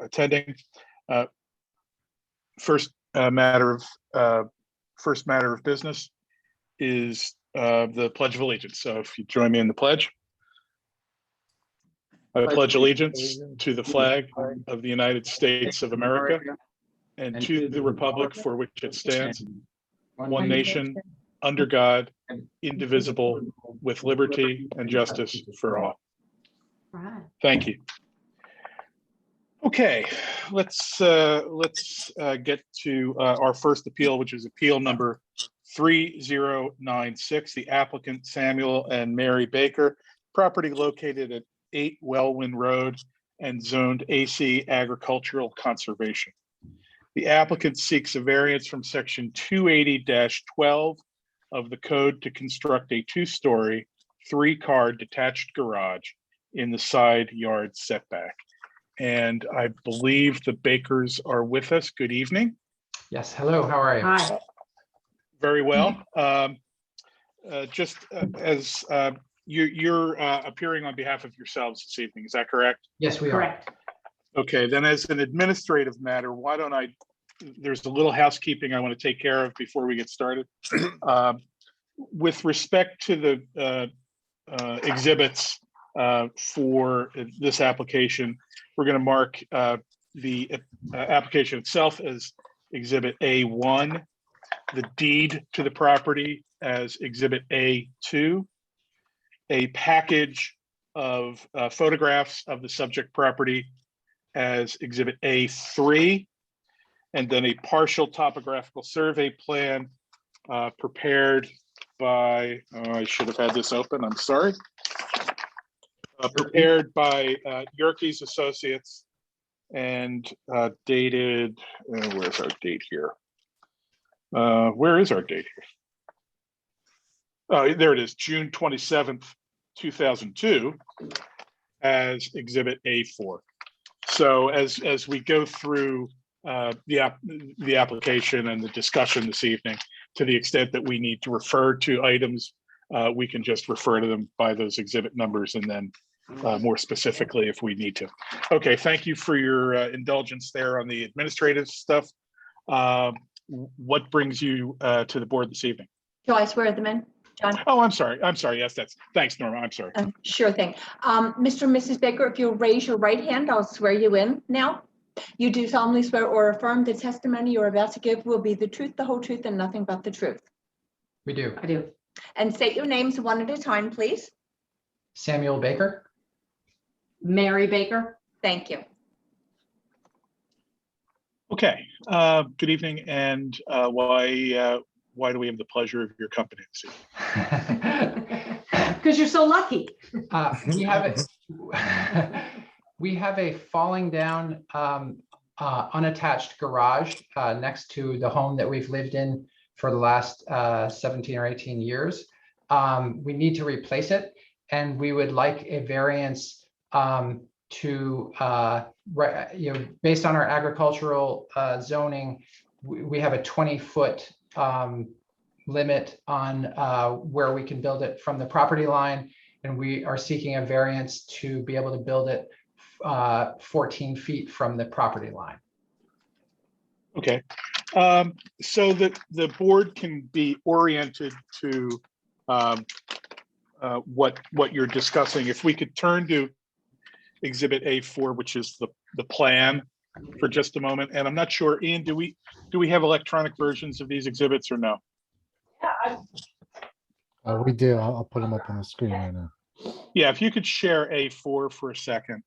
attending. First matter of business is the Pledge of Allegiance. So if you join me in the pledge. I pledge allegiance to the flag of the United States of America and to the republic for which it stands, one nation, under God, indivisible, with liberty and justice for all. Thank you. Okay, let's get to our first appeal, which is appeal number 3096. The applicant Samuel and Mary Baker, property located at 8 Wellwyn Road and zoned AC Agricultural Conservation. The applicant seeks a variance from section 280-12 of the code to construct a 2-story, 3-car detached garage in the side yard setback. And I believe the Bakers are with us. Good evening. Yes, hello, how are you? Hi. Very well. Just as you're appearing on behalf of yourselves this evening, is that correct? Yes, we Correct. Okay, then as an administrative matter, why don't there's a little housekeeping I want to take care of before we get started. With respect to the exhibits for this application, we're going to mark the application itself as Exhibit A1, the deed to the property as Exhibit A2, a package of photographs of the subject property as Exhibit A3, and then a partial topographical survey plan prepared by, I should have had this open, I'm sorry. Prepared by Yerkes Associates and dated, where's our date here? Where is our date here? Oh, there it is, June 27th, 2002, as Exhibit A4. So as we go through the application and the discussion this evening, to the extent that we need to refer to items, we can just refer to them by those exhibit numbers and then more specifically if we need to. Okay, thank you for your indulgence there on the administrative stuff. What brings you to the board this evening? Do I swear them in, John? Oh, I'm sorry. Yes, thanks, Norma. I'm sorry. Sure thing. Mr. and Mrs. Baker, if you'll raise your right hand, I'll swear you in now. You do solemnly swear or affirm the testimony you're about to give will be the truth, the whole truth, and nothing but the truth. We do. I do. And state your names one at a time, please. Samuel Baker. Mary Baker. Thank you. Okay. Good evening. And why do we have the pleasure of your company this evening? Because you're so lucky. We have a falling down unattached garage next to the home that we've lived in for the last 17 or 18 years. We need to replace it, and we would like a variance to, based on our agricultural zoning, we have a 20-foot limit on where we can build it from the property line, and we are seeking a variance to be able to build it 14 feet from the property line. Okay, so that the board can be oriented to what you're discussing. If we could turn to Exhibit A4, which is the plan, for just a moment. And I'm not sure, Ian, do we have electronic versions of these exhibits or no? Yeah. We do. I'll put them up on the screen right now. Yeah, if you could share A4 for a second.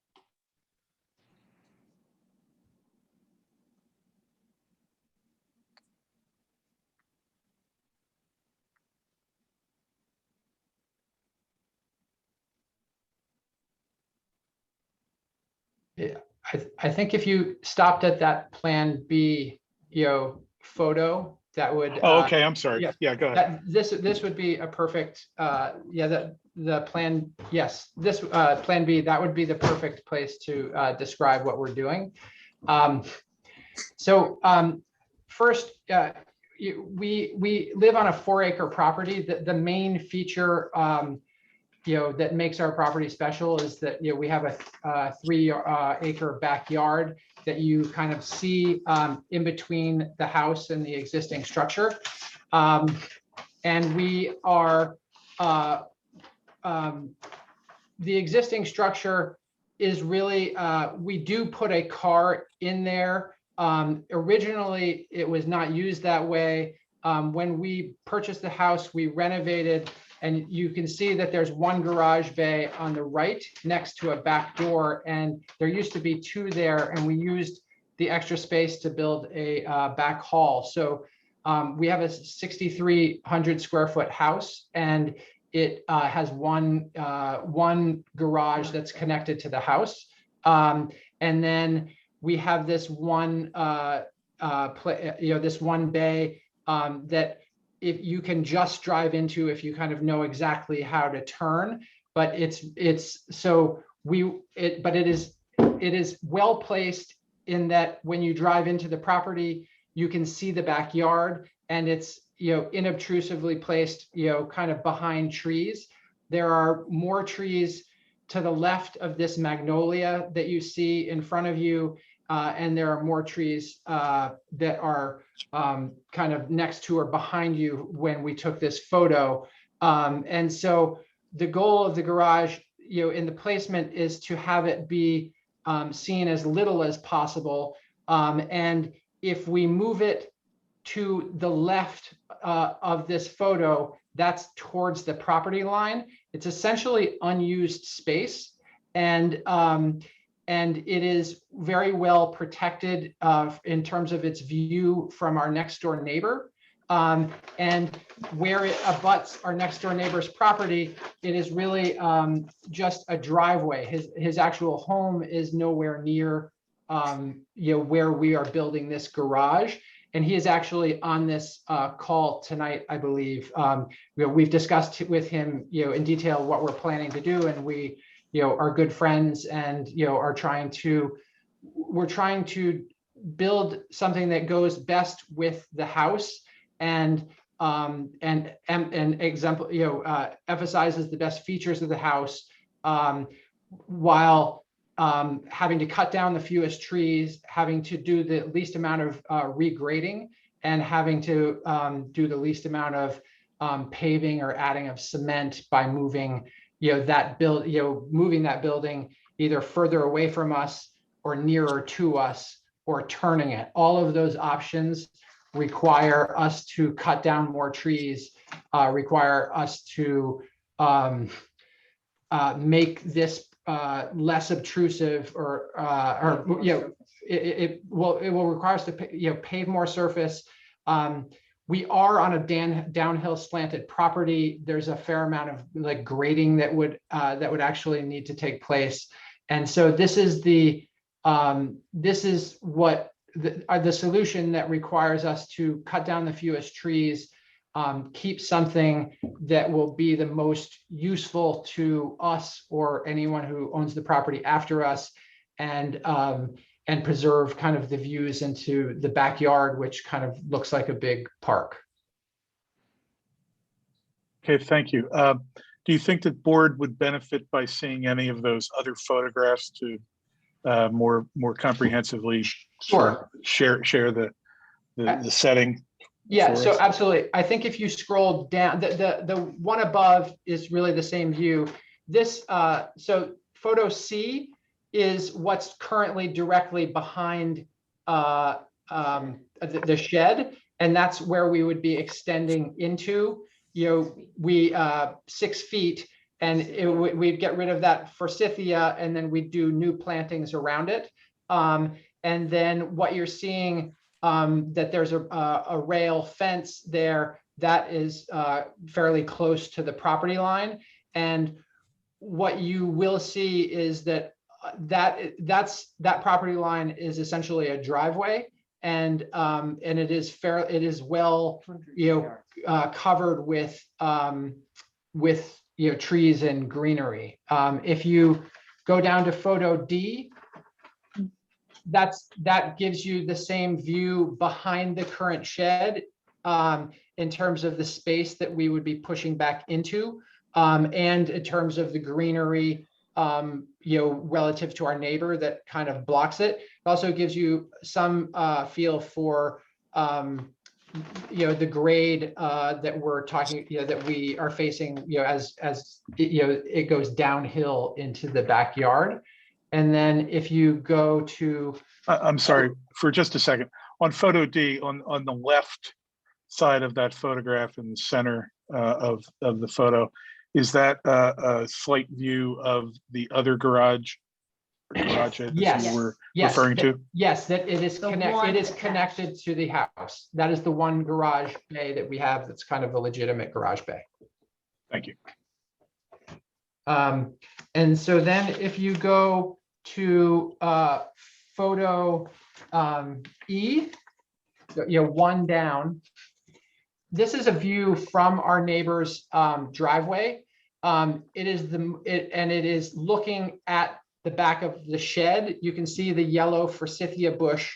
Yeah, I think if you stopped at that Plan B, photo, that would. Oh, okay. I'm sorry. Yeah, Yeah, go ahead. This would be a perfect. The plan. Yes, this Plan B. That would be the perfect place to describe what we're doing. First, we live on a 4-acre property. The main feature that makes our property special is that, we have a 3 acre backyard that you kind of see in between the house and the existing structure. And we are, the existing structure is really, we do put a car in there. Originally, it was not used that way. When we purchased the house, we renovated, and you can see that there's one garage bay on the right next to a back door, and there used to be 2 there, and we used the extra space to build a back hall. So we have a 6,300 square foot house, and it has one garage that's connected to the house. And then we have this one, this one bay that if you can just drive into if you kind of know exactly how to turn, but it is well placed in that when you drive into the property, you can see the backyard, and it's inobtrusively placed kind of behind trees. There are more trees to the left of this magnolia that you see in front of you, and there are more trees that are kind of next to or behind you when we took this photo. And so the goal of the garage, in the placement, is to have it be seen as little as possible. And if we move it to the left of this photo, that's towards the property line. It's essentially unused space, and it is very well protected in terms of its view from our next door neighbor. And where it abuts our next door neighbor's property, it is really just a driveway. His actual home is nowhere near where we are building this garage. And he is actually on this call tonight, I believe. We've discussed with him, in detail what we're planning to do, and we, are good friends, and we're trying to build something that goes best with the house, and emphasizes the best features of the house, while having to cut down the fewest trees, having to do the least amount of regrading, and having to do the least amount of paving or adding of cement by moving, moving that building either further away from us or nearer to us, or turning it. All of those options require us to cut down more trees, require us to make this less obtrusive, or it will require us to pave more surface. We are on a downhill slanted property. There's a fair amount of grading that would actually need to take place, and so this is what the solution that requires us to cut down the fewest trees, keep something that will be the most useful to us or anyone who owns the property after us, and preserve kind of the views into the backyard, which kind of looks like a big park. Okay, thank you. Do you think that board would benefit by seeing any of those other photographs to more comprehensively Sure. share the setting? Yeah, so absolutely. I think if you scroll down, the one above is really the same view. This, so photo C is what's currently directly behind the shed, and that's where we would be extending into. 6 feet, and we'd get rid of that forsythia, and then we'd do new plantings around it. And then what you're seeing, that there's a rail fence there that is fairly close to the property line. And what you will see is that that property line is essentially a driveway, and it is well covered with trees and greenery. If you go down to photo D, that gives you the same view behind the current shed, in terms of the space that we would be pushing back into. and in terms of the greenery, relative to our neighbor that kind of blocks it. It also gives you some feel for, the grade that we're talking, that we are facing, as it goes downhill into the backyard. And then if you go to, I'm sorry, for just a second. On photo D, on the left side of that photograph in the center of the photo, is that a slight view of the other garage? Garages Yes. you were yes, referring to? yes, that it is The connected. one It is attached. connected to the house. That is the one garage bay that we have. That's kind of a legitimate garage bay. Thank you. And so then if you go to photo E, one down, this is a view from our neighbor's driveway. It is looking at the back of the shed. You can see the yellow forsythia bush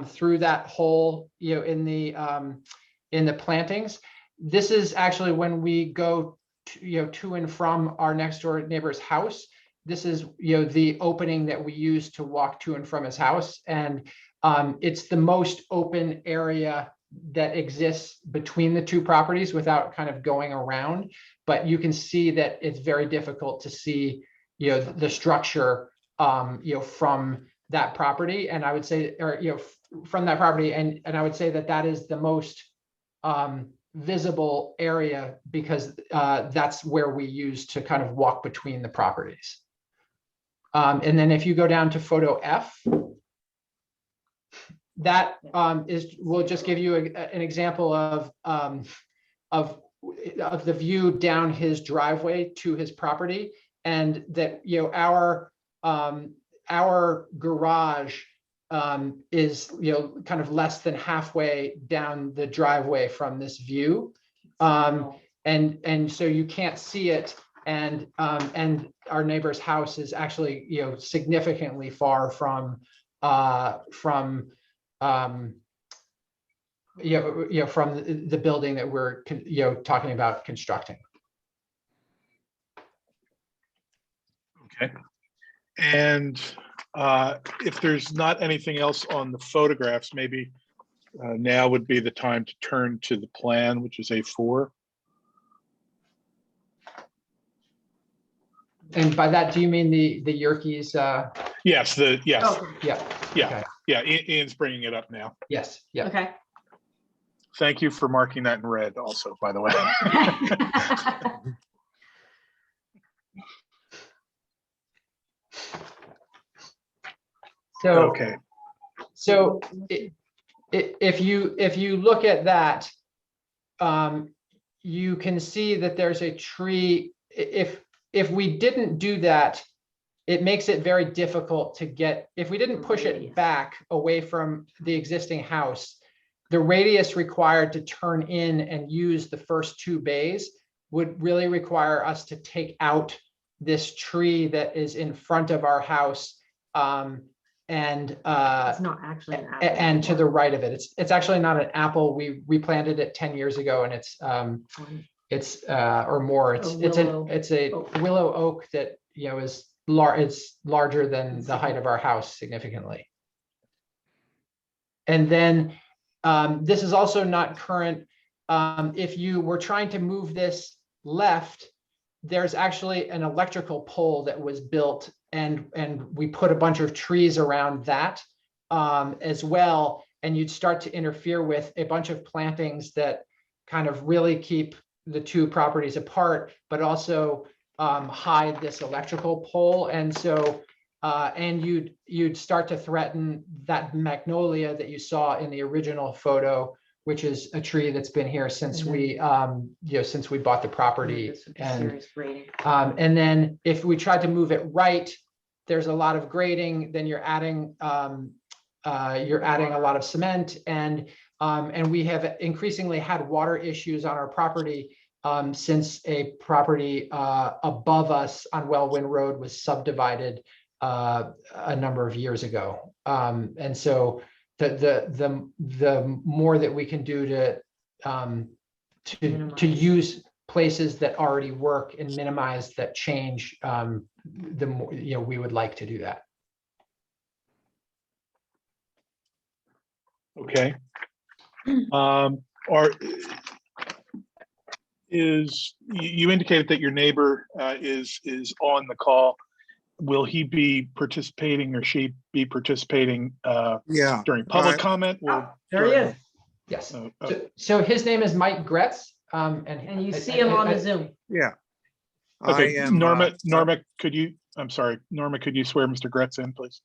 through that hole, in the plantings. This is actually when we go to and from our next door neighbor's house. This is, the opening that we use to walk to and from his house. And it's the most open area that exists between the two properties without kind of going around. But you can see that it's very difficult to see, the structure, from that property. And I would say, or, from that property. And I would say that that is the most visible area, because that's where we use to kind of walk between the properties. And then if you go down to photo F, that will just give you an example of the view down his driveway to his property, and that our garage is kind of less than halfway down the driveway from this view, and so you can't see it, and our neighbor's house is actually significantly far from from the building that we're talking about constructing. Okay. And if there's not anything else on the photographs, maybe now would be the time to turn to the plan, which is A4. And by that, do you mean the Yerkes? Yes, yes, Oh, Yeah. Yeah. Okay. yeah. Ian's bringing it up now. Yes. Yeah. okay. Thank you for marking that in red also, by the way. So, Okay. so if you look at that, you can see that there's a tree. If we didn't do that, it makes it very difficult to get, if we didn't push it back away from the existing house, the radius required to turn in and use the first two bays would really require us to take out this tree that is in front of our house, and It's not actually an apple. and to the right of it. It's actually not an apple. We planted it 10 years ago, and it's or more. It's a willow oak that is it's larger than the height of our house significantly. And then this is also not current. If you were trying to move this left, there's actually an electrical pole that was built, and we put a bunch of trees around that as well. And you'd start to interfere with a bunch of plantings that kind of really keep the two properties apart, but also hide this electrical pole. And so, and you'd start to threaten that magnolia that you saw in the original photo, which is a tree that's been here since we since we bought the property. And then if we tried to move it right, there's a lot of grading. Then you're adding a lot of cement, and we have increasingly had water issues on our property since a property above us on Wellwyn Road was subdivided a number of years ago. And so the more that we can do to use places that already work and minimize that change, the more, we would like to do that. Okay. You indicated that your neighbor is on the call. Will he be participating or she be participating Yeah. during public comment? Or There he during- is. Yes. Oh, So his name is Mike Gretz. And you see him on the Zoom. Yeah. Okay, I am, Norma, could you swear Mr. Gretz in, please?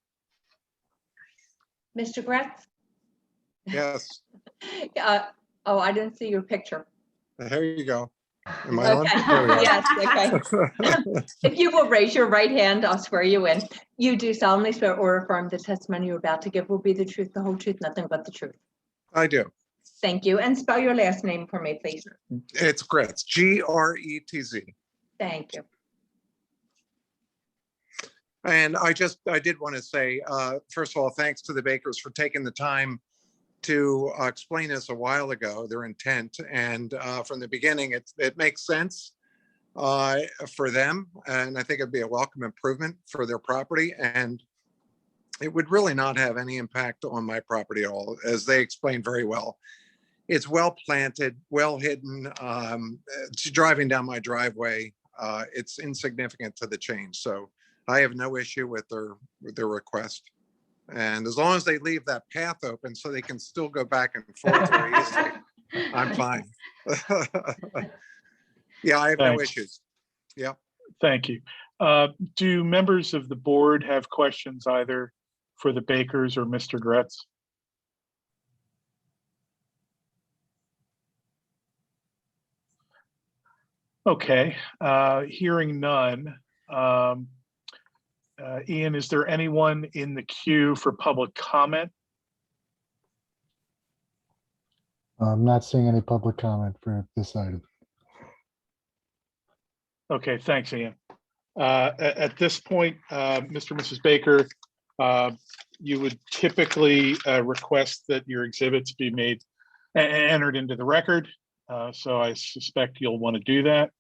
Mr. Gretz? yes, Oh, I didn't see your picture. there you go. Am I on? Okay, There we are. yes, okay. If you will raise your right hand, I'll swear you in. You do solemnly swear or affirm the testimony you're about to give will be the truth, the whole truth, nothing but the truth. I do. Thank you. And spell your last name for me, please. It's Gretz, Gretz. Thank you. And I did want to say, first of all, thanks to the Bakers for taking the time to explain this a while ago, their intent. And from the beginning, it makes sense for them. And I think it'd be a welcome improvement for their property. And it would really not have any impact on my property at all, as they explained very well. It's well planted, well hidden. Driving down my driveway, it's insignificant to the change. So I have no issue with their request. And as long as they leave that path open so they can still go back and forth very easily, I'm fine. Yeah, I have no Thanks. issues. Yeah. Thank you. Do members of the board have questions either for the Bakers or Mr. Gretz? Okay, hearing none. Ian, is there anyone in the queue for public comment? I'm not seeing any public comment for this item. Okay, thanks, Ian. At this point, Mr. and Mrs. Baker, you would typically request that your exhibits be made entered into the record. So I suspect you'll want to do that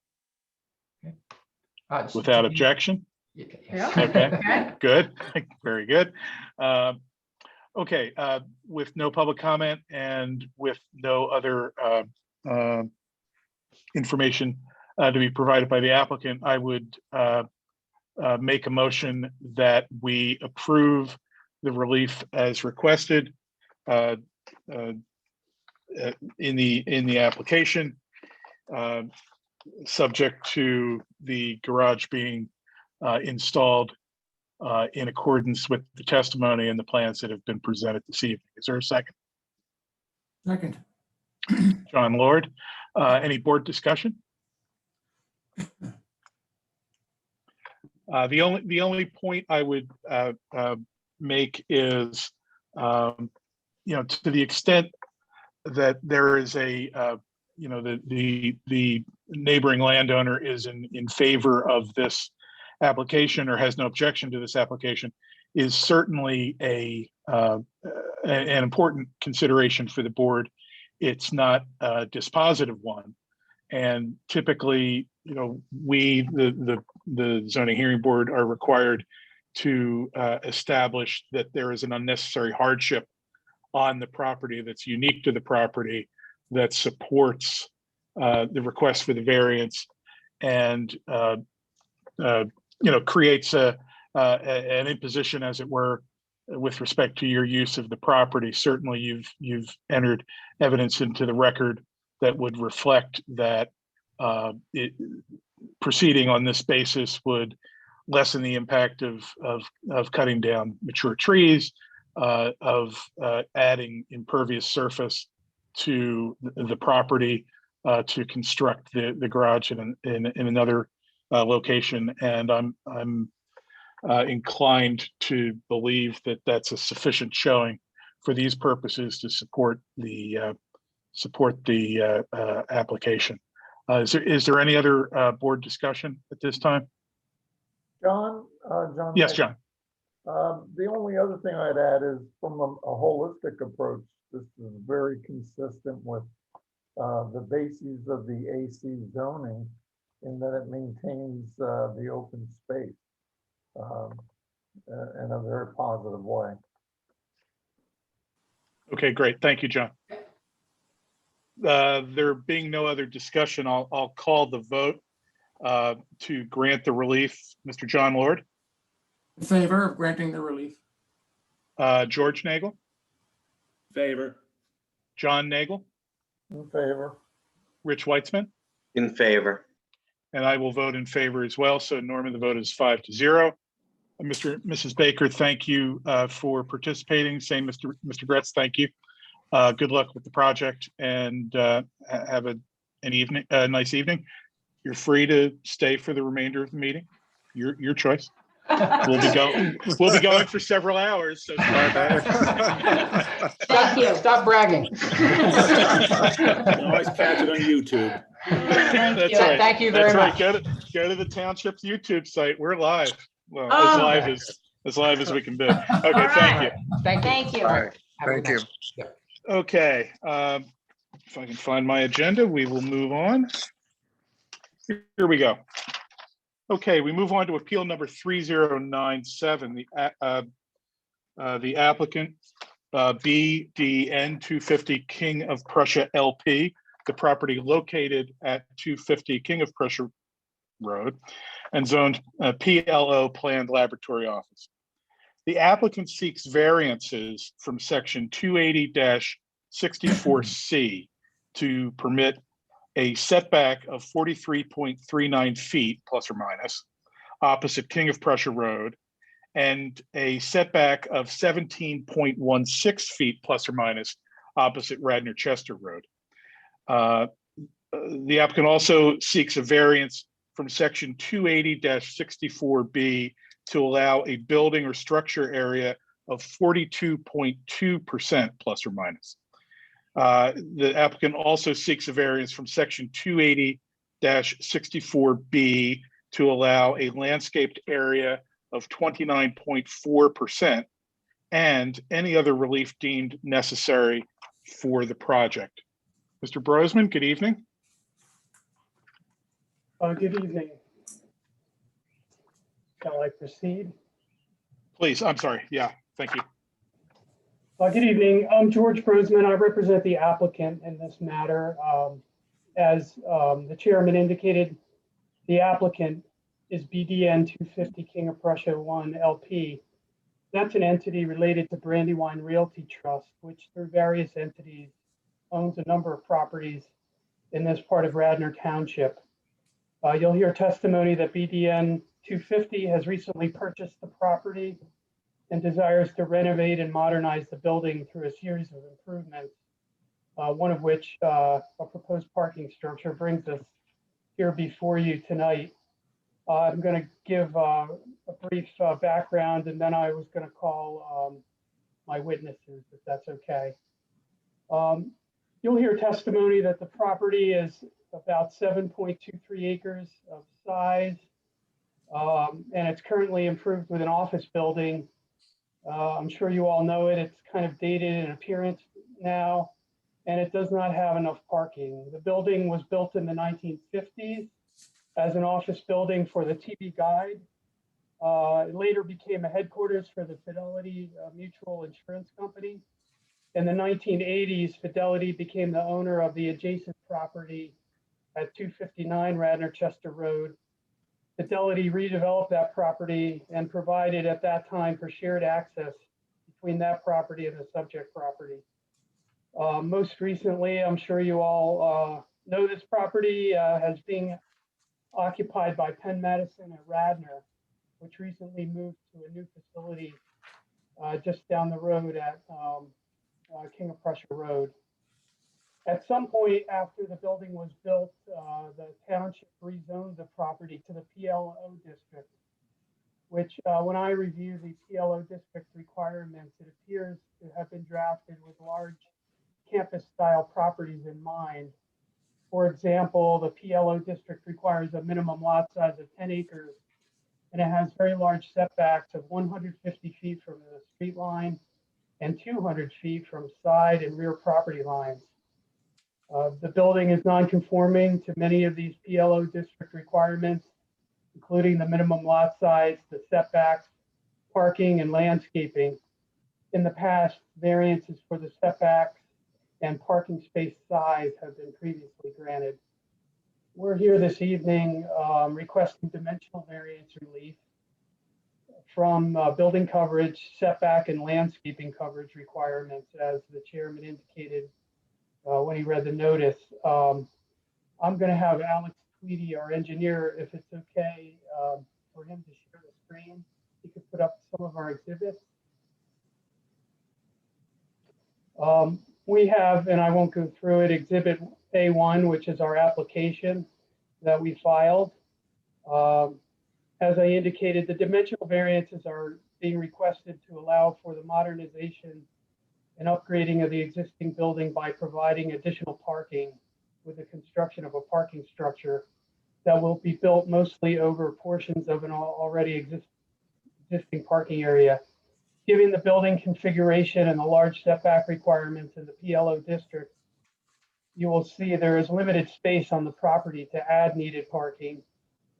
without objection. Yeah. Okay, good, very good. Okay, with no public comment and with no other information to be provided by the applicant, I would make a motion that we approve the relief as requested in the application, subject to the garage being installed in accordance with the testimony and the plans that have been presented this evening. Is there a second? Second. John Lord, any board discussion? The only point I would make is, to the extent that there is a, the neighboring landowner is in favor of this application or has no objection to this application, is certainly an important consideration for the board. It's not a dispositive one. And typically, we, the zoning hearing board, are required to establish that there is an unnecessary hardship on the property that's unique to the property that supports the request for the variance and creates an imposition, as it were, with respect to your use of the property. Certainly, you've entered evidence into the record that would reflect that proceeding on this basis would lessen the impact of cutting down mature trees, of adding impervious surface to the property to construct the garage in another location. And I'm inclined to believe that that's a sufficient showing for these purposes to support the application. Is there any other board discussion at this time? John? Yes, John. The only other thing I'd add is from a holistic approach, this is very consistent with the bases of the AC zoning in that it maintains the open space in a very positive way. Okay, great. Thank you, John. There being no other discussion, I'll call the vote to grant the relief. Mr. John Lord, In favor of granting the relief. George Nagel, Favor. John Nagel, In favor? Rich Weitzman, In favor. and I will vote in favor as well. So Norman, the vote is 5-0. Mrs. Baker, thank you for participating. Same, Mr. Gretz, thank you. Good luck with the project and have a nice evening. You're free to stay for the remainder of the meeting. Your choice. We'll be going for several hours. So Thank you. Stop bragging. You can always catch it on YouTube. That's you. right. Thank you very That's much. right. Go to the Township's YouTube site. We're live. Well, Oh. as live as we can be. Okay, All thank right. you. Thank you. Thank you. All right, Have a good thank you. night. Okay, if I can find my agenda, we will move on. Here we go. Okay, we move on to appeal number 3097. The applicant, BDN 250 King of Prussia LP, the property located at 250 King of Prussia Road and zoned PLO Planned Laboratory Office. The applicant seeks variances from section 280-64C to permit a setback of 43.39 feet plus or minus opposite King of Prussia Road and a setback of 17.16 feet plus or minus opposite Radnor Chester Road. The applicant also seeks a variance from section 280-64B to allow a building or structure area of 42.2% plus or minus. The applicant also seeks a variance from section 280-64B to allow a landscaped area of 29.4% and any other relief deemed necessary for the project. Mr. Brosman, good evening. Good evening. Shall I proceed? Please, I'm sorry. Yeah, thank you. Good evening. I'm George Brosman. I represent the applicant in this matter. As the chairman indicated, the applicant is BDN 250 King of Prussia 1 LP. That's an entity related to Brandywine Realty Trust, which through various entities owns a number of properties in this part of Radnor Township. You'll hear testimony that BDN 250 has recently purchased the property and desires to renovate and modernize the building through a series of improvements, one of which a proposed parking structure brings us here before you tonight. I'm going to give a brief background, and then I was going to call my witnesses, if that's okay. You'll hear testimony that the property is about 7.23 acres of size, and it's currently improved with an office building. I'm sure you all know it. It's kind of dated in appearance now, and it does not have enough parking. The building was built in the 1950s as an office building for the TV Guide. It later became a headquarters for the Fidelity Mutual Insurance Company. In the 1980s, Fidelity became the owner of the adjacent property at 259 Radnor Chester Road. Fidelity redeveloped that property and provided at that time for shared access between that property and the subject property. Most recently, I'm sure you all know this property has been occupied by Penn Medicine at Radnor, which recently moved to a new facility just down the road at King of Prussia Road. At some point after the building was built, the township rezoned the property to the PLO district, which when I review the PLO district requirements, it appears to have been drafted with large campus style properties in mind. For example, the PLO district requires a minimum lot size of 10 acres, and it has very large setbacks of 150 feet from the street line and 200 feet from side and rear property lines. The building is non-conforming to many of these PLO district requirements, including the minimum lot size, the setbacks, parking, and landscaping. In the past, variances for the setbacks and parking space size have been previously granted. We're here this evening requesting dimensional variance relief from building coverage, setback, and landscaping coverage requirements, as the chairman indicated when he read the notice. I'm going to have Alex Tweedy, our engineer, if it's okay for him to share the screen. He could put up some of our exhibits. We have, and I won't go through it, Exhibit A1, which is our application that we filed. As I indicated, the dimensional variances are being requested to allow for the modernization and upgrading of the existing building by providing additional parking with the construction of a parking structure that will be built mostly over portions of an already existing parking area. Given the building configuration and the large setback requirements in the PLO district, you will see there is limited space on the property to add needed parking.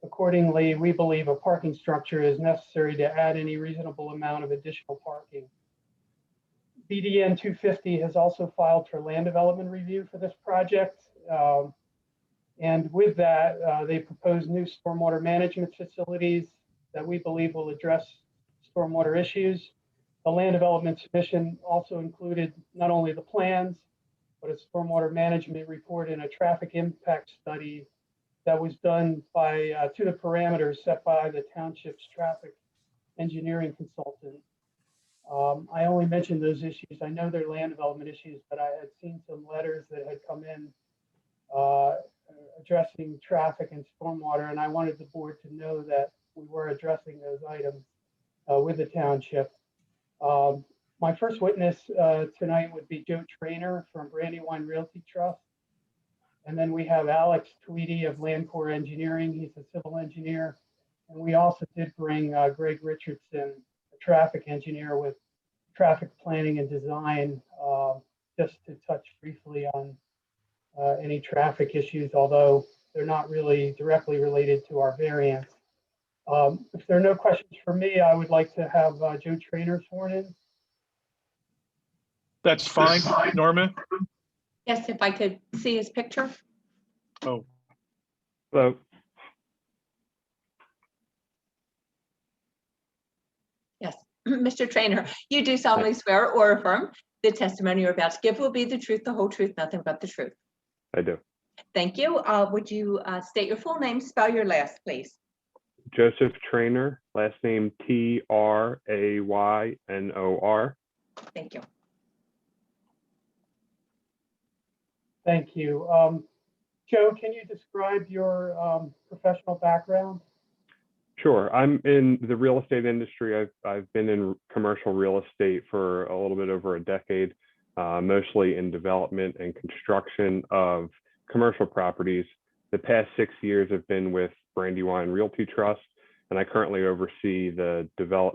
Accordingly, we believe a parking structure is necessary to add any reasonable amount of additional parking. BDN 250 has also filed for land development review for this project. And with that, they propose new stormwater management facilities that we believe will address stormwater issues. The land development submission also included not only the plans, but a stormwater management report and a traffic impact study that was done by to the parameters set by the township's traffic engineering consultant. I only mentioned those issues. I know they're land development issues, but I had seen some letters that had come in addressing traffic and stormwater, and I wanted the board to know that we were addressing those items with the township. My first witness tonight would be Joe Trainer from Brandywine Realty Trust. And then we have Alex Tweedy of Land Corps Engineering. He's a civil engineer. And we also did bring Greg Richardson, a traffic engineer with traffic planning and design, just to touch briefly on any traffic issues, although they're not really directly related to our variance. If there are no questions for me, I would like to have Joe Trainer sworn in. That's fine, Norma. Yes, if I could see his picture. Oh, Hello. Yes, Mr. Trainer, you do solemnly swear or affirm the testimony you're about to give will be the truth, the whole truth, nothing but the truth. I do. Thank you. Would you state your full name, spell your last, please? Joseph Trainer, last name Traynor. Thank you. Thank you. Joe, can you describe your professional background? Sure. I'm in the real estate industry. I've been in commercial real estate for a little bit over a decade, mostly in development and construction of commercial properties. The past 6 years have been with Brandywine Realty Trust, and I currently oversee the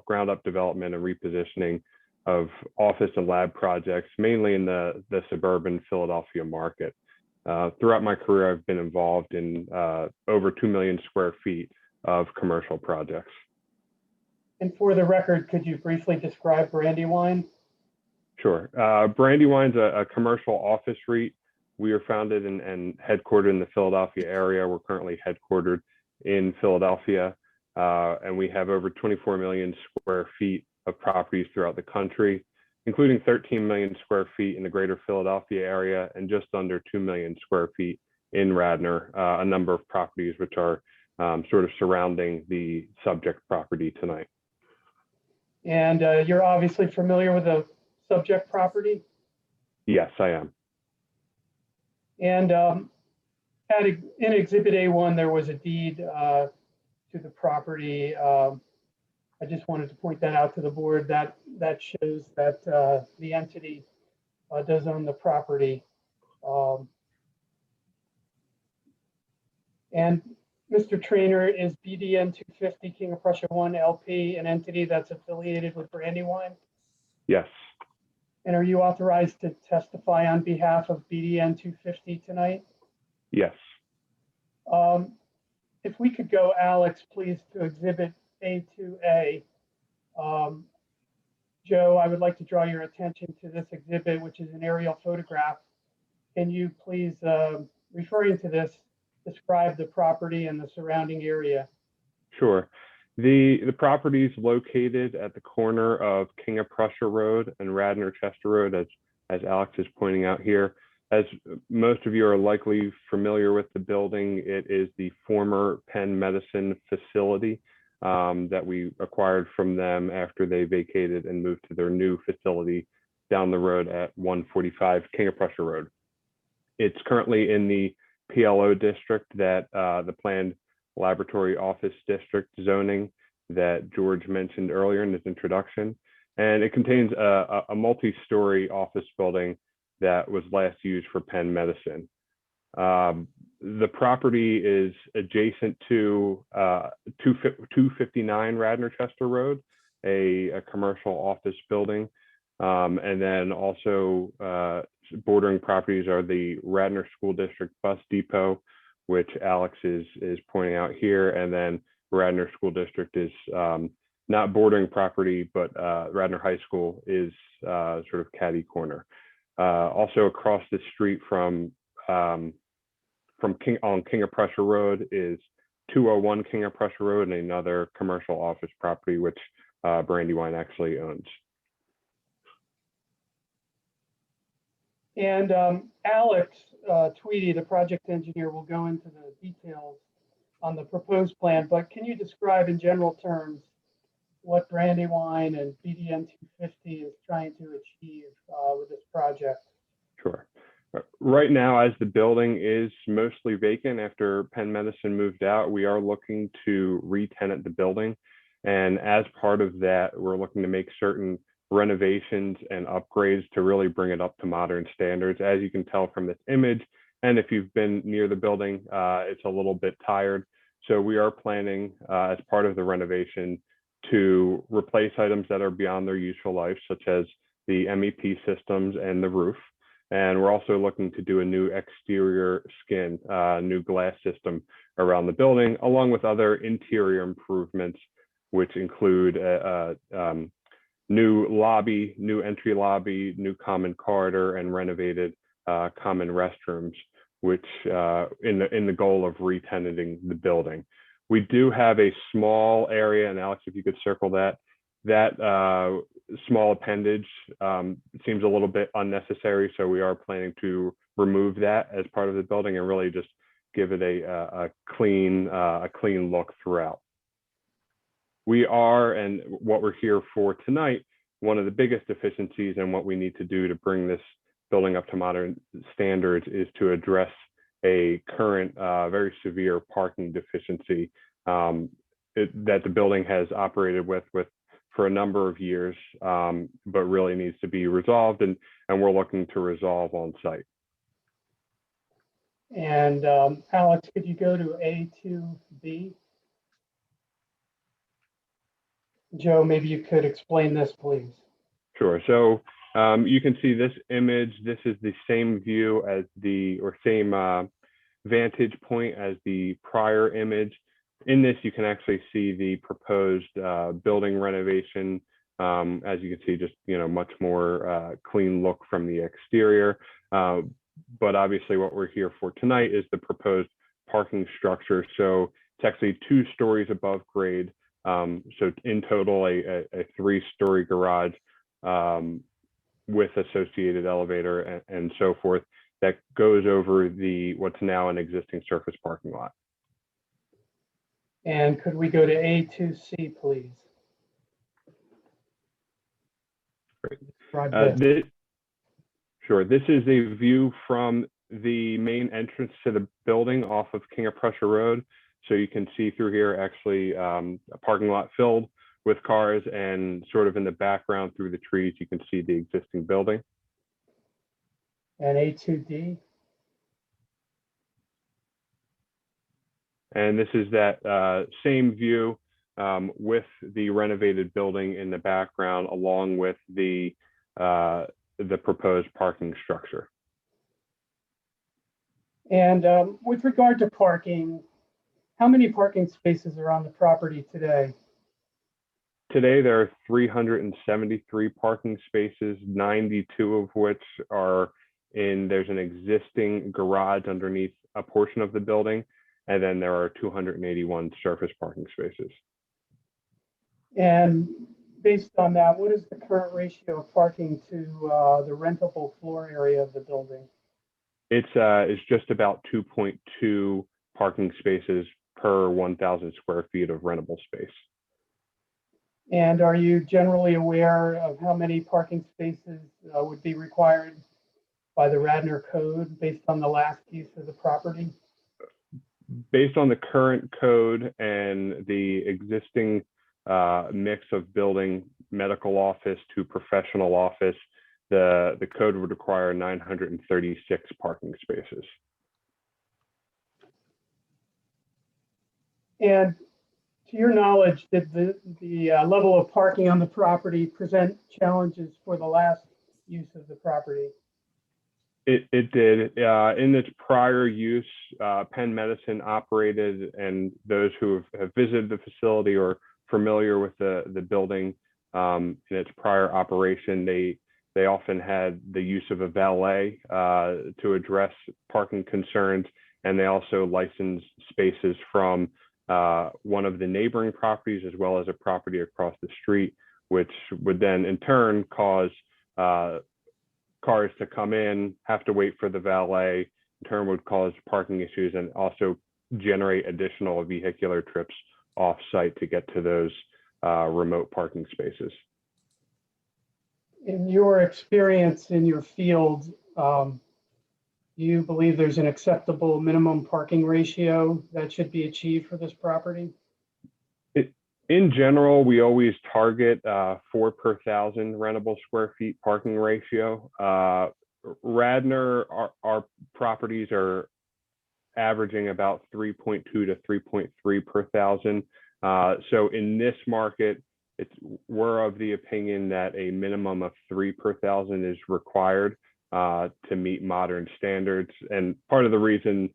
ground up development and repositioning of office and lab projects, mainly in the suburban Philadelphia market. Throughout my career, I've been involved in over 2 million square feet of commercial projects. And for the record, could you briefly describe Brandywine? Sure. Brandywine's a commercial office REIT. We are founded and headquartered in the Philadelphia area. We're currently headquartered in Philadelphia, and we have over 24 million square feet of properties throughout the country, including 13 million square feet in the greater Philadelphia area and just under 2 million square feet in Radnor, a number of properties which are sort of surrounding the subject property tonight. And you're obviously familiar with the subject property? Yes, I am. And in Exhibit A1, there was a deed to the property. I just wanted to point that out to the board. That shows that the entity does own the property. And Mr. Trainer, is BDN 250 King of Prussia 1 LP an entity that's affiliated with Brandywine? Yes. And are you authorized to testify on behalf of BDN 250 tonight? Yes. If we could go, Alex, please, to Exhibit A2A. Joe, I would like to draw your attention to this exhibit, which is an aerial photograph. Can you please, referring to this, describe the property and the surrounding area? Sure. The property is located at the corner of King of Prussia Road and Radnor Chester Road, as Alex is pointing out here. As most of you are likely familiar with the building, it is the former Penn Medicine facility that we acquired from them after they vacated and moved to their new facility down the road at 145 King of Prussia Road. It's currently in the PLO district, that the planned laboratory office district zoning that George mentioned earlier in his introduction. And it contains a multi-story office building that was last used for Penn Medicine. The property is adjacent to 259 Radnor Chester Road, a commercial office building. And then also bordering properties are the Radnor School District Bus Depot, which Alex is pointing out here. And then Radnor School District is not bordering property, but Radnor High School is sort of catty corner. Also across the street from King of Prussia Road is 201 King of Prussia Road, and another commercial office property, which Brandywine actually owns. And Alex Tweedy, the project engineer, will go into the details on the proposed plan, but can you describe in general terms what Brandywine and BDM 250 is trying to achieve with this project? Sure. Right now, as the building is mostly vacant after Penn Medicine moved out, we are looking to re-tenant the building. And as part of that, we're looking to make certain renovations and upgrades to really bring it up to modern standards. As you can tell from this image, and if you've been near the building, it's a little bit tired. So we are planning as part of the renovation to replace items that are beyond their useful life, such as the MEP systems and the roof. And we're also looking to do a new exterior skin, new glass system around the building, along with other interior improvements, which include new lobby, new entry lobby, new common corridor, and renovated common restrooms, which in the goal of re-tenanting the building. We do have a small area, and Alex, if you could circle that small appendage seems a little bit unnecessary, so we are planning to remove that as part of the building and really just give it a clean look throughout. We are, and what we're here for tonight, one of the biggest deficiencies and what we need to do to bring this building up to modern standards is to address a current very severe parking deficiency that the building has operated with for a number of years, but really needs to be resolved, and we're looking to resolve on site. And Alex, could you go to A2B? Joe, maybe you could explain this, please. Sure. So you can see this image. This is the same view as same vantage point as the prior image. In this, you can actually see the proposed building renovation. As you can see, just much more clean look from the exterior. But obviously, what we're here for tonight is the proposed parking structure. So it's actually 2 stories above grade. So in total, a 3-story garage with associated elevator and so forth that goes over what's now an existing surface parking lot. And could we go to A2C, please? Great. Sure. This is a view from the main entrance to the building off of King of Prussia Road. So you can see through here actually a parking lot filled with cars, and sort of in the background through the trees, you can see the existing building. And A2D? And this is that same view with the renovated building in the background, along with the the proposed parking structure. And with regard to parking, how many parking spaces are on the property today? Today, there are 373 parking spaces, 92 of which are there's an existing garage underneath a portion of the building, and then there are 281 surface parking spaces. And based on that, what is the current ratio of parking to the rentable floor area of the building? It's just about 2.2 parking spaces per 1,000 square feet of rentable space. And are you generally aware of how many parking spaces would be required by the Radnor code based on the last use of the property? Based on the current code and the existing mix of building medical office to professional office, the code would require 936 parking spaces. And to your knowledge, did the level of parking on the property present challenges for the last use of the property? It did. In its prior use, Penn Medicine operated, and those who have visited the facility or familiar with the building in its prior operation, they often had the use of a valet to address parking concerns, and they also licensed spaces from one of the neighboring properties as well as a property across the street, which would then in turn cause cars to come in, have to wait for the valet, in turn would cause parking issues and also generate additional vehicular trips off site to get to those remote parking spaces. In your experience in your field, do you believe there's an acceptable minimum parking ratio that should be achieved for this property? In general, we always target 4 per 1,000 rentable square feet parking ratio. Radnor, our properties are averaging about 3.2 to 3.3 per 1,000. So in this market, we're of the opinion that a minimum of 3 per 1,000 is required to meet modern standards. And part of the reason,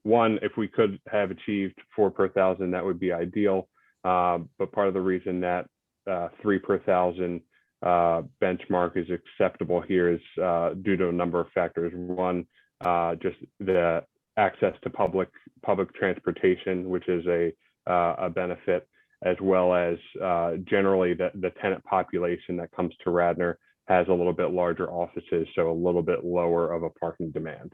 one, if we could have achieved 4 per 1,000, that would be ideal. But part of the reason that 3 per 1,000 benchmark is acceptable here is due to a number of factors. One, just the access to public transportation, which is a benefit, as well as generally the tenant population that comes to Radnor has a little bit larger offices, so a little bit lower of a parking demand.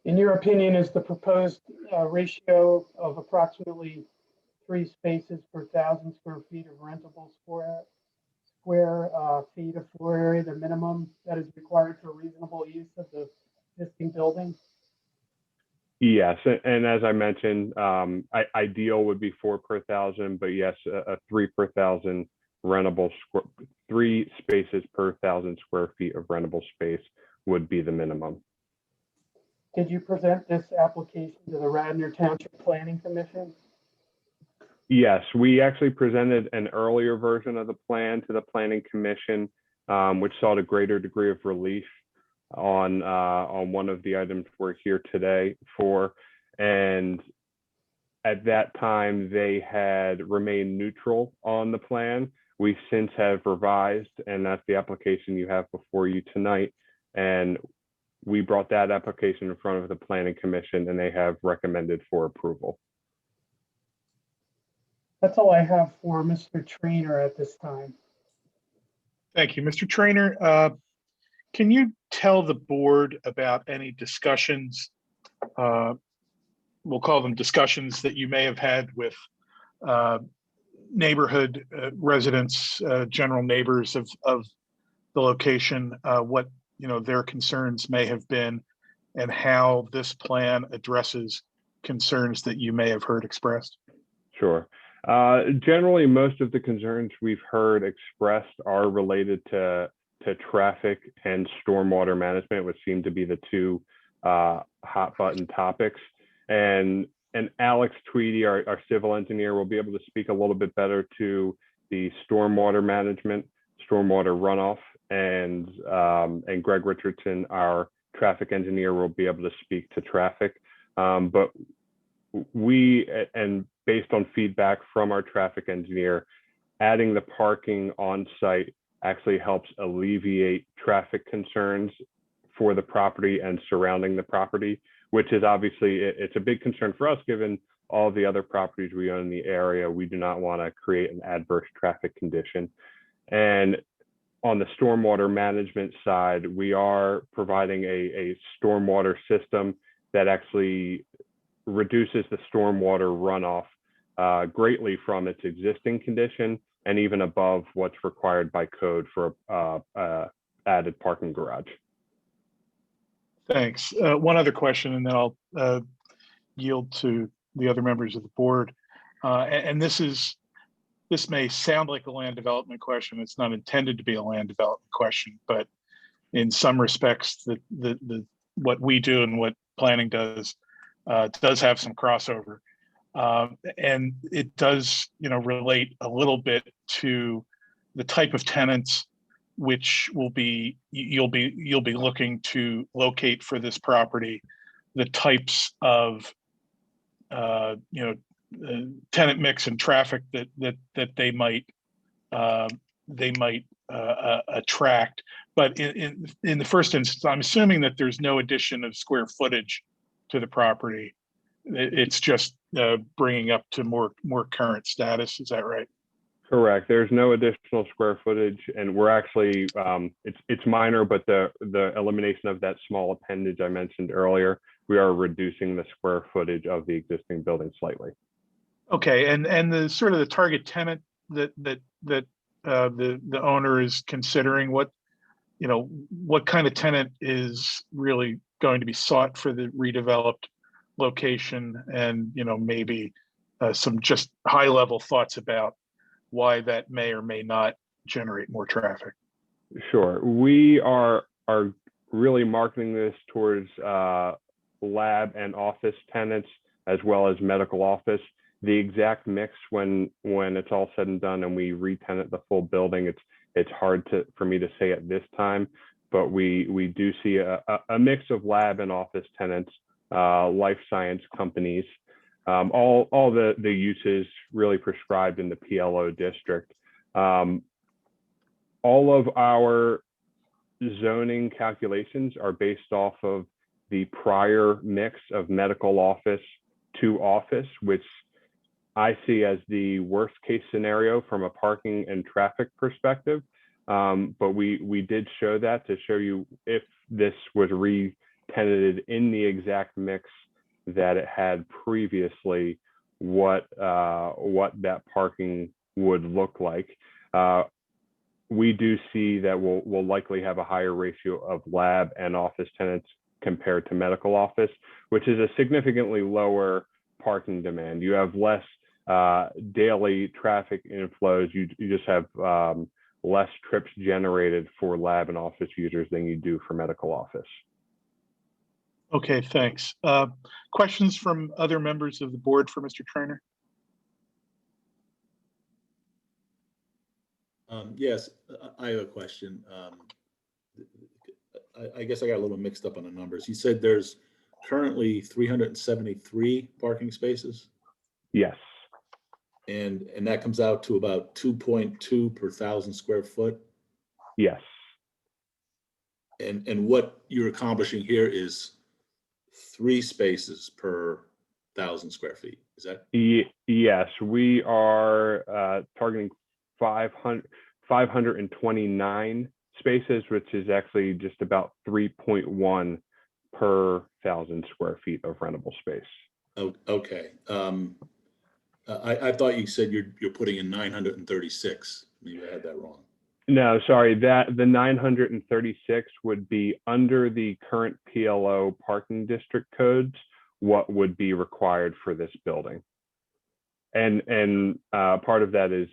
In your opinion, is the proposed ratio of approximately 3 spaces per 1,000 square feet of rentable square feet of floor area the minimum that is required for reasonable use of the existing building? Yes, and as I mentioned, ideal would be 4 per 1,000, but yes, a 3 per 1,000 rentable 3 spaces per 1,000 square feet of rentable space would be the minimum. Did you present this application to the Radnor Township Planning Commission? Yes, we actually presented an earlier version of the plan to the Planning Commission, which sought a greater degree of relief on one of the items we're here today for. And at that time, they had remained neutral on the plan. We since have revised, and that's the application you have before you tonight. And we brought that application in front of the Planning Commission, and they have recommended for approval. That's all I have for Mr. Trainer at this time. Thank you, Mr. Trainer. Can you tell the board about any discussions, we'll call them discussions, that you may have had with neighborhood residents, general neighbors of the location, what their concerns may have been, and how this plan addresses concerns that you may have heard expressed? Sure. Generally, most of the concerns we've heard expressed are related to traffic and stormwater management, which seem to be the two hot button topics. And Alex Tweedy, our civil engineer, will be able to speak a little bit better to the stormwater management, stormwater runoff, and Greg Richardson, our traffic engineer, will be able to speak to traffic. But and based on feedback from our traffic engineer, adding the parking on site actually helps alleviate traffic concerns for the property and surrounding the property, which is obviously, it's a big concern for us given all the other properties we own in the area. We do not want to create an adverse traffic condition. And on the stormwater management side, we are providing a stormwater system that actually reduces the stormwater runoff greatly from its existing condition and even above what's required by code for added parking garage. Thanks. One other question, and then I'll yield to the other members of the board. And this may sound like a land development question. It's not intended to be a land development question, but in some respects, what we do and what planning does have some crossover. And it does, relate a little bit to the type of tenants which you'll be looking to locate for this property, the types of tenant mix and traffic that they might attract. But in the first instance, I'm assuming that there's no addition of square footage to the property. It's just bringing up to more current status. Is that right? Correct. There's no additional square footage, and we're actually it's minor, but the elimination of that small appendage I mentioned earlier, we are reducing the square footage of the existing building slightly. Okay, and the sort of the target tenant that the owner is considering, what kind of tenant is really going to be sought for the redeveloped location, and maybe some just high level thoughts about why that may or may not generate more traffic. Sure. We are really marketing this towards lab and office tenants as well as medical office. The exact mix when it's all said and done and we re-tenant the full building, it's hard for me to say at this time, but we do see a mix of lab and office tenants, life science companies, all the uses really prescribed in the PLO district. All of our zoning calculations are based off of the prior mix of medical office to office, which I see as the worst case scenario from a parking and traffic perspective. But we did show that to show you if this was re-tenanted in the exact mix that it had previously, what that parking would look like. We do see that we'll likely have a higher ratio of lab and office tenants compared to medical office, which is a significantly lower parking demand. You have less daily traffic inflows. You just have less trips generated for lab and office users than you do for medical office. Okay, thanks. Questions from other members of the board for Mr. Trainer? Yes, I have a question. I guess I got a little mixed up on the numbers. You said there's currently 373 parking spaces? Yes. And that comes out to about 2.2 per 1,000 square foot? Yes. And what you're accomplishing here is 3 spaces per 1,000 square feet. Is that? Yes, we are targeting 529 spaces, which is actually just about 3.1 per 1,000 square feet of rentable space. Oh, okay. I thought you said you're putting in 936. Maybe I had that wrong. No, sorry, the 936 would be under the current PLO parking district codes, what would be required for this building. And part of that is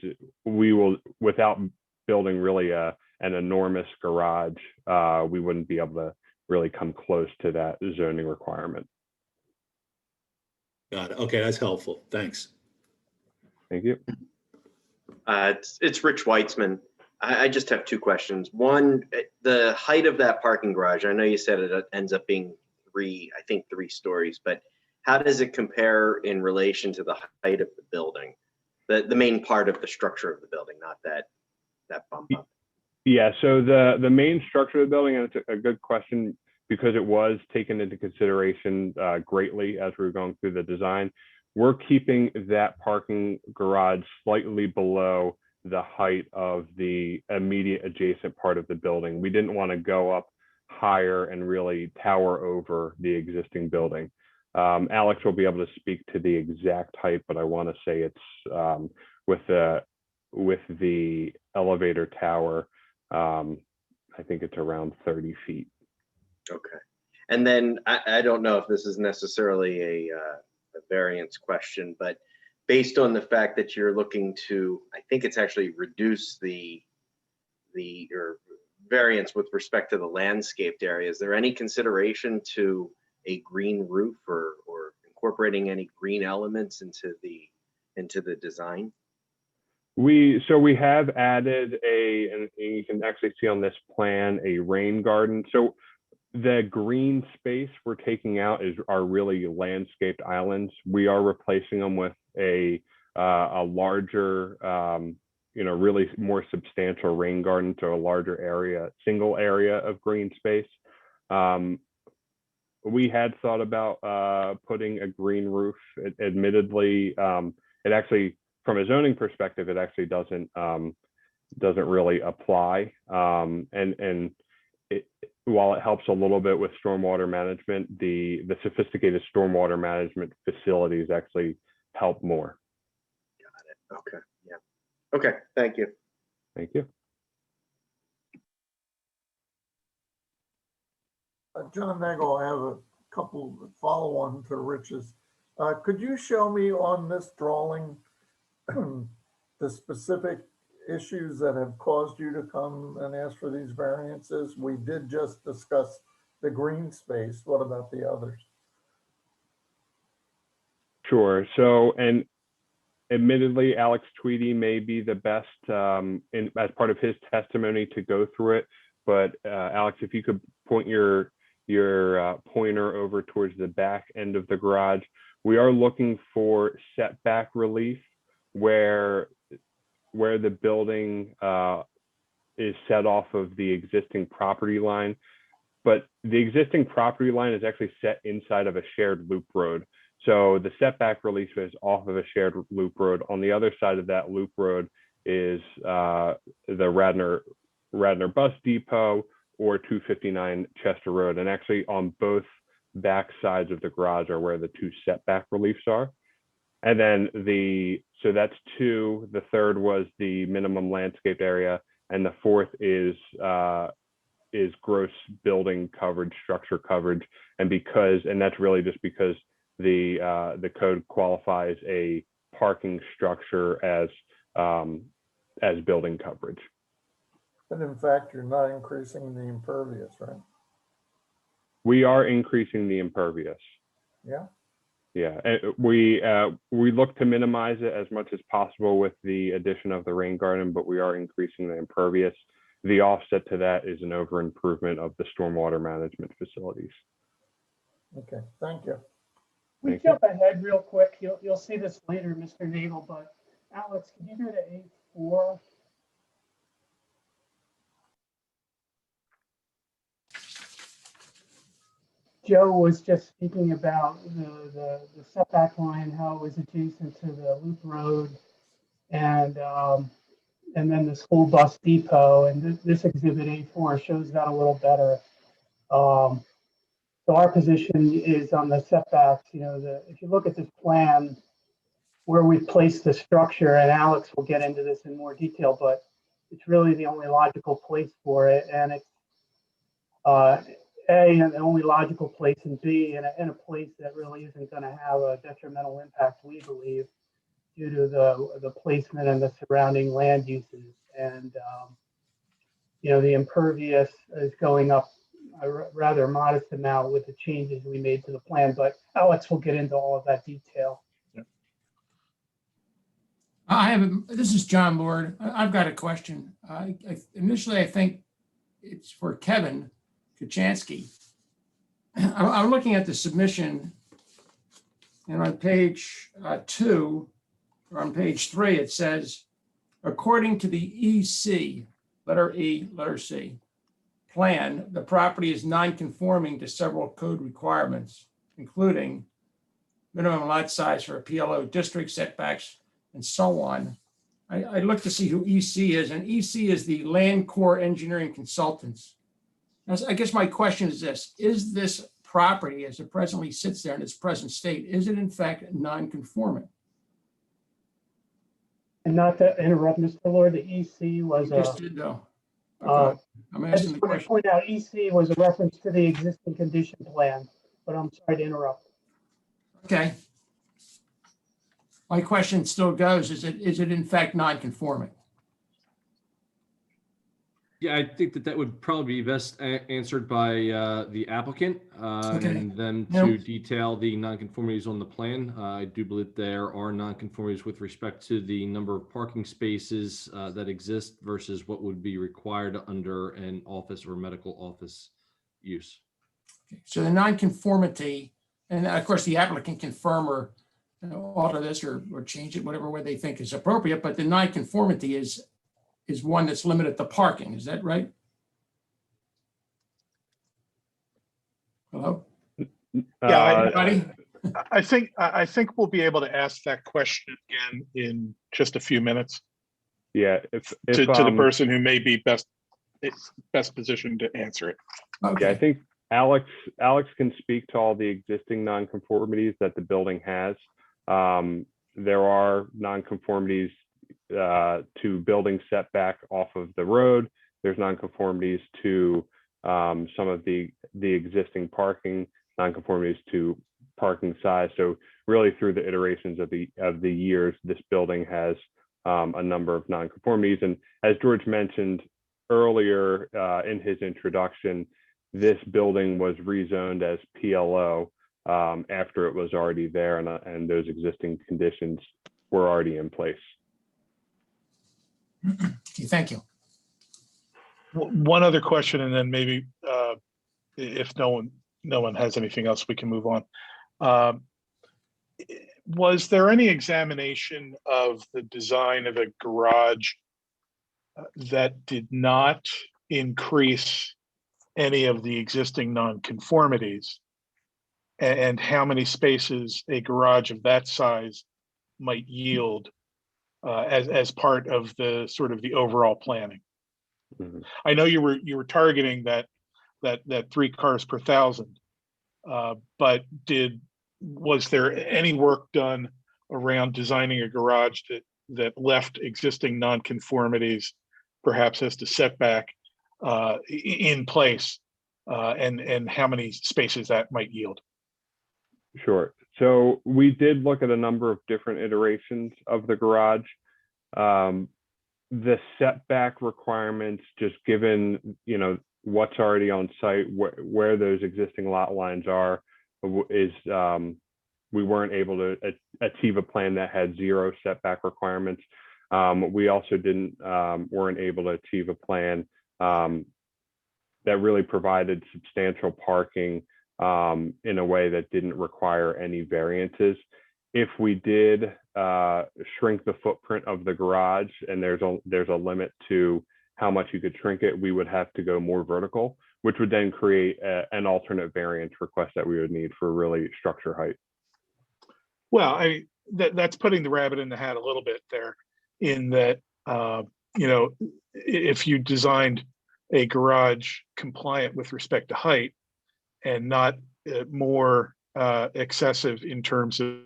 we will, without building really an enormous garage, we wouldn't be able to really come close to that zoning requirement. Got it. Okay, that's helpful. Thanks. Thank you. It's Rich Weitzman. I just have two questions. One, the height of that parking garage, I know you said it ends up being three stories, but how does it compare in relation to the height of the building? The main part of the structure of the building, not that bump up. Yeah, so the main structure of the building, and it's a good question because it was taken into consideration greatly as we were going through the design. We're keeping that parking garage slightly below the height of the immediate adjacent part of the building. We didn't want to go up higher and really tower over the existing building. Alex will be able to speak to the exact height, but I want to say it's with the elevator tower, I think it's around 30 feet. Okay. And then I don't know if this is necessarily a variance question, but based on the fact that you're looking to, I think it's actually reduce the or variance with respect to the landscaped area, is there any consideration to a green roof or incorporating any green elements into the design? We have added and you can actually see on this plan, a rain garden. So the green space we're taking out are really landscaped islands. We are replacing them with a larger, really more substantial rain garden, to a larger area, single area of green space. We had thought about putting a green roof. Admittedly, it actually, from a zoning perspective, it actually doesn't really apply. While it helps a little bit with stormwater management, the sophisticated stormwater management facilities actually help more. Got it. Okay. Yeah. Okay. Thank you. Thank you. John Nagel, I have a couple follow-on to Rich's. Could you show me on this drawing the specific issues that have caused you to come and ask for these variances? We did just discuss the green space. What about the others? Sure. So, and admittedly, Alex Tweedy may be the best as part of his testimony to go through it. But Alex, if you could point your pointer over towards the back end of the garage, we are looking for setback relief where the building is set off of the existing property line. But the existing property line is actually set inside of a shared loop road. So the setback relief is off of a shared loop road. On the other side of that loop road is the Radnor Bus Depot or 259 Chester Road. And actually on both back sides of the garage are where the two setback reliefs are. And then so that's two. The third was the minimum landscaped area. And the fourth is gross building coverage, structure coverage. And that's really just because the code qualifies a parking structure as building coverage. And in fact, you're not increasing the impervious, right? We are increasing the impervious. Yeah. Yeah, we look to minimize it as much as possible with the addition of the rain garden, but we are increasing the impervious. The offset to that is an over improvement of the stormwater management facilities. Okay, thank you. We jump ahead real quick. You'll see this later, Mr. Nagel, but Alex, can you go to A4? Joe was just speaking about the setback line, how it was adjacent to the loop road, and then the school bus depot. And this exhibit A4 shows that a little better. So our position is on the setbacks. If you look at this plan, where we've placed the structure, and Alex will get into this in more detail, but it's really the only logical place for it, and it's A, and the only logical place, and B, in a place that really isn't going to have a detrimental impact, we believe, due to the placement and the surrounding land uses. And the impervious is going up a rather modest amount with the changes we made to the plan, but Alex will get into all of that detail. This is John Lord. I've got a question. Initially, I think it's for Kevin Kachansky. I'm looking at the submission, and on page 2, or on page 3, it says, according to the EC, letter E, letter C, plan, the property is non-conforming to several code requirements, including minimum lot size for a PLO district, setbacks, and so on. I looked to see who EC is, and EC is the Land Corps Engineering Consultants. Now, I guess my question is this: is this property, as it presently sits there in its present state, is it in fact non-conforming? And not to interrupt, Mr. Lord, the EC was You just did, though. uh, Okay. I'm I asking just the want to question. point out, EC was a reference to the existing condition plan, but I'm sorry to interrupt. Okay. My question still goes, is it in fact non-conforming? Yeah, I think that would probably be best answered by the applicant Okay. and them Now- to detail the nonconformities on the plan. I do believe there are nonconformities with respect to the number of parking spaces that exist versus what would be required under an office or medical office use. Okay. So the non-conformity, and of course the applicant can confirm or alter this or change it whatever way they think is appropriate, but the non-conformity is one that's limited to parking. Is that right? Hello? Anybody? I think we'll be able to ask that question again in just a few minutes Yeah, if to the person who may be best positioned to answer it. Yeah, I think Alex can speak to all the existing nonconformities that the building has. There are nonconformities to building setback off of the road. There's nonconformities to some of the existing parking, nonconformities to parking size. So really through the iterations of the years, this building has a number of nonconformities. And as George mentioned earlier in his introduction, this building was rezoned as PLO after it was already there, and those existing conditions were already in place. Okay, thank you. One other question, and then maybe if no one has anything else, we can move on. Was there any examination of the design of a garage that did not increase any of the existing nonconformities, and how many spaces a garage of that size might yield as part of the sort of the overall planning? Mm-hmm. I know you were targeting that 3 cars per 1,000, but was there any work done around designing a garage that left existing nonconformities, perhaps as to setback, in place, and how many spaces that might yield? Sure. So we did look at a number of different iterations of the garage. The setback requirements, just given what's already on site, where those existing lot lines are, is we weren't able to achieve a plan that had 0 setback requirements. We also weren't able to achieve a plan that really provided substantial parking in a way that didn't require any variances. If we did shrink the footprint of the garage, and there's a limit to how much you could shrink it, we would have to go more vertical, which would then create an alternate variance request that we would need for really structure height. Well, that's putting the rabbit in the hat a little bit there, in that if you designed a garage compliant with respect to height and not more excessive in terms of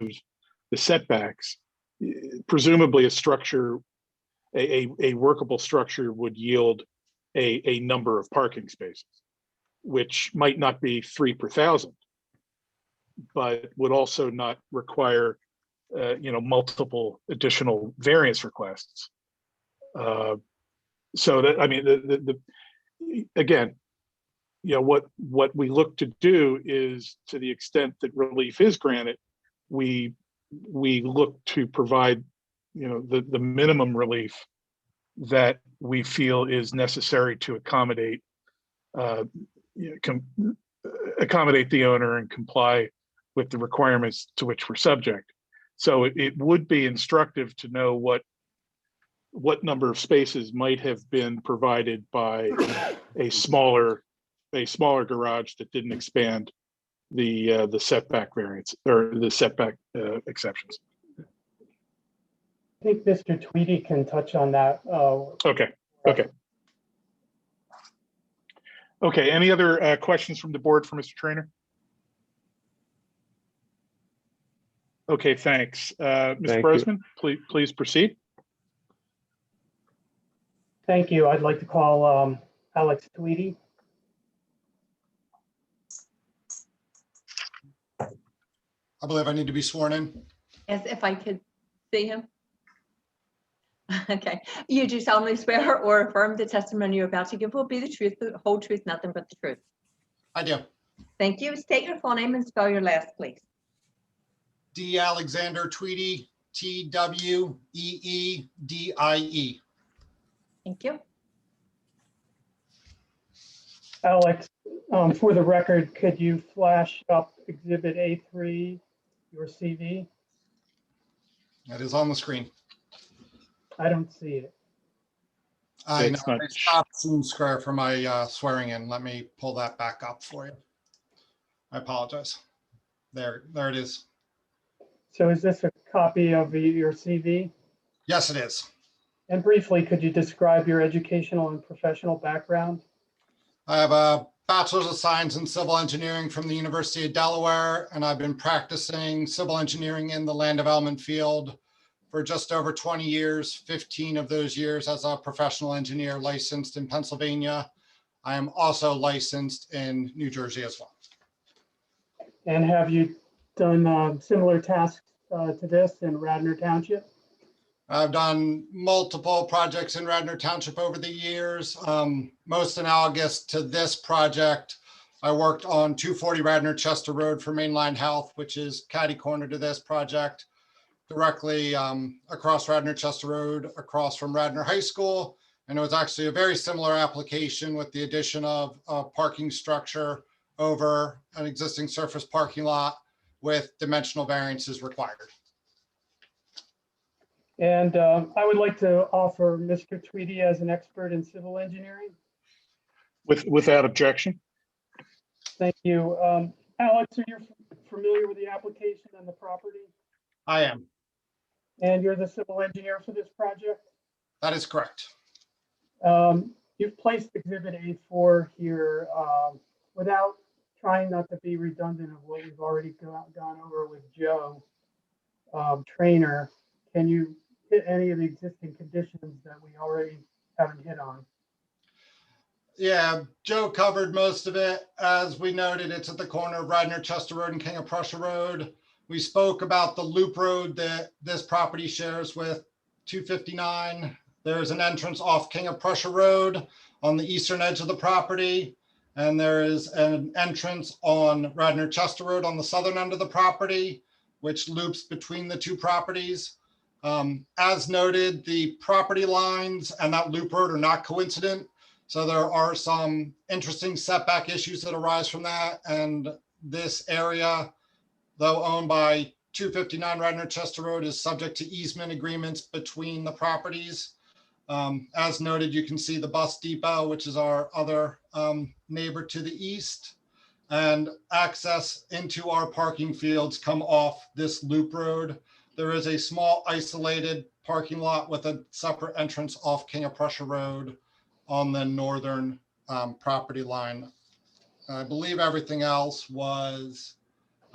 the setbacks, presumably a workable structure would yield a number of parking spaces, which might not be 3 per 1,000, but would also not require multiple additional variance requests. So that, I mean, again, what we look to do is, to the extent that relief is granted, we look to provide the minimum relief that we feel is necessary to accommodate accommodate the owner and comply with the requirements to which we're subject. So it would be instructive to know what number of spaces might have been provided by a smaller garage that didn't expand the setback variance or the setback exceptions. I think Mr. Tweedy can touch on that. Okay. Any other questions from the board for Mr. Trainer? Okay, thanks. Mr. Thank you. Brosman, please proceed. Thank you. I'd like to call Alex Tweedy. I believe I need to be sworn in. As if I could see him. Okay. You do solemnly swear or affirm the testimony you're about to give will be the truth, the whole truth, nothing but the truth. I do. Thank you. State your full name and spell your last, please. D. Alexander Tweedy, Tweedie. Thank you. Alex, for the record, could you flash up Exhibit A3, your CV? That is on the screen. I don't see it. I know. I stopped Zoom Square for my swearing in. Let me pull that back up for you. I apologize. There it is. So is this a copy of your CV? Yes, it is. And briefly, could you describe your educational and professional background? I have a Bachelor's of Science in Civil Engineering from the University of Delaware, and I've been practicing civil engineering in the land development field for just over 20 years, 15 of those years as a professional engineer licensed in Pennsylvania. I am also licensed in New Jersey as well. And have you done similar tasks to this in Radnor Township? I've done multiple projects in Radnor Township over the years. Most analogous to this project, I worked on 240 Radnor Chester Road for Mainline Health, which is catty corner to this project, directly across Radnor Chester Road, across from Radnor High School. And it was actually a very similar application with the addition of a parking structure over an existing surface parking lot with dimensional variances required. And I would like to offer Mr. Tweedy as an expert in civil engineering. Without objection. Thank you. Alex, are you familiar with the application and the property? I am. And you're the civil engineer for this project? That is correct. You've placed Exhibit A4 here without trying not to be redundant of what we've already gone over with Joe Trainer. Can you hit any of the existing conditions that we already haven't hit on? Yeah, Joe covered most of it. As we noted, it's at the corner of Radnor Chester Road and King of Prussia Road. We spoke about the loop road that this property shares with 259. There's an entrance off King of Prussia Road on the eastern edge of the property. And there is an entrance on Radnor Chester Road on the southern end of the property, which loops between the two properties. As noted, the property lines and that loop road are not coincident. So there are some interesting setback issues that arise from that. And this area, though owned by 259 Radnor Chester Road, is subject to easement agreements between the properties. As noted, you can see the bus depot, which is our other neighbor to the east. And access into our parking fields come off this loop road. There is a small isolated parking lot with a separate entrance off King of Prussia Road on the northern property line. I believe everything else was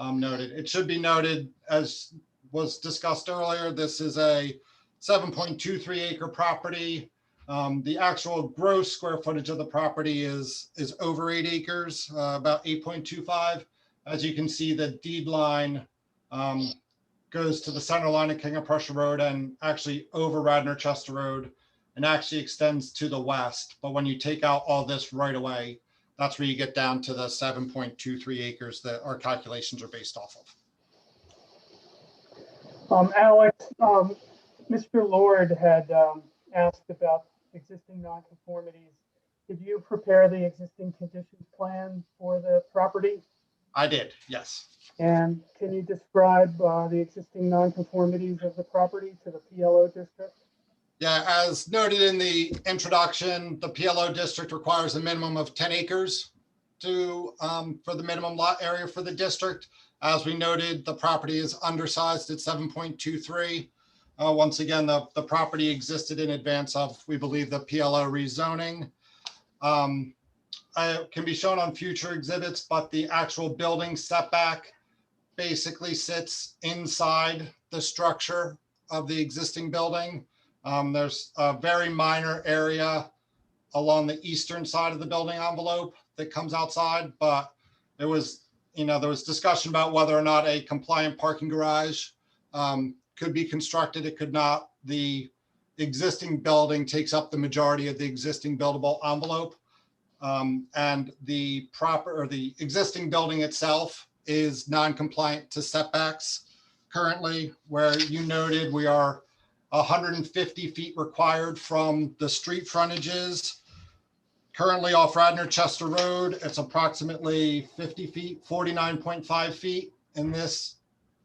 noted. It should be noted, as was discussed earlier, this is a 7.23 acre property. The actual gross square footage of the property is over 8 acres, about 8.25. As you can see, the deed line goes to the center line of King of Prussia Road and actually over Radnor Chester Road and actually extends to the west. But when you take out all this right away, that's where you get down to the 7.23 acres that our calculations are based off of. Alex, Mr. Lord had asked about existing nonconformities. Did you prepare the existing conditions plan for the property? I did, yes. And can you describe the existing nonconformities of the property to the PLO district? Yeah, as noted in the introduction, the PLO district requires a minimum of 10 acres to for the minimum lot area for the district. As we noted, the property is undersized at 7.23. Once again, the property existed in advance of, we believe, the PLO rezoning. Can be shown on future exhibits, but the actual building setback basically sits inside the structure of the existing building. There's a very minor area along the eastern side of the building envelope that comes outside, but there was discussion about whether or not a compliant parking garage could be constructed. It could not. The existing building takes up the majority of the existing buildable envelope. And the existing building itself is non-compliant to setbacks currently, where you noted we are 150 feet required from the street frontages. Currently off Radnor Chester Road, it's approximately 50 feet, 49.5 feet in this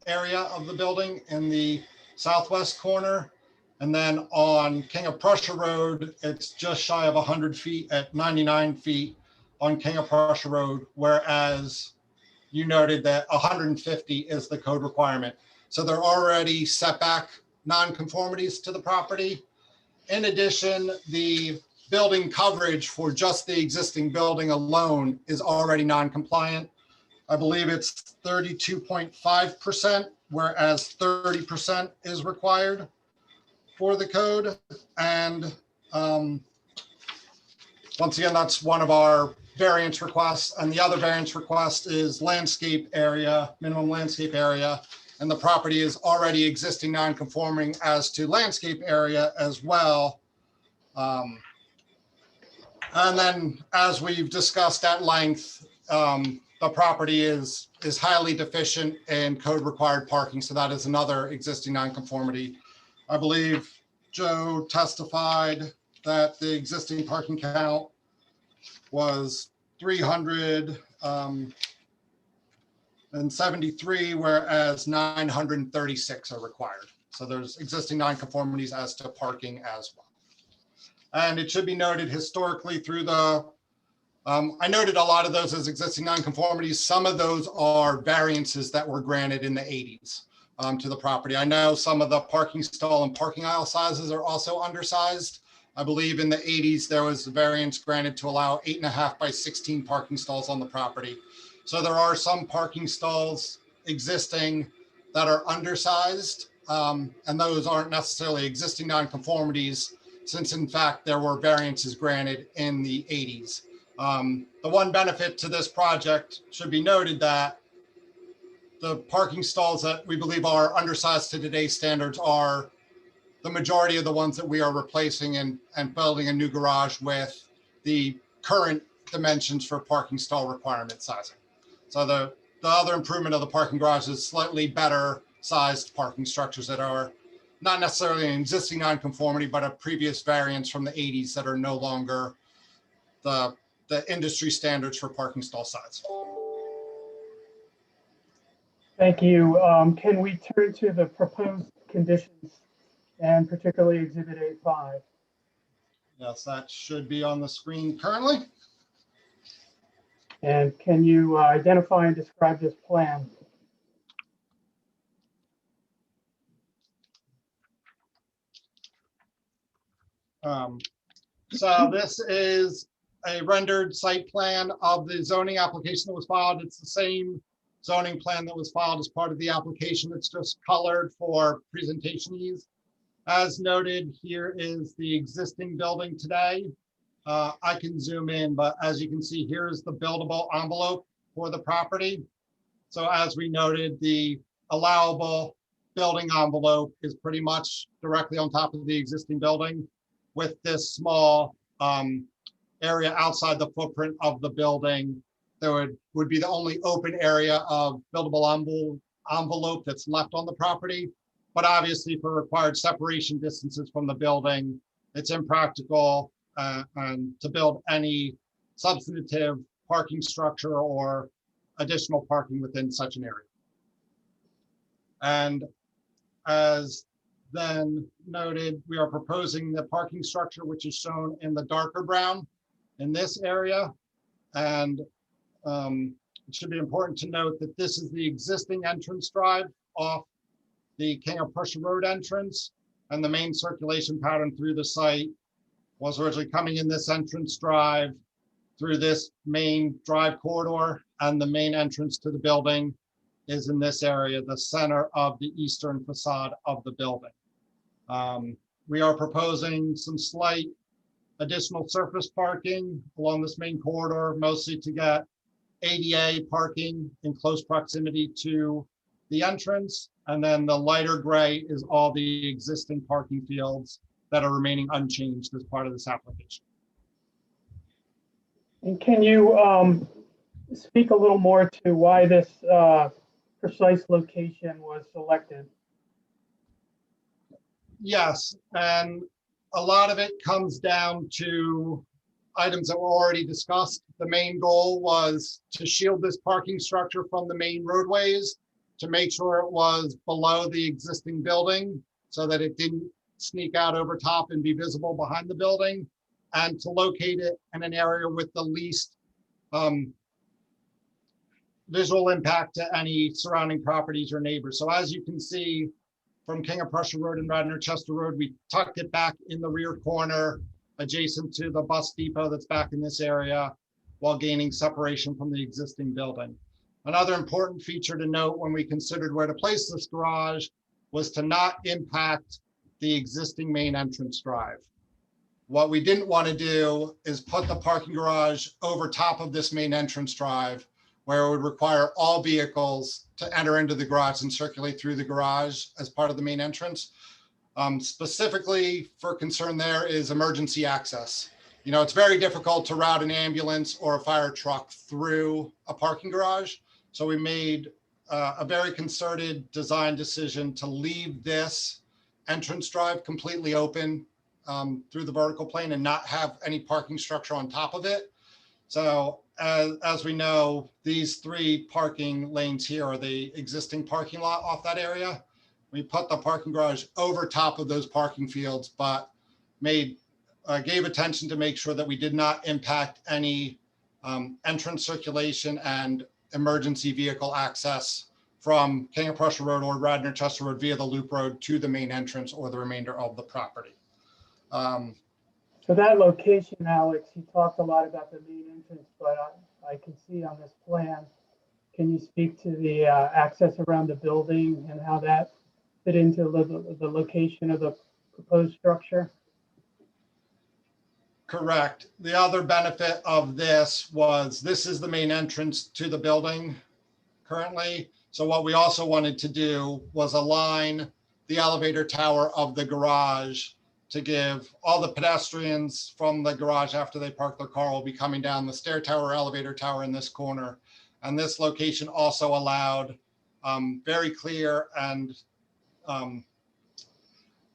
area of the building in the southwest corner. And then on King of Prussia Road, it's just shy of 100 feet at 99 feet on King of Prussia Road, whereas you noted that 150 is the code requirement. So there are already setback nonconformities to the property. In addition, the building coverage for just the existing building alone is already non-compliant. I believe it's 32.5%, whereas 30% is required for the code. And once again, that's one of our variance requests. And the other variance request is landscape area, minimum landscape area. And the property is already existing non-conforming as to landscape area as well. And then as we've discussed at length, the property is highly deficient in code required parking. So that is another existing nonconformity. I believe Joe testified that the existing parking count was 373, whereas 936 are required. So there's existing nonconformities as to parking as well. And it should be noted historically through the, I noted a lot of those as existing nonconformities. Some of those are variances that were granted in the 80s to the property. I know some of the parking stall and parking aisle sizes are also undersized. I believe in the 80s, there was a variance granted to allow 8.5 by 16 parking stalls on the property. So there are some parking stalls existing that are undersized, and those aren't necessarily existing nonconformities, since in fact there were variances granted in the 80s. The one benefit to this project should be noted that the parking stalls that we believe are undersized to today's standards are the majority of the ones that we are replacing and building a new garage with the current dimensions for parking stall requirement sizing. So the other improvement of the parking garage is slightly better sized parking structures that are not necessarily an existing nonconformity, but a previous variance from the 80s that are no longer the industry standards for parking stall size. Thank you. Can we turn to the proposed conditions and particularly Exhibit A5? Yes, that should be on the screen currently. And can you identify and describe this plan? So this is a rendered site plan of the zoning application that was filed. It's the same zoning plan that was filed as part of the application. It's just colored for presentation ease. As noted, here is the existing building today. I can zoom in, but as you can see, here's the buildable envelope for the property. So as we noted, the allowable building envelope is pretty much directly on top of the existing building, with this small area outside the footprint of the building. There would be the only open area of buildable envelope that's left on the property. but obviously for required separation distances from the building, it's impractical and to build any substantive parking structure or additional parking within such an area. And as then noted, we are proposing the parking structure, which is shown in the darker brown in this area. And it should be important to note that this is the existing entrance drive off the King of Prussia Road entrance, and the main circulation pattern through the site was originally coming in this entrance drive through this main drive corridor, and the main entrance to the building is in this area, the center of the eastern facade of the building. We are proposing some slight additional surface parking along this main corridor, mostly to get ADA parking in close proximity to the entrance. And then the lighter gray is all the existing parking fields that are remaining unchanged as part of this application. And can you speak a little more to why this precise location was selected? Yes, and a lot of it comes down to items that were already discussed. The main goal was to shield this parking structure from the main roadways, to make sure it was below the existing building so that it didn't sneak out over top and be visible behind the building, and to locate it in an area with the least visual impact to any surrounding properties or neighbors. So as you can see from King of Prussia Road and Radnor Chester Road, we tucked it back in the rear corner adjacent to the bus depot that's back in this area while gaining separation from the existing building. Another important feature to note when we considered where to place this garage was to not impact the existing main entrance drive. What we didn't want to do is put the parking garage over top of this main entrance drive, where it would require all vehicles to enter into the garage and circulate through the garage as part of the main entrance. Specifically for concern there is emergency access. You know, it's very difficult to route an ambulance or a fire truck through a parking garage. So we made a very concerted design decision to leave this entrance drive completely open through the vertical plane and not have any parking structure on top of it. So as we know, these 3 parking lanes here are the existing parking lot off that area. We put the parking garage over top of those parking fields, but gave attention to make sure that we did not impact any entrance circulation and emergency vehicle access from King of Prussia Road or Radnor Chester Road via the loop road to the main entrance or the remainder of the property. So that location, Alex, you talked a lot about the main entrance, but I can see on this plan, can you speak to the access around the building and how that fit into the location of the proposed structure? Correct. The other benefit of this was this is the main entrance to the building currently. So what we also wanted to do was align the elevator tower of the garage to give all the pedestrians from the garage after they park their car will be coming down the stair tower, elevator tower in this corner. And this location also allowed very clear and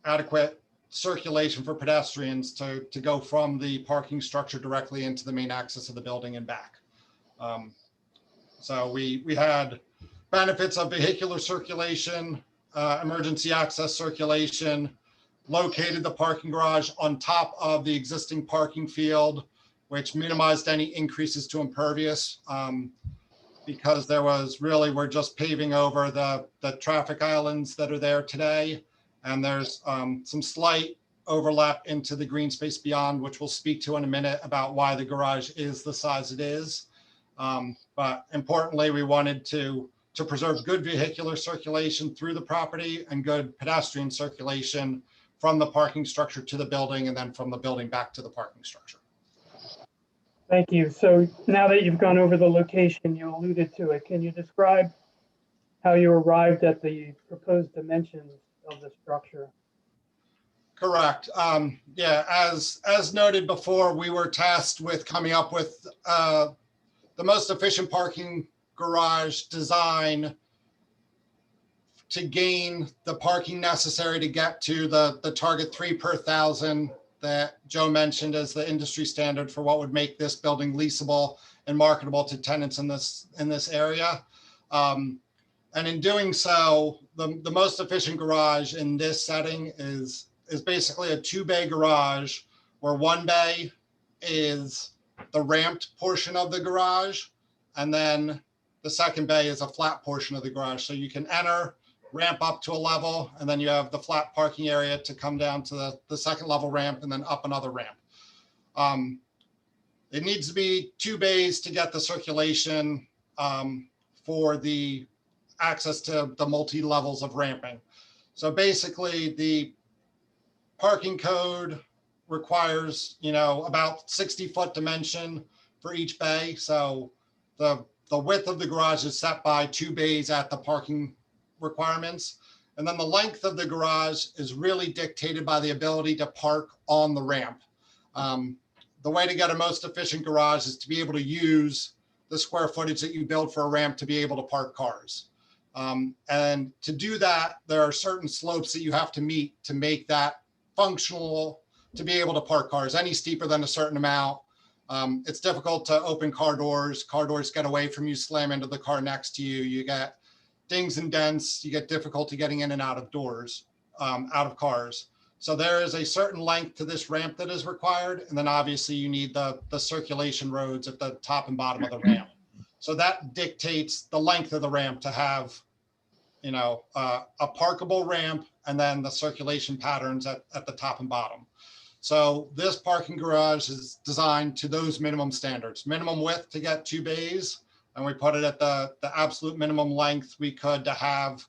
adequate circulation for pedestrians to go from the parking structure directly into the main access of the building and back. So we had benefits of vehicular circulation, emergency access circulation, located the parking garage on top of the existing parking field, which minimized any increases to impervious because there was really, we're just paving over the traffic islands that are there today. And there's some slight overlap into the green space beyond, which we'll speak to in a minute about why the garage is the size it is. But importantly, we wanted to preserve good vehicular circulation through the property and good pedestrian circulation from the parking structure to the building and then from the building back to the parking structure. Thank you. So now that you've gone over the location, you alluded to it. Can you describe how you arrived at the proposed dimensions of the structure? Correct. Yeah, as noted before, we were tasked with coming up with the most efficient parking garage design to gain the parking necessary to get to the target 3 per 1,000 that Joe mentioned as the industry standard for what would make this building leasable and marketable to tenants in this area. And in doing so, the most efficient garage in this setting is basically a 2-bay garage where 1 bay is the ramped portion of the garage, and then the 2nd bay is a flat portion of the garage. So you can enter, ramp up to a level, and then you have the flat parking area to come down to the 2nd level ramp and then up another ramp. It needs to be 2 bays to get the circulation for the access to the multi-levels of ramping. So basically the parking code requires, about 60-foot dimension for each bay. So the width of the garage is set by 2 bays at the parking requirements. And then the length of the garage is really dictated by the ability to park on the ramp. The way to get a most efficient garage is to be able to use the square footage that you build for a ramp to be able to park cars. And to do that, there are certain slopes that you have to meet to make that functional to be able to park cars. Any steeper than a certain amount, it's difficult to open car doors. Car doors get away from you, slam into the car next to you. You get dings and dents. You get difficulty getting in and out of doors, out of cars. So there is a certain length to this ramp that is required. And then obviously you need the circulation roads at the top and bottom of the ramp. So that dictates the length of the ramp to have, a parkable ramp and then the circulation patterns at the top and bottom. So this parking garage is designed to those minimum standards, minimum width to get 2 bays. And we put it at the absolute minimum length we could to have,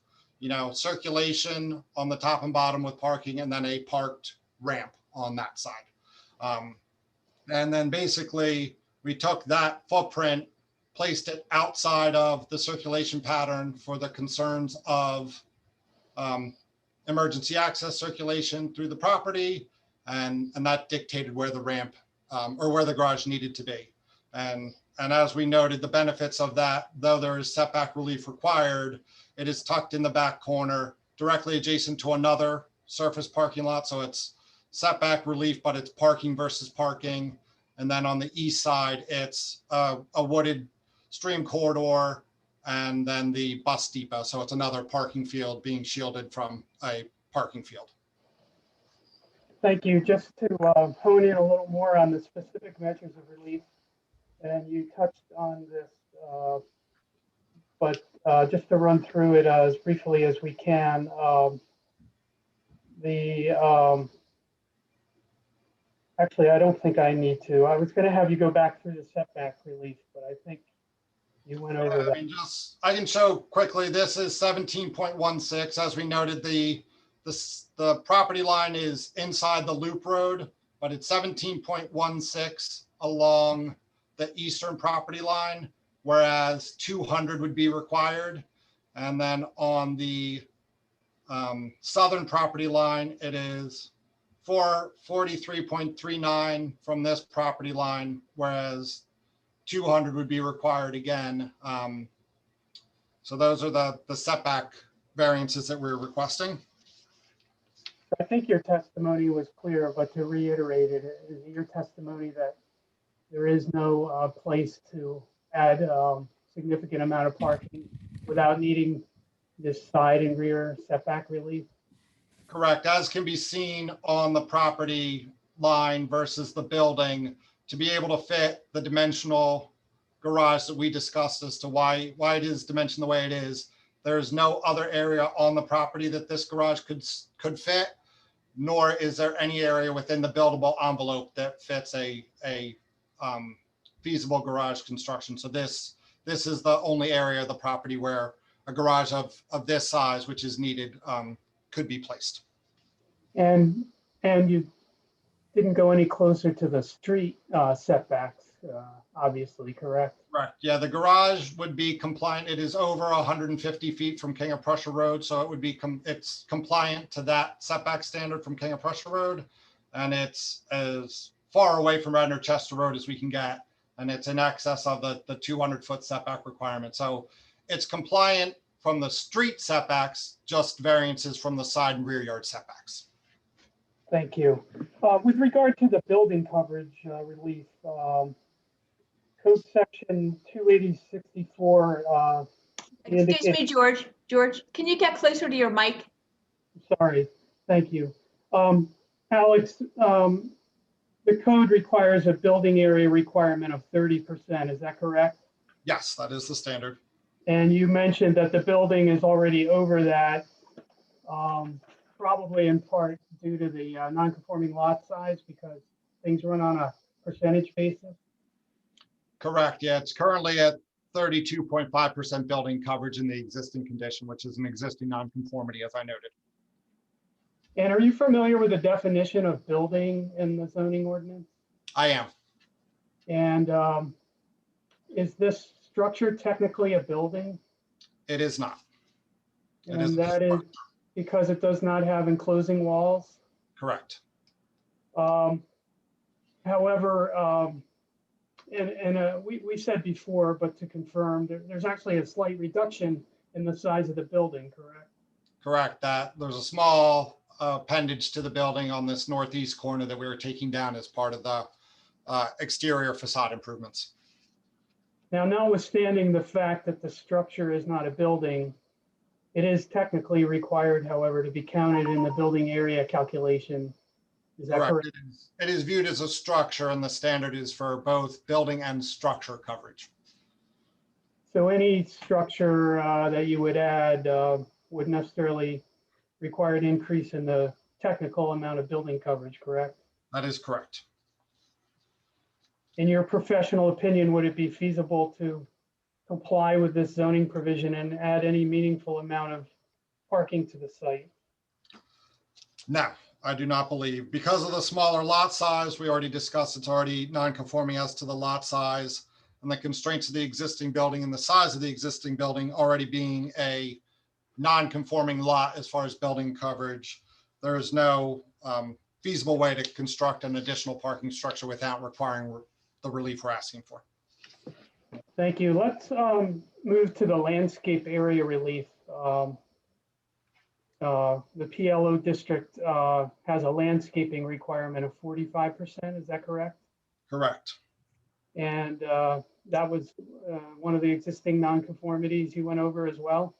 circulation on the top and bottom with parking and then a parked ramp on that side. And then basically we took that footprint, placed it outside of the circulation pattern for the concerns of emergency access circulation through the property. And that dictated where the ramp or where the garage needed to be. And as we noted, the benefits of that, though there is setback relief required, it is tucked in the back corner directly adjacent to another surface parking lot. So it's setback relief, but it's parking versus parking. And then on the east side, it's a wooded stream corridor and then the bus depot. So it's another parking field being shielded from a parking field. Thank you. Just to hone in a little more on the specific measures of relief, and you touched on this, but just to run through it as briefly as we can, actually, I don't think I need to. I was going to have you go back through the setback relief, but I think you went over that. I can show quickly. This is 17.16. As we noted, the property line is inside the loop road, but it's 17.16 along the eastern property line, whereas 200 would be required. And then on the southern property line, it is 443.39 from this property line, whereas 200 would be required again. So those are the setback variances that we're requesting. I think your testimony was clear, but to reiterate it, is your testimony that there is no place to add significant amount of parking without needing this side and rear setback relief? Correct. As can be seen on the property line versus the building, to be able to fit the dimensional garage that we discussed as to why it is dimensioned the way it is, there is no other area on the property that this garage could fit, nor is there any area within the buildable envelope that fits a feasible garage construction. So this is the only area of the property where a garage of this size, which is needed, could be placed. And you didn't go any closer to the street setbacks, obviously, correct? Right. Yeah, the garage would be compliant. It is over 150 feet from King of Prussia Road, so it would be it's compliant to that setback standard from King of Prussia Road, and it's as far away from Radnor Chester Road as we can get, and it's in excess of the 200-foot setback requirement. So it's compliant from the street setbacks, just variances from the side and rear yard setbacks. Thank you. With regard to the building coverage relief, code section 28064. Excuse me, George. George, can you get closer to your mic? Sorry, thank you. Alex, the code requires a building area requirement of 30%, is that correct? Yes, that is the standard. And you mentioned that the building is already over that, probably in part due to the non-conforming lot size because things run on a percentage basis. Correct. Yeah, it's currently at 32.5% building coverage in the existing condition, which is an existing nonconformity, as I noted. And are you familiar with the definition of building in the zoning ordinance? I am. And is this structure technically a building? It is not. And that is because it does not have enclosing walls? Correct. However, we said before, but to confirm, there's actually a slight reduction in the size of the building, correct? Correct. That there's a small appendage to the building on this northeast corner that we were taking down as part of the exterior facade improvements. Now, notwithstanding the fact that the structure is not a building, it is technically required, however, to be counted in the building area calculation. Is that correct? It is viewed as a structure, and the standard is for both building and structure coverage. So any structure that you would add would necessarily require an increase in the technical amount of building coverage, correct? That is correct. In your professional opinion, would it be feasible to comply with this zoning provision and add any meaningful amount of parking to the site? No, I do not believe. Because of the smaller lot size, we already discussed it's already non-conforming as to the lot size and the constraints of the existing building and the size of the existing building already being a non-conforming lot as far as building coverage. There is no feasible way to construct an additional parking structure without requiring the relief we're asking for. Thank you. Let's move to the landscape area relief. The PLO district has a landscaping requirement of 45%, is that correct? Correct. And that was one of the existing nonconformities you went over as well?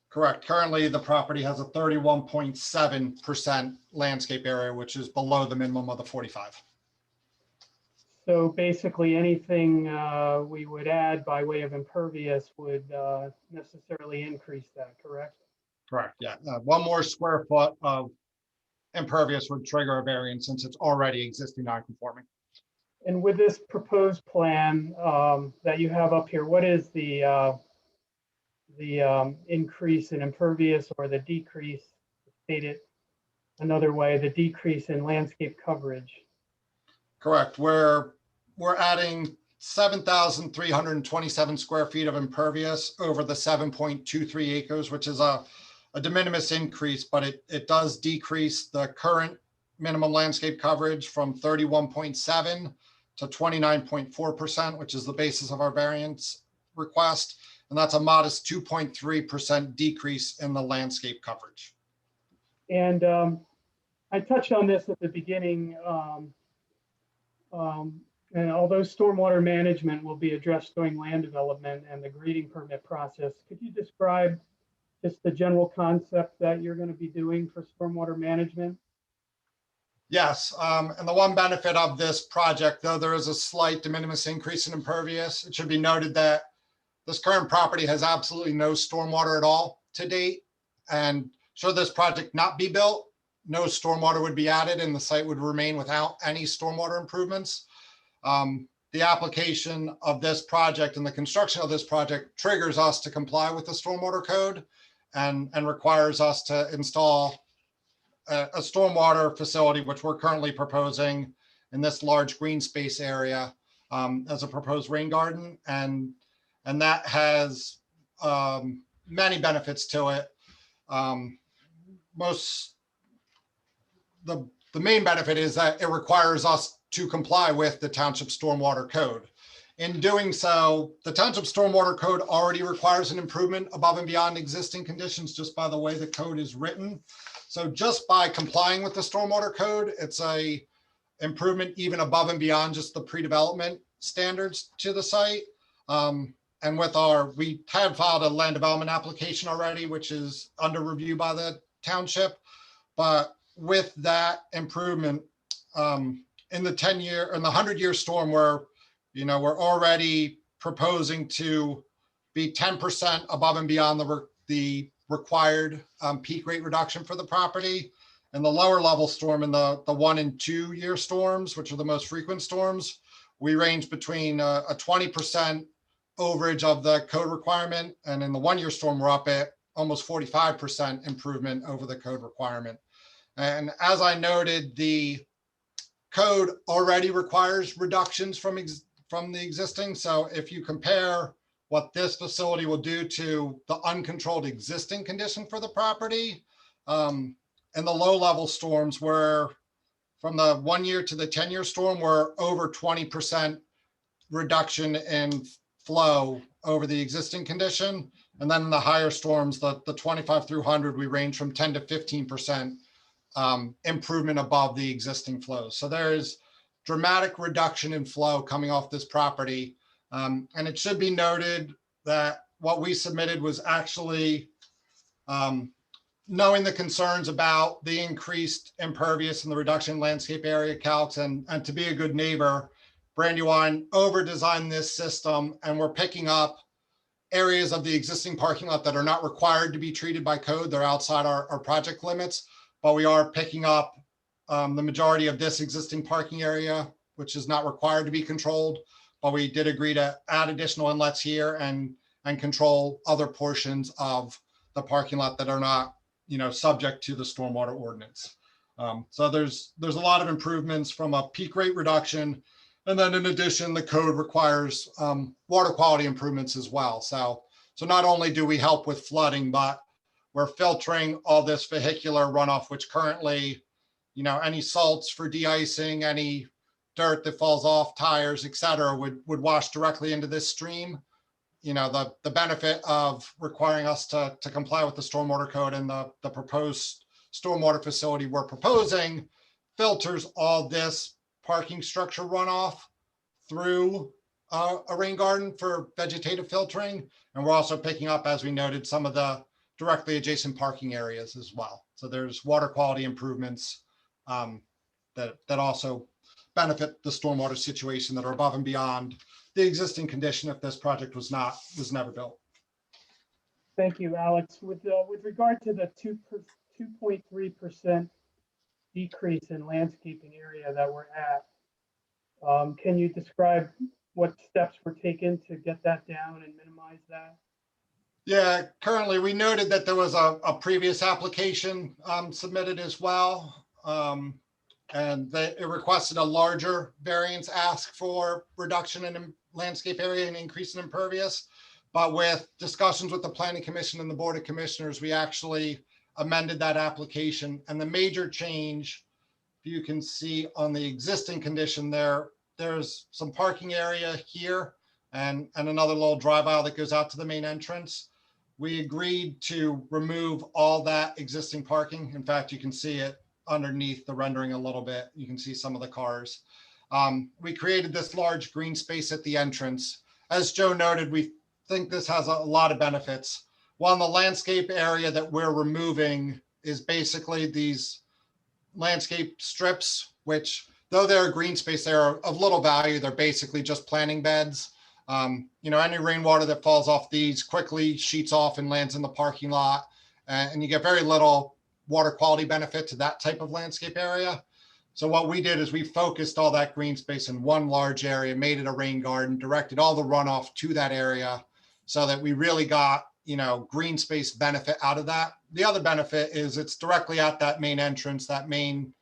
Correct. Currently, the property has a 31.7% landscape area, which is below the minimum of the 45. So basically anything we would add by way of impervious would necessarily increase that, correct? Correct. Yeah. 1 more square foot of impervious would trigger a variance since it's already existing non-conforming. And with this proposed plan that you have up here, what is the increase in impervious or the decrease, stated another way, the decrease in landscape coverage? Correct. We're adding 7,327 square feet of impervious over the 7.23 acres, which is a de minimis increase, but it does decrease the current minimum landscape coverage from 31.7 to 29.4%, which is the basis of our variance request. And that's a modest 2.3% decrease in the landscape coverage. And I touched on this at the beginning. And although stormwater management will be addressed during land development and the grading permit process, could you describe just the general concept that you're going to be doing for stormwater management? Yes, and the one benefit of this project, though there is a slight de minimis increase in impervious, it should be noted that this current property has absolutely no stormwater at all to date. And should this project not be built, no stormwater would be added and the site would remain without any stormwater improvements. The application of this project and the construction of this project triggers us to comply with the stormwater code and requires us to install a stormwater facility, which we're currently proposing in this large green space area as a proposed rain garden. And that has many benefits to it. The main benefit is that it requires us to comply with the township stormwater code. In doing so, the Township Stormwater Code already requires an improvement above and beyond existing conditions just by the way the code is written. So just by complying with the Stormwater Code, it's a improvement even above and beyond just the pre-development standards to the site. And with we had filed a land development application already, which is under review by the township. But with that improvement, in the 10-year and the 100-year storm, we're already proposing to be 10% above and beyond the required peak rate reduction for the property. And the lower level storm in the 1 and 2 year storms, which are the most frequent storms, we range between a 20% overage of the code requirement. And in the 1 year storm, we're up at almost 45% improvement over the code requirement. And as I noted, the code already requires reductions from the existing. So if you compare what this facility will do to the uncontrolled existing condition for the property, and the low level storms were from the 1 year to the 10-year storm were over 20% reduction in flow over the existing condition. And then in the higher storms, the 25 through 100, we range from 10 to 15% improvement above the existing flows. So there's dramatic reduction in flow coming off this property. And it should be noted that what we submitted was actually knowing the concerns about the increased impervious and the reduction in landscape area calcs, and to be a good neighbor, Brandywine over-designed this system, and we're picking up areas of the existing parking lot that are not required to be treated by code. They're outside our project limits, but we are picking up the majority of this existing parking area, which is not required to be controlled, but we did agree to add additional inlets here and control other portions of the parking lot that are not, subject to the stormwater ordinance. So there's a lot of improvements from a peak rate reduction. And then in addition, the code requires water quality improvements as well. So not only do we help with flooding, but we're filtering all this vehicular runoff, which currently, any salts for de-icing, any dirt that falls off tires, et cetera, would wash directly into this stream. The benefit of requiring us to comply with the stormwater code and the proposed stormwater facility we're proposing filters all this parking structure runoff through a rain garden for vegetative filtering. And we're also picking up, as we noted, some of the directly adjacent parking areas as well. So there's water quality improvements that also benefit the stormwater situation that are above and beyond the existing condition if this project was never built. Thank you, Alex. With regard to the 2.3% decrease in landscaping area that we're at, can you describe what steps were taken to get that down and minimize that? Yeah, currently we noted that there was a previous application submitted as well. And it requested a larger variance ask for reduction in landscape area and increase in impervious. But with discussions with the Planning Commission and the Board of Commissioners, we actually amended that application. And the major change, you can see on the existing condition there's some parking area here and another little drive aisle that goes out to the main entrance. We agreed to remove all that existing parking. In fact, you can see it underneath the rendering a little bit. You can see some of the cars. We created this large green space at the entrance. As Joe noted, we think this has a lot of benefits. One, the landscape area that we're removing is basically these landscape strips, which though they're a green space, they're of little value. They're basically just planting beds. Any rainwater that falls off these quickly sheets off and lands in the parking lot. And you get very little water quality benefit to that type of landscape area. So what we did is we focused all that green space in one large area, made it a rain garden, directed all the runoff to that area so that we really got, green space benefit out of that. The other benefit is it's directly at that main entrance, that main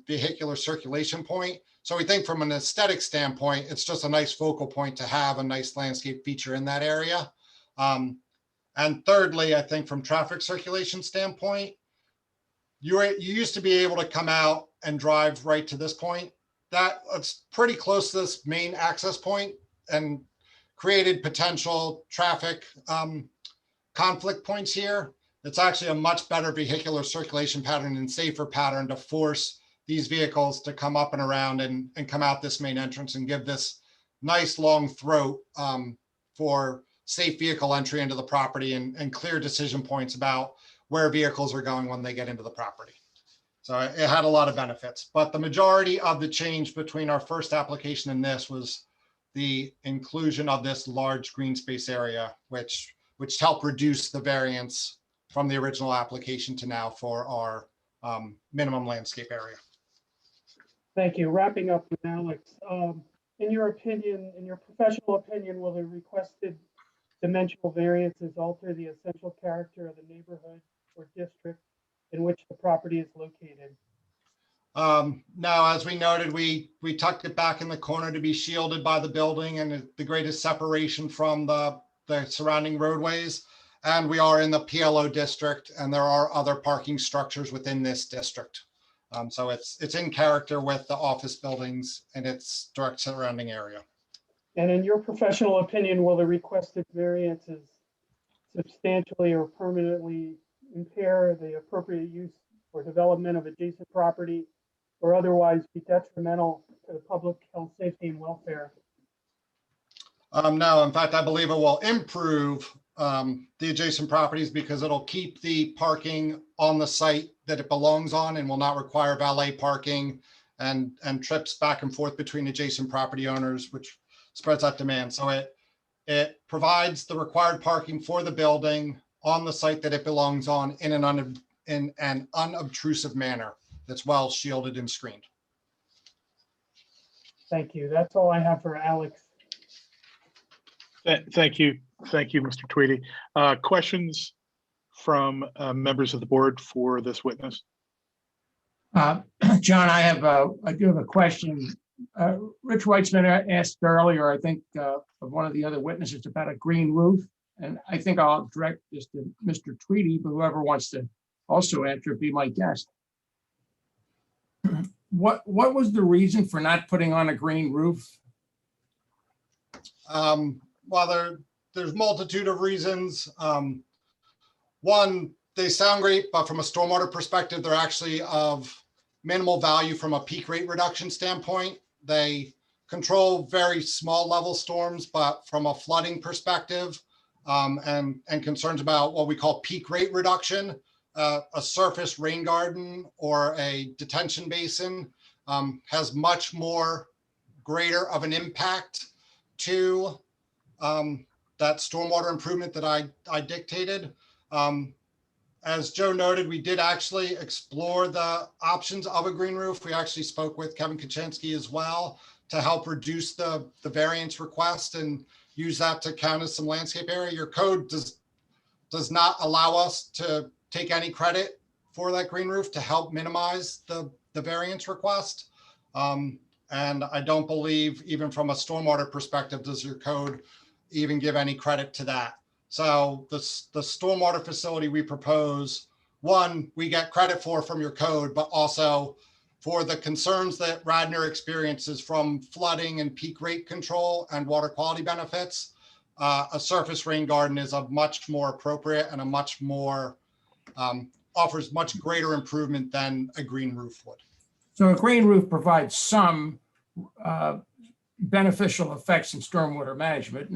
vehicular circulation point. So we think from an aesthetic standpoint, it's just a nice focal point to have a nice landscape feature in that area. And thirdly, I think from traffic circulation standpoint, you used to be able to come out and drive right to this point. That's pretty close to this main access point. and created potential traffic conflict points here. It's actually a much better vehicular circulation pattern and safer pattern to force these vehicles to come up and around and come out this main entrance and give this nice long throat for safe vehicle entry into the property and clear decision points about where vehicles are going when they get into the property. So it had a lot of benefits, but the majority of the change between our first application and this was the inclusion of this large green space area, which helped reduce the variance from the original application to now for our minimum landscape area. Thank you. Wrapping up with Alex, in your opinion, in your professional opinion, will the requested dimensional variances alter the essential character of the neighborhood or district in which the property is located? No, as we noted, we tucked it back in the corner to be shielded by the building and the greatest separation from the surrounding roadways. And we are in the PLO district, and there are other parking structures within this district. So it's in character with the office buildings and its direct surrounding area. And in your professional opinion, will the requested variances substantially or permanently impair the appropriate use or development of adjacent property or otherwise be detrimental to the public health, safety, and welfare? No, in fact, I believe it will improve the adjacent properties because it'll keep the parking on the site that it belongs on and will not require valet parking and trips back and forth between adjacent property owners, which spreads out demand. So it provides the required parking for the building on the site that it belongs on in an unobtrusive manner that's well shielded and screened. Thank you. That's all I have for Alex. Thank you. Thank you, Mr. Tweedy. Questions from members of the board for this witness? John, I do have a question. Rich Weitzman asked earlier, I think, of one of the other witnesses about a green roof. And I think I'll direct this to Mr. Tweedy, but whoever wants to also answer, be my guest. What was the reason for not putting on a green roof? Well, there's multitude of reasons. One, they sound great, but from a stormwater perspective, they're actually of minimal value from a peak rate reduction standpoint. They control very small level storms, but from a flooding perspective and concerns about what we call peak rate reduction, a surface rain garden or a detention basin has much more greater of an impact to that stormwater improvement that I dictated. As Joe noted, we did actually explore the options of a green roof. We actually spoke with Kevin Kaczynski as well to help reduce the variance request and use that to count as some landscape area. Your code does not allow us to take any credit for that green roof to help minimize the variance request. And I don't believe even from a stormwater perspective, does your code even give any credit to that. So the stormwater facility we propose, one, we get credit for from your code, but also for the concerns that Radnor experiences from flooding and peak rate control and water quality benefits, a surface rain garden is a much more appropriate and a much more, offers much greater improvement than a green roof would. So a green roof provides some beneficial effects in stormwater management,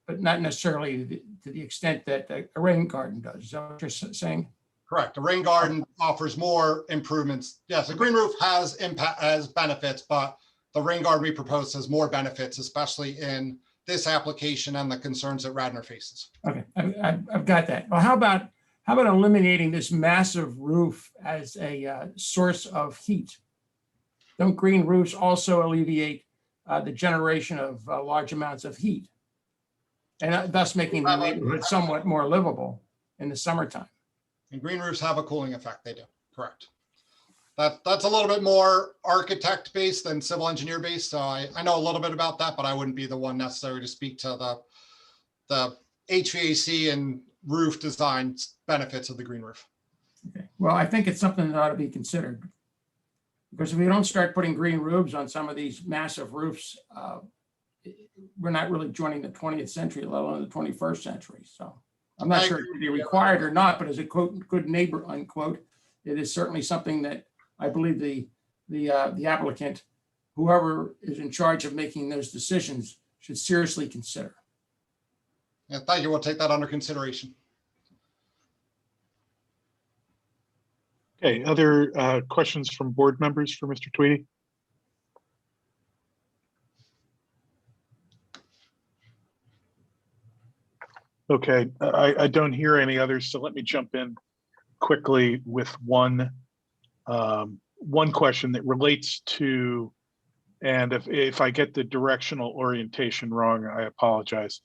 but not necessarily to the extent that a rain garden does. Is that what you're saying? Correct. A rain garden offers more improvements. Yes, a green roof has benefits, but the rain garden we propose has more benefits, especially in this application and the concerns that Radnor faces. Okay, I've got that. Well, how about eliminating this massive roof as a source of heat? Don't green roofs also alleviate the generation of large amounts of heat, and thus making the neighborhood somewhat more livable in the summertime? And green roofs have a cooling effect. They do. Correct. That's a little bit more architect based than civil engineer based. So I know a little bit about that, but I wouldn't be the one necessary to speak to the HVAC and roof design benefits of the green roof. Okay. Well, I think it's something that ought to be considered, because if we don't start putting green roofs on some of these massive roofs, we're not really joining the 20th century, let alone the 21st century. So I'm not sure it should be required or not, but as a quote, good neighbor, unquote, it is certainly something that I believe the applicant, whoever is in charge of making those decisions, should seriously consider. Yeah, thank you. We'll take that under consideration. Okay, other questions from board members for Mr. Tweedy? Okay, I don't hear any others, so let me jump in quickly with one question that relates to, and if I get the directional orientation wrong, I apologize.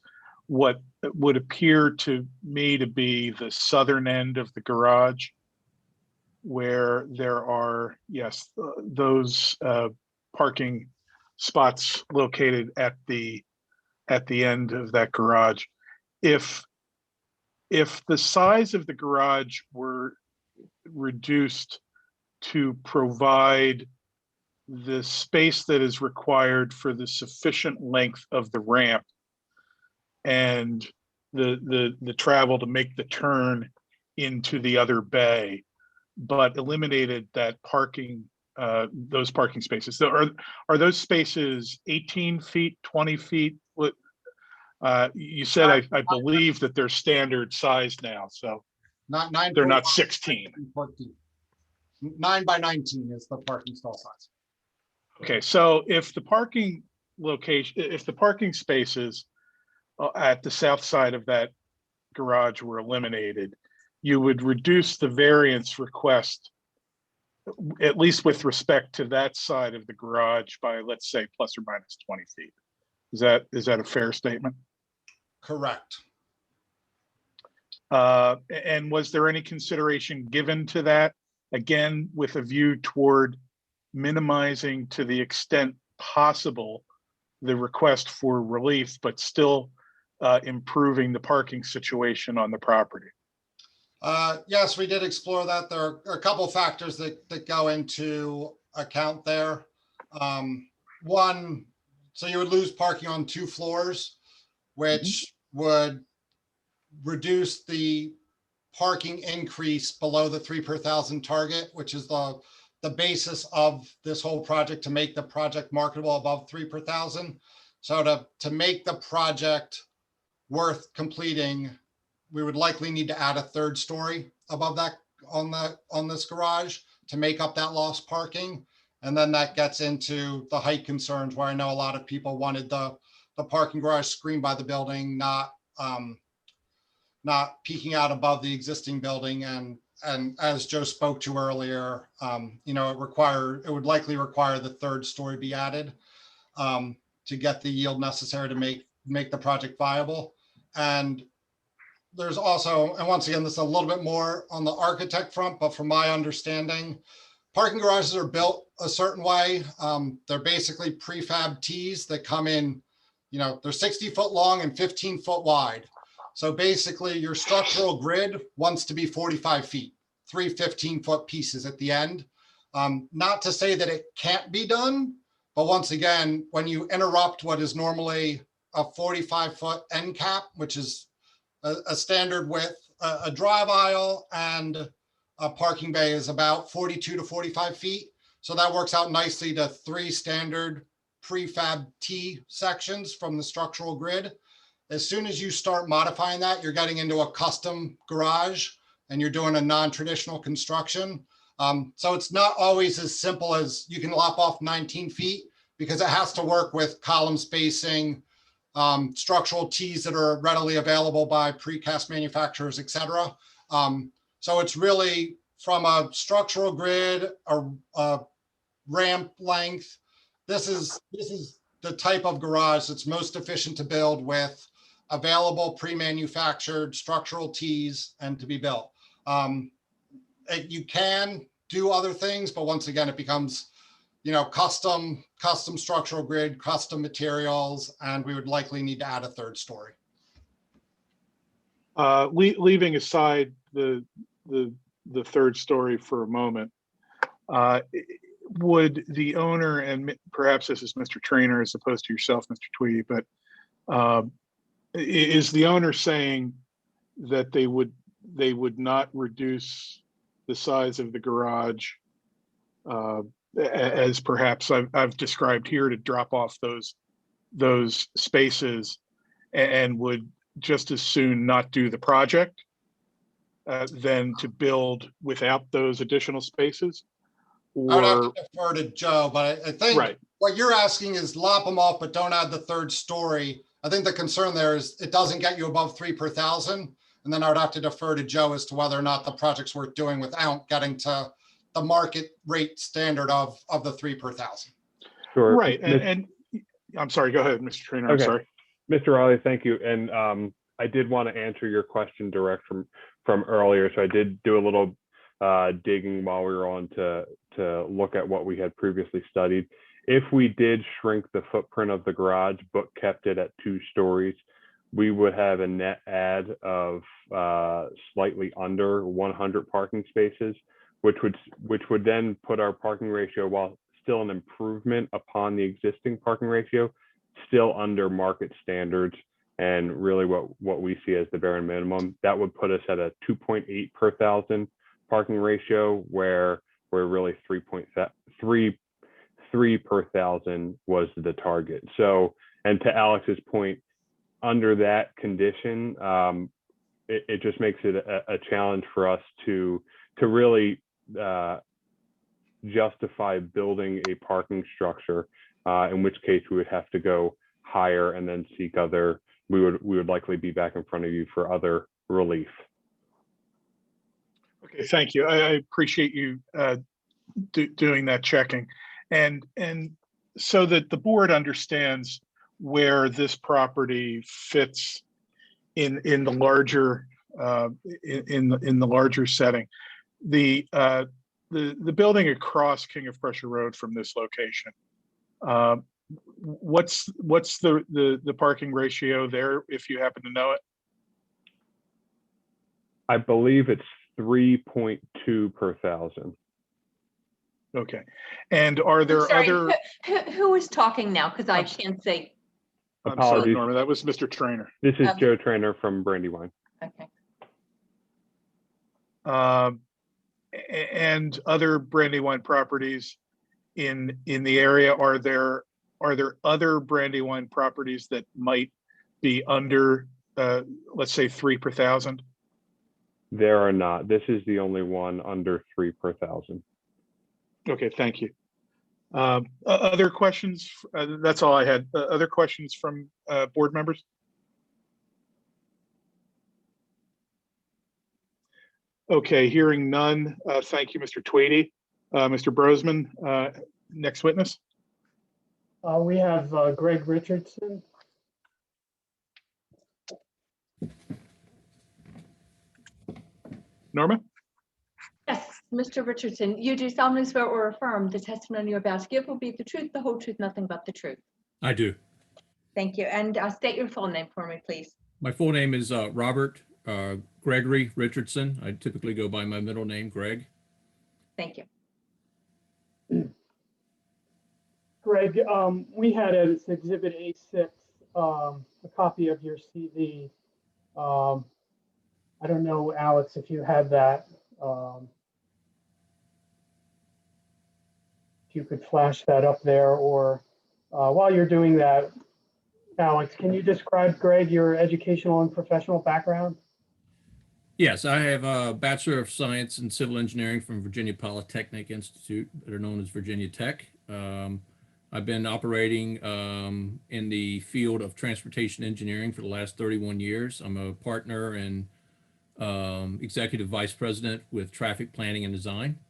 What would appear to me to be the southern end of the garage, where there are, yes, those parking spots located at the end of that garage. If the size of the garage were reduced to provide the space that is required for the sufficient length of the ramp and the travel to make the turn into the other bay, but eliminated that parking, those parking spaces. So are those spaces 18 feet, 20 feet? What, you said, I believe that they're standard size now, so Not 9. they're not 16. 9 by 19 is the parking stall size. Okay, so if the parking location, if the parking spaces at the south side of that garage were eliminated, you would reduce the variance request, at least with respect to that side of the garage, by, let's say, plus or minus 20 feet. Is that a fair statement? Correct. And was there any consideration given to that, again, with a view toward minimizing to the extent possible the request for relief, but still improving the parking situation on the property? Yes, we did explore that. There are a couple factors that go into account there. One, so you would lose parking on 2 floors, which would reduce the parking increase below the 3 per thousand target, which is the basis of this whole project, to make the project marketable above 3 per thousand. So to make the project worth completing, we would likely need to add a 3rd story above that on this garage to make up that lost parking. And then that gets into the height concerns, where I know a lot of people wanted the parking garage screened by the building, not peeking out above the existing building. And as Joe spoke to earlier, you know, it would likely require the 3rd story be added to get the yield necessary to make the project viable. And there's also, and once again, this is a little bit more on the architect front, but from my understanding, parking garages are built a certain way. They're basically prefab Ts that come in, you know, they're 60-foot long and 15-foot wide. So basically your structural grid wants to be 45 feet, 3 15-foot pieces at the end. Not to say that it can't be done, but once again, when you interrupt what is normally a 45-foot end cap, which is a standard width, a drive aisle and a parking bay is about 42 to 45 feet. So that works out nicely to 3 standard prefab T sections from the structural grid. As soon as you start modifying that, you're getting into a custom garage and you're doing a non-traditional construction. So it's not always as simple as you can lop off 19 feet because it has to work with column spacing, structural tees that are readily available by precast manufacturers, et cetera. So it's really from a structural grid, a ramp length. This is the type of garage that's most efficient to build with available pre-manufactured structural tees and to be built. You can do other things, but once again, it becomes, you know, custom structural grid, custom materials, and we would likely need to add a 3rd story. Leaving aside the 3rd story for a moment, would the owner, and perhaps this is Mr. Trainer as opposed to yourself, Mr. Tweedy, but Is the owner saying that they would not reduce the size of the garage as perhaps I've described here, to drop off those spaces, and would just as soon not do the project than to build without those additional spaces? I would have Or, to defer to Joe, but I think right, what you're asking is lop them off, but don't add the third story. I think the concern there is it doesn't get you above 3 per thousand. And then I would have to defer to Joe as to whether or not the project's worth doing without getting to the market rate standard of the 3 per thousand. Sure. right. And I'm sorry, go ahead, Mr. Trainer, I'm Okay. sorry. Mr. Riley, thank you. And I did want to answer your question direct from earlier. So I did do a little digging while we were on to look at what we had previously studied. If we did shrink the footprint of the garage but kept it at 2 stories, we would have a net add of slightly under 100 parking spaces, which would then put our parking ratio, while still an improvement upon the existing parking ratio, still under market standards and really what we see as the bare minimum. That would put us at a 2.8 per thousand parking ratio, where we're really 3 per thousand was the target. So, and to Alex's point, under that condition, it just makes it a challenge for us to really justify building a parking structure, in which case we would have to go higher and then seek other, we would likely be back in front of you for other relief. Okay, thank you. I appreciate you doing that checking. And so that the board understands where this property fits in the larger in the larger setting. The building across King of Prussia Road from this location, what's the parking ratio there, if you happen to know it? I believe it's 3.2 per thousand. Okay. And are there Sorry, other? who is talking now? Because I can't say. I'm sorry, Apologies. Norma, that was Mr. Trainer. This is Joe Trainer from Brandywine. Okay. And other Brandywine properties in the area, are there other Brandywine properties that might be under, let's say 3 per thousand? There are not. This is the only one under 3 per thousand. Okay, thank you. Other questions? That's all I had. Other questions from board members? Okay, hearing none. Thank you, Mr. Tweedy. Mr. Brosman, next witness. We have Greg Richardson. Norma? Yes, Mr. Richardson, you do solemnly swear or affirm the testimony you're about to give will be the truth, the whole truth, nothing but the truth. I do. Thank you. And state your full name for me, please. My full name is Robert Gregory Richardson. I typically go by my middle name, Greg. Thank you. Greg, we had as Exhibit A6 a copy of your CV. I don't know, Alex, if you had that. If you could flash that up there, or while you're doing that, Alex, can you describe, Greg, your educational and professional background? Yes, I have a Bachelor of Science in Civil Engineering from Virginia Polytechnic Institute, that are known as Virginia Tech. I've been operating in the field of transportation engineering for the last 31 years. I'm a partner and executive vice president with traffic planning and design.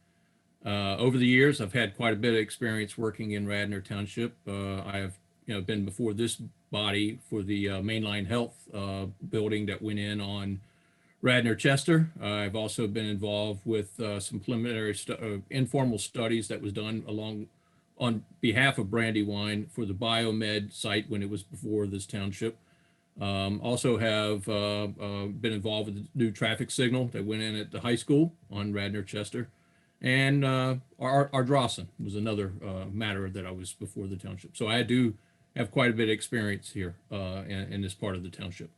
Over the years, I've had quite a bit of experience working in Radnor Township. I have been before this body for the Mainline Health building that went in on Radnor Chester. I've also been involved with some preliminary informal studies that was done on behalf of Brandywine for the biomed site when it was before this township. Also have been involved with the new traffic signal that went in at the high school on Radnor Chester. And our Drawson was another matter that I was before the township. So I do have quite a bit of experience here in this part of the township.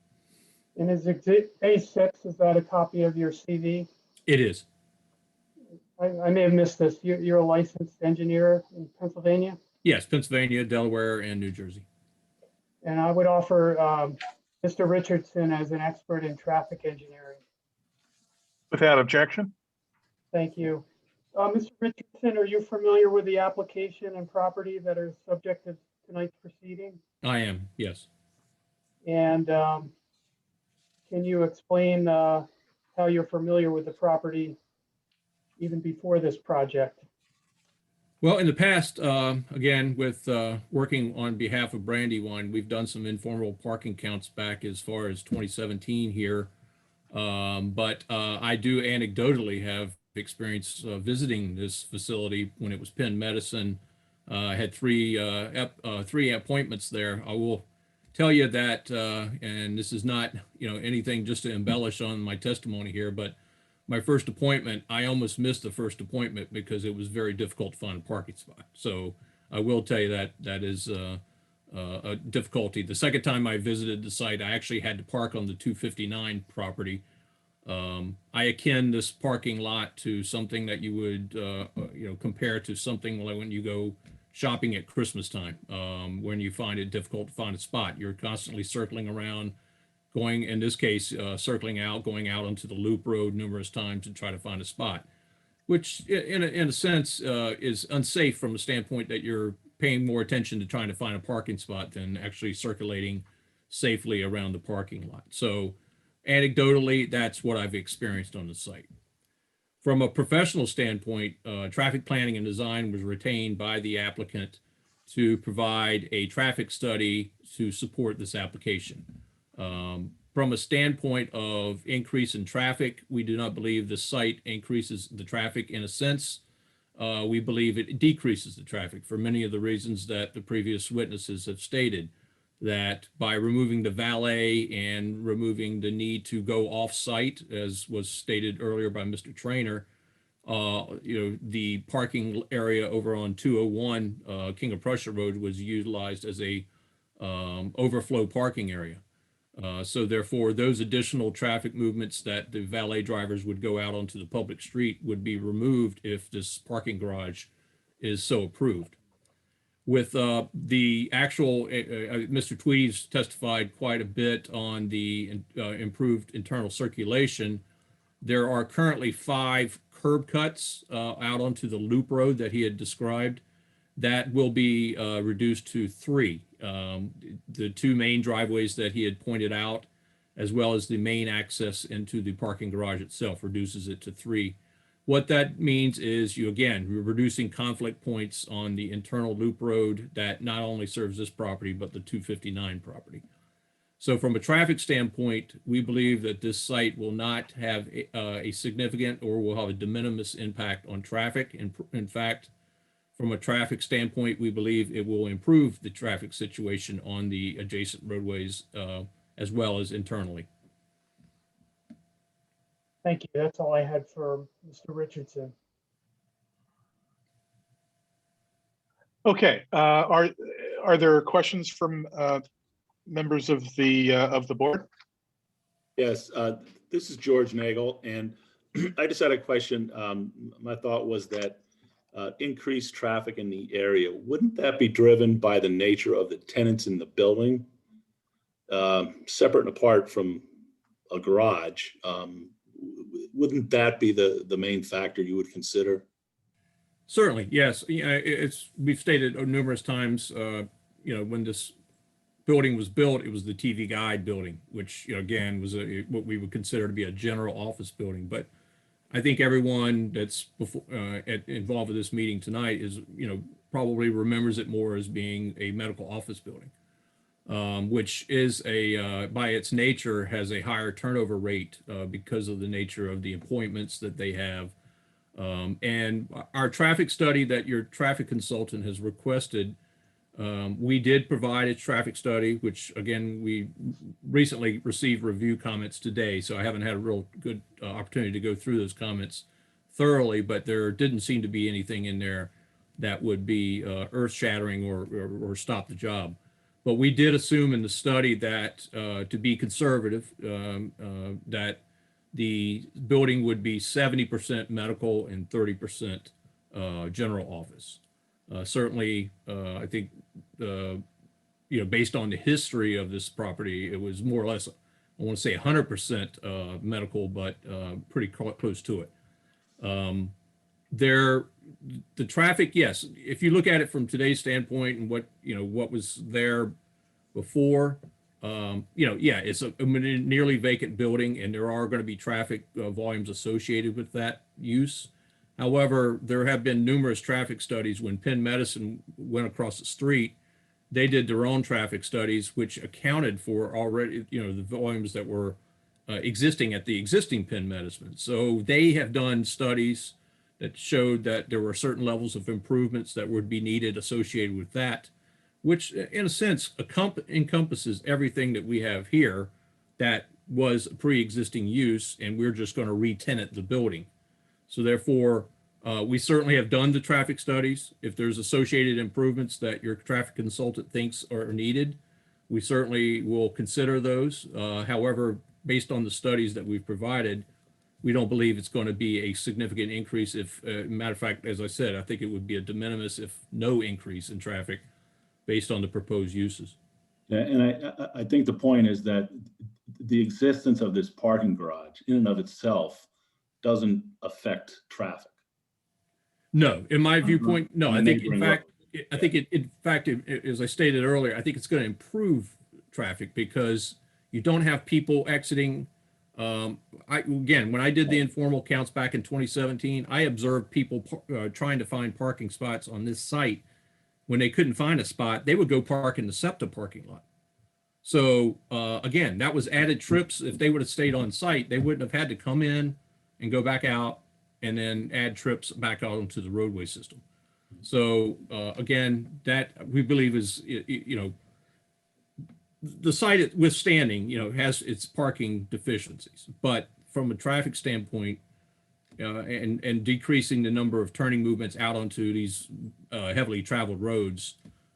And is exhibit A6, is that a copy of your CV? It is. I may have missed this. You're a licensed engineer in Pennsylvania? Yes, Pennsylvania, Delaware, and New Jersey. And I would offer Mr. Richardson as an expert in traffic engineering. Without objection? Thank you. Mr. Richardson, are you familiar with the application and property that are subject to tonight's proceeding? I am, yes. And can you explain how you're familiar with the property even before this project? Well, in the past, again, with working on behalf of Brandywine, we've done some informal parking counts back as far as 2017 here. But I do anecdotally have experience visiting this facility when it was Penn Medicine. I had three appointments there. I will tell you that, and this is not, anything just to embellish on my testimony here, but my first appointment, I almost missed the first appointment because it was very difficult to find a parking spot. So I will tell you that that is a difficulty. The second time I visited the site, I actually had to park on the 259 property. I akin this parking lot to something that you would, compare to something like when you go shopping at Christmas time, when you find it difficult to find a spot. You're constantly circling around, going, in this case, circling out, going out onto the loop road numerous times to try to find a spot, which in a sense is unsafe from the standpoint that you're paying more attention to trying to find a parking spot than actually circulating safely around the parking lot. So anecdotally, that's what I've experienced on the site. From a professional standpoint, traffic planning and design was retained by the applicant to provide a traffic study to support this application. From a standpoint of increase in traffic, we do not believe the site increases the traffic. In a sense, we believe it decreases the traffic for many of the reasons that the previous witnesses have stated, that by removing the valet and removing the need to go off-site, as was stated earlier by Mr. Trainer, the parking area over on 201 King of Prussia Road was utilized as a overflow parking area. So therefore, those additional traffic movements that the valet drivers would go out onto the public street would be removed if this parking garage is so approved. With the actual, Mr. Tweedy's testified quite a bit on the improved internal circulation. There are currently 5 curb cuts out onto the loop road that he had described. That will be reduced to 3. The 2 main driveways that he had pointed out, as well as the main access into the parking garage itself, reduces it to 3. What that means is you're reducing conflict points on the internal loop road that not only serves this property, but the 259 property. So from a traffic standpoint, we believe that this site will not have a significant or will have a de minimis impact on traffic. In fact, from a traffic standpoint, we believe it will improve the traffic situation on the adjacent roadways as well as internally. Thank you. That's all I had for Mr. Richardson. Okay, are there questions from members of the board? Yes, this is George Nagel, and I just had a question. My thought was that increased traffic in the area, wouldn't that be driven by the nature of the tenants in the building, separate and apart from a garage? Wouldn't that be the main factor you would consider? Certainly, yes. We've stated numerous times, when this building was built, it was the TV Guide building, which, again, was what we would consider to be a general office building. But I think everyone that's involved with this meeting tonight is, probably remembers it more as being a medical office building, which is by its nature has a higher turnover rate because of the nature of the appointments that they have. And our traffic study that your traffic consultant has requested, we did provide a traffic study, which again, we recently received review comments today, so I haven't had a real good opportunity to go through those comments thoroughly, but there didn't seem to be anything in there that would be earth-shattering or stop the job. But we did assume in the study that to be conservative, that the building would be 70% medical and 30% general office. Certainly, I think, based on the history of this property, it was more or less, I want to say 100% medical, but pretty close to it. The traffic, yes, if you look at it from today's standpoint and what was there before, yeah, it's a nearly vacant building, and there are going to be traffic volumes associated with that use. However, there have been numerous traffic studies. When Penn Medicine went across the street, they did their own traffic studies, which accounted for already, the volumes that were existing at the existing Penn Medicine. So they have done studies that showed that there were certain levels of improvements that would be needed associated with that, which in a sense encompasses everything that we have here that was a pre-existing use, and we're just going to re-tenant the building. So therefore, we certainly have done the traffic studies. If there's associated improvements that your traffic consultant thinks are needed, we certainly will consider those. However, based on the studies that we've provided, we don't believe it's going to be a significant increase. If, matter of fact, as I said, I think it would be a de minimis, if no increase in traffic based on the proposed uses. Yeah, and I think the point is that the existence of this parking garage in and of itself doesn't affect traffic. No, in my viewpoint, no. I think, in fact, as I stated earlier, I think it's going to improve traffic because you don't have people exiting. Again, when I did the informal counts back in 2017, I observed people trying to find parking spots on this site. When they couldn't find a spot, they would go park in the SEPTA parking lot. So again, that was added trips. If they would have stayed on site, they wouldn't have had to come in and go back out and then add trips back out into the roadway system. So again, that we believe is, the site withstanding, has its parking deficiencies, but from a traffic standpoint, and decreasing the number of turning movements out onto these heavily traveled roads,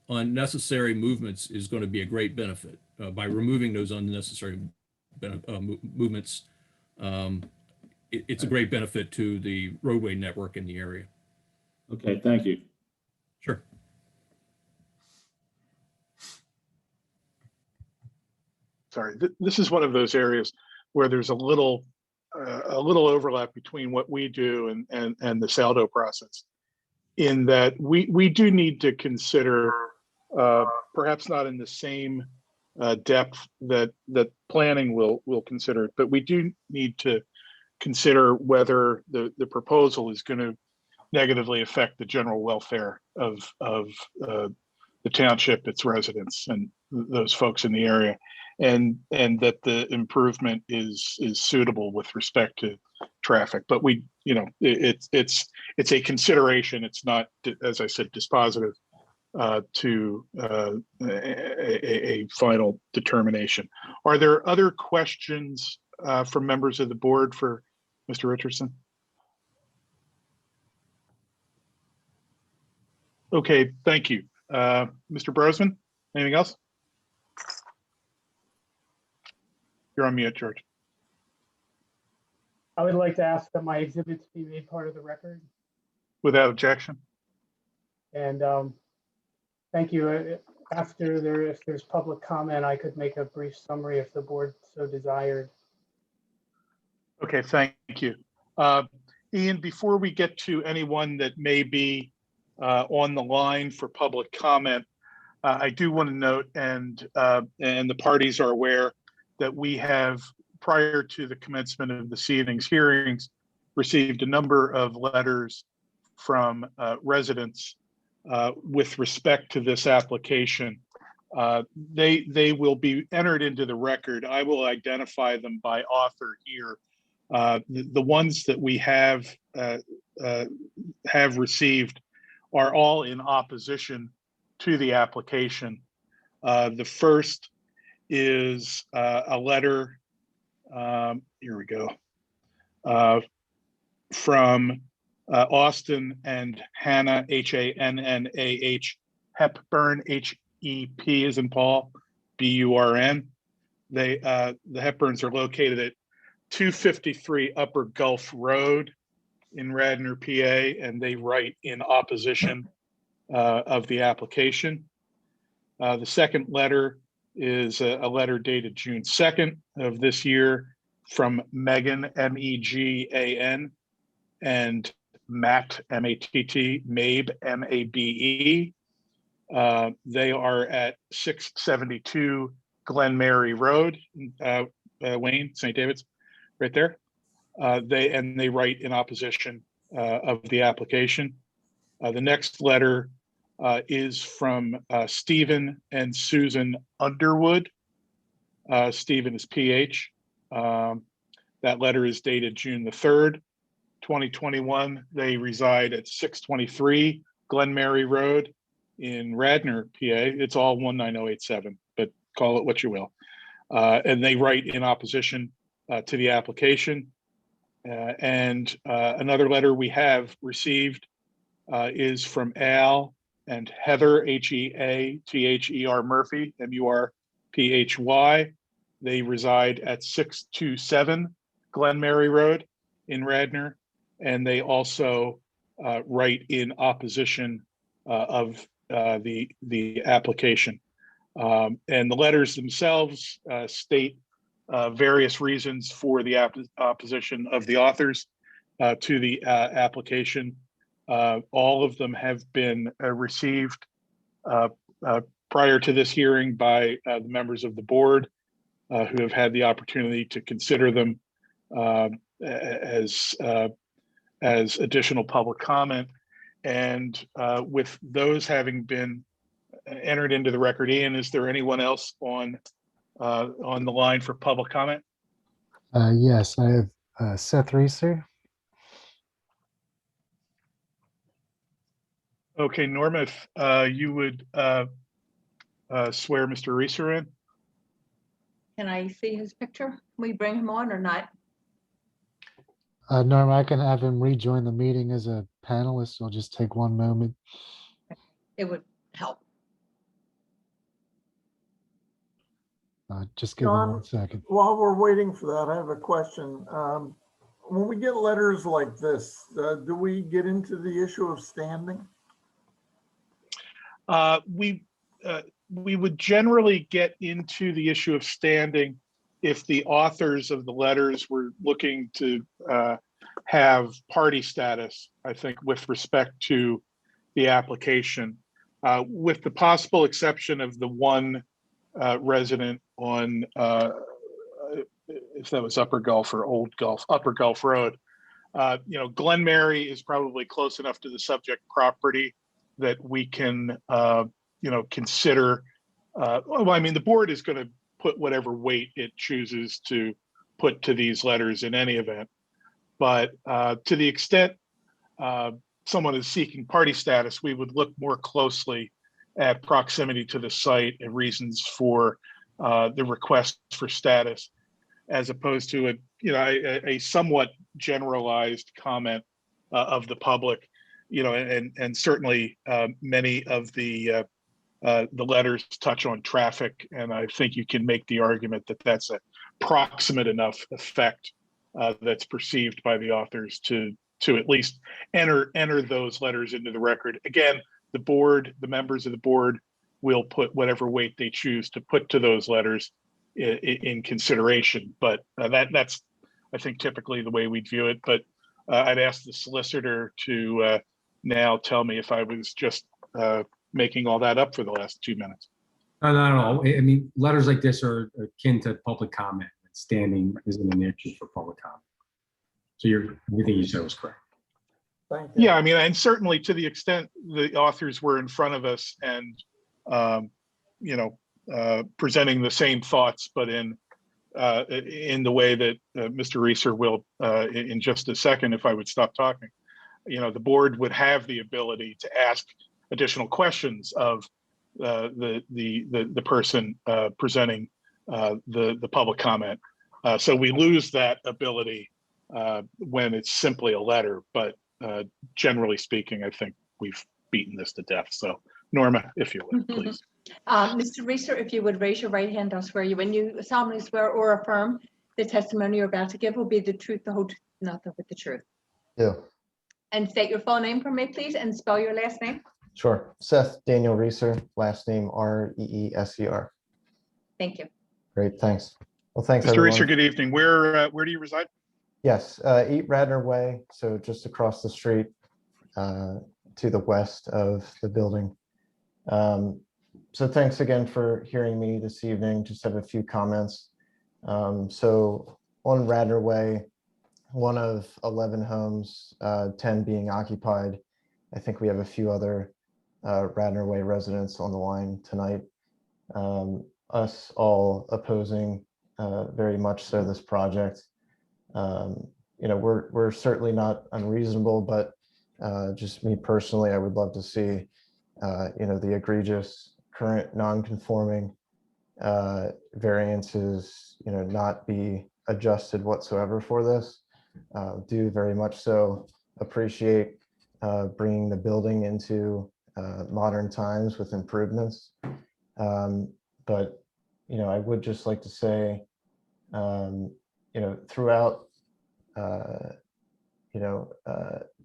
unnecessary movements is going to be a great benefit. By removing those unnecessary movements, it's a great benefit to the roadway network in the area. Okay, thank you. Sure. Sorry, this is one of those areas where there's a little overlap between what we do and the Saldo process, in that we do need to consider, perhaps not in the same depth that planning will consider it, but we do need to consider whether the proposal is going to negatively affect the general welfare of the township, its residents, and those folks in the area, and that the improvement is suitable with respect to traffic. But we, it's a consideration. It's not, as I said, dispositive to a final determination. Are there other questions from members of the board for Mr. Richardson? Okay, thank you. Mr. Brosman, anything else? You're on mute, George. I would like to ask that my exhibits be made part of the record. Without objection. And thank you. After if there's public comment, I could make a brief summary if the board so desired. Okay, thank you. Ian, before we get to anyone that may be on the line for public comment, I do want to note, and the parties are aware, that we have, prior to the commencement of this evening's hearings, received a number of letters from residents with respect to this application. They will be entered into the record. I will identify them by author here. The ones that we have received are all in opposition to the application. The first is a letter, here we go, from Austin and Hannah, Hannah, Hepburn, P as in Paul, BURN. The Hepburns are located at 253 Upper Gulf Road in Radnor, PA, and they write in opposition of the application. The second letter is a letter dated June 2nd of this year from Megan, MEGAN, and Matt, MATT, Mabe, MABE. They are at 672 Glen Mary Road, Wayne, St. David's, right there. They write in opposition of the application. The next letter is from Stephen and Susan Underwood. Stephen is PH. That letter is dated June the 3rd, 2021. They reside at 623 Glen Mary Road in Radnor, PA. It's all 19087, but call it what you will. And they write in opposition to the application. Another letter we have received is from Al and Heather, HEATHER Murphy, MURPHY. They reside at 627 Glen Mary Road in Radnor, and they also write in opposition of the application. And the letters themselves state various reasons for the opposition of the authors to the application. All of them have been received prior to this hearing by the members of the board who have had the opportunity to consider them as additional public comment. And with those having been entered into the record, Ian, is there anyone else on the line for public comment? Yes, I have Seth Reeser. Okay, Norma, if you would swear Mr. Reeser in. Can I see his picture? Can we bring him on or not? Norma, I can have him rejoin the meeting as a panelist. It'll just take one moment. It would help. Just give him John, 1 second. while we're waiting for that, I have a question. When we get letters like this, do we get into the issue of standing? We would generally get into the issue of standing if the authors of the letters were looking to have party status, I think, with respect to the application, with the possible exception of the one resident on, if that was Upper Gulf or Old Gulf, Upper Gulf Road. Glen Mary is probably close enough to the subject property that we can, consider. The board is going to put whatever weight it chooses to put to these letters in any event. But to the extent someone is seeking party status, we would look more closely at proximity to the site and reasons for the request for status, as opposed to a somewhat generalized comment of the public. And certainly many of the letters touch on traffic, and I think you can make the argument that that's a proximate enough effect that's perceived by the authors to at least enter those letters into the record. Again, the members of the board will put whatever weight they choose to put to those letters in consideration. But that's, I think, typically the way we'd view it. But I'd ask the solicitor to now tell me if I was just making all that up for the last 2 minutes. No. I mean, letters like this are akin to public comment. Standing isn't an issue for public comment. So everything you said was correct. Thank you. Yeah, and certainly to the extent the authors were in front of us and, presenting the same thoughts, but in the way that Mr. Reeser will in just a second, if I would stop talking, the board would have the ability to ask additional questions of the person presenting the public comment. So we lose that ability when it's simply a letter, but generally speaking, I think we've beaten this to death. So Norma, if you would, please. Mr. Reeser, if you would raise your right hand, I'll swear you in. You solemnly swear or affirm the testimony you're about to give will be the truth, the whole truth, nothing but the truth. Yeah, And state your full name for me, please, and spell your last name. sure. Seth Daniel Reeser, last name Reeser. Thank you. Great, thanks. Well, thanks, Mr. Reeser, everyone. good evening. Where do you reside? Yes, 8 Radnor Way, so just across the street to the west of the building. So thanks again for hearing me this evening. Just have a few comments. So on Radnor Way, one of 11 homes, 10 being occupied. I think we have a few other Radnor Way residents on the line tonight. Us all opposing very much so this project. You know, we're certainly not unreasonable, but just me personally, I would love to see, you know, the egregious current non-conforming variances, you know, not be adjusted whatsoever for this. Do very much so appreciate bringing the building into modern times with improvements. But, you know, I would just like to say, you know, throughout, you know,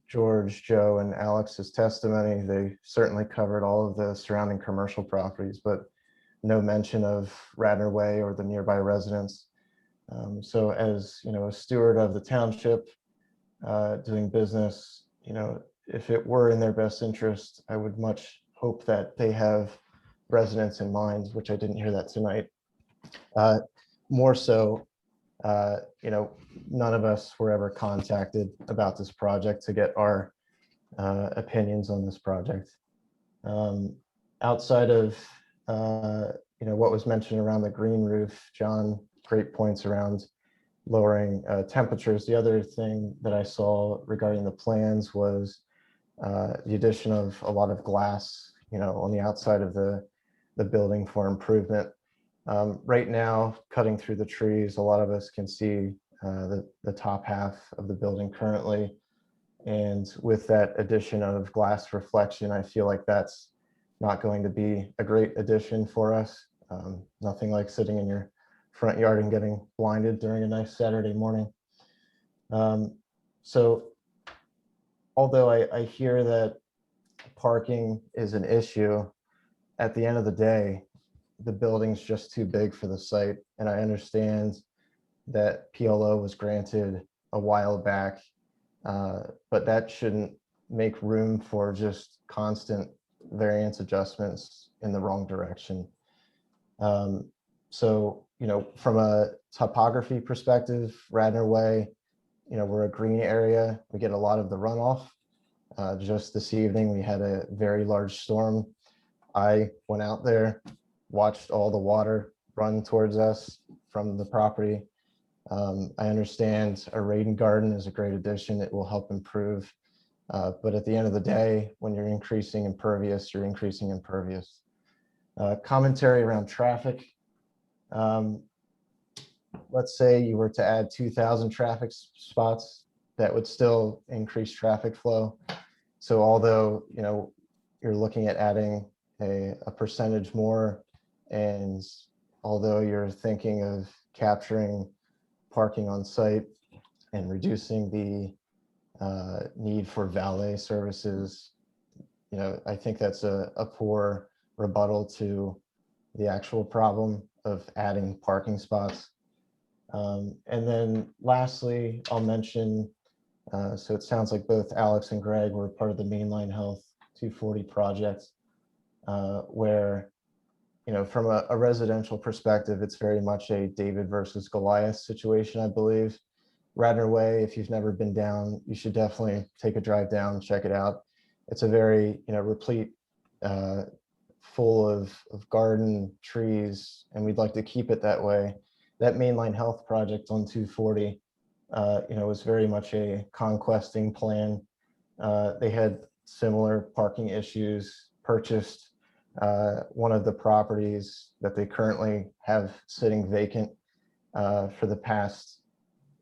George, Joe, and Alex's testimony, they certainly covered all of the surrounding commercial properties, but no mention of Radnor Way or the nearby residents. So as, you know, a steward of the township doing business, you know, if it were in their best interest, I would much hope that they have residents in mind, which I didn't hear that tonight. More so, you know, none of us were ever contacted about this project to get our opinions on this project. Outside of, you know, what was mentioned around the green roof, John, great points around lowering temperatures. The other thing that I saw regarding the plans was the addition of a lot of glass, you know, on the outside of the building for improvement. Right now, cutting through the trees, a lot of us can see the top half of the building currently. And with that addition of glass reflection, I feel like that's not going to be a great addition for us. Nothing like sitting in your front yard and getting blinded during a nice Saturday morning. So although I hear that parking is an issue, at the end of the day, the building's just too big for the site. And I understand that PLO was granted a while back, but that shouldn't make room for just constant variance adjustments in the wrong direction. So, you know, from a topography perspective, Radnor Way, you know, we're a green area. We get a lot of the runoff. Just this evening, we had a very large storm. I went out there, watched all the water run towards us from the property. I understand a rain garden is a great addition. It will help improve. But at the end of the day, when you're increasing impervious, you're increasing impervious. Commentary around traffic. Let's say you were to add 2,000 traffic spots, that would still increase traffic flow. So although, you know, you're looking at adding a percentage more, and although you're thinking of capturing parking on site and reducing the need for valet services, you know, I think that's a poor rebuttal to the actual problem of adding parking spots. And then lastly, I'll mention, so it sounds like both Alex and Greg were part of the Mainline Health 240 project, where, you know, from a residential perspective, it's very much a David versus Goliath situation, I believe. Radnor Way, if you've never been down, you should definitely take a drive down, check it out. It's a very, you know, replete, full of garden, trees, and we'd like to keep it that way. That Mainline Health project on 240, you know, was very much a conquesting plan. They had similar parking issues, purchased one of the properties that they currently have sitting vacant for the past,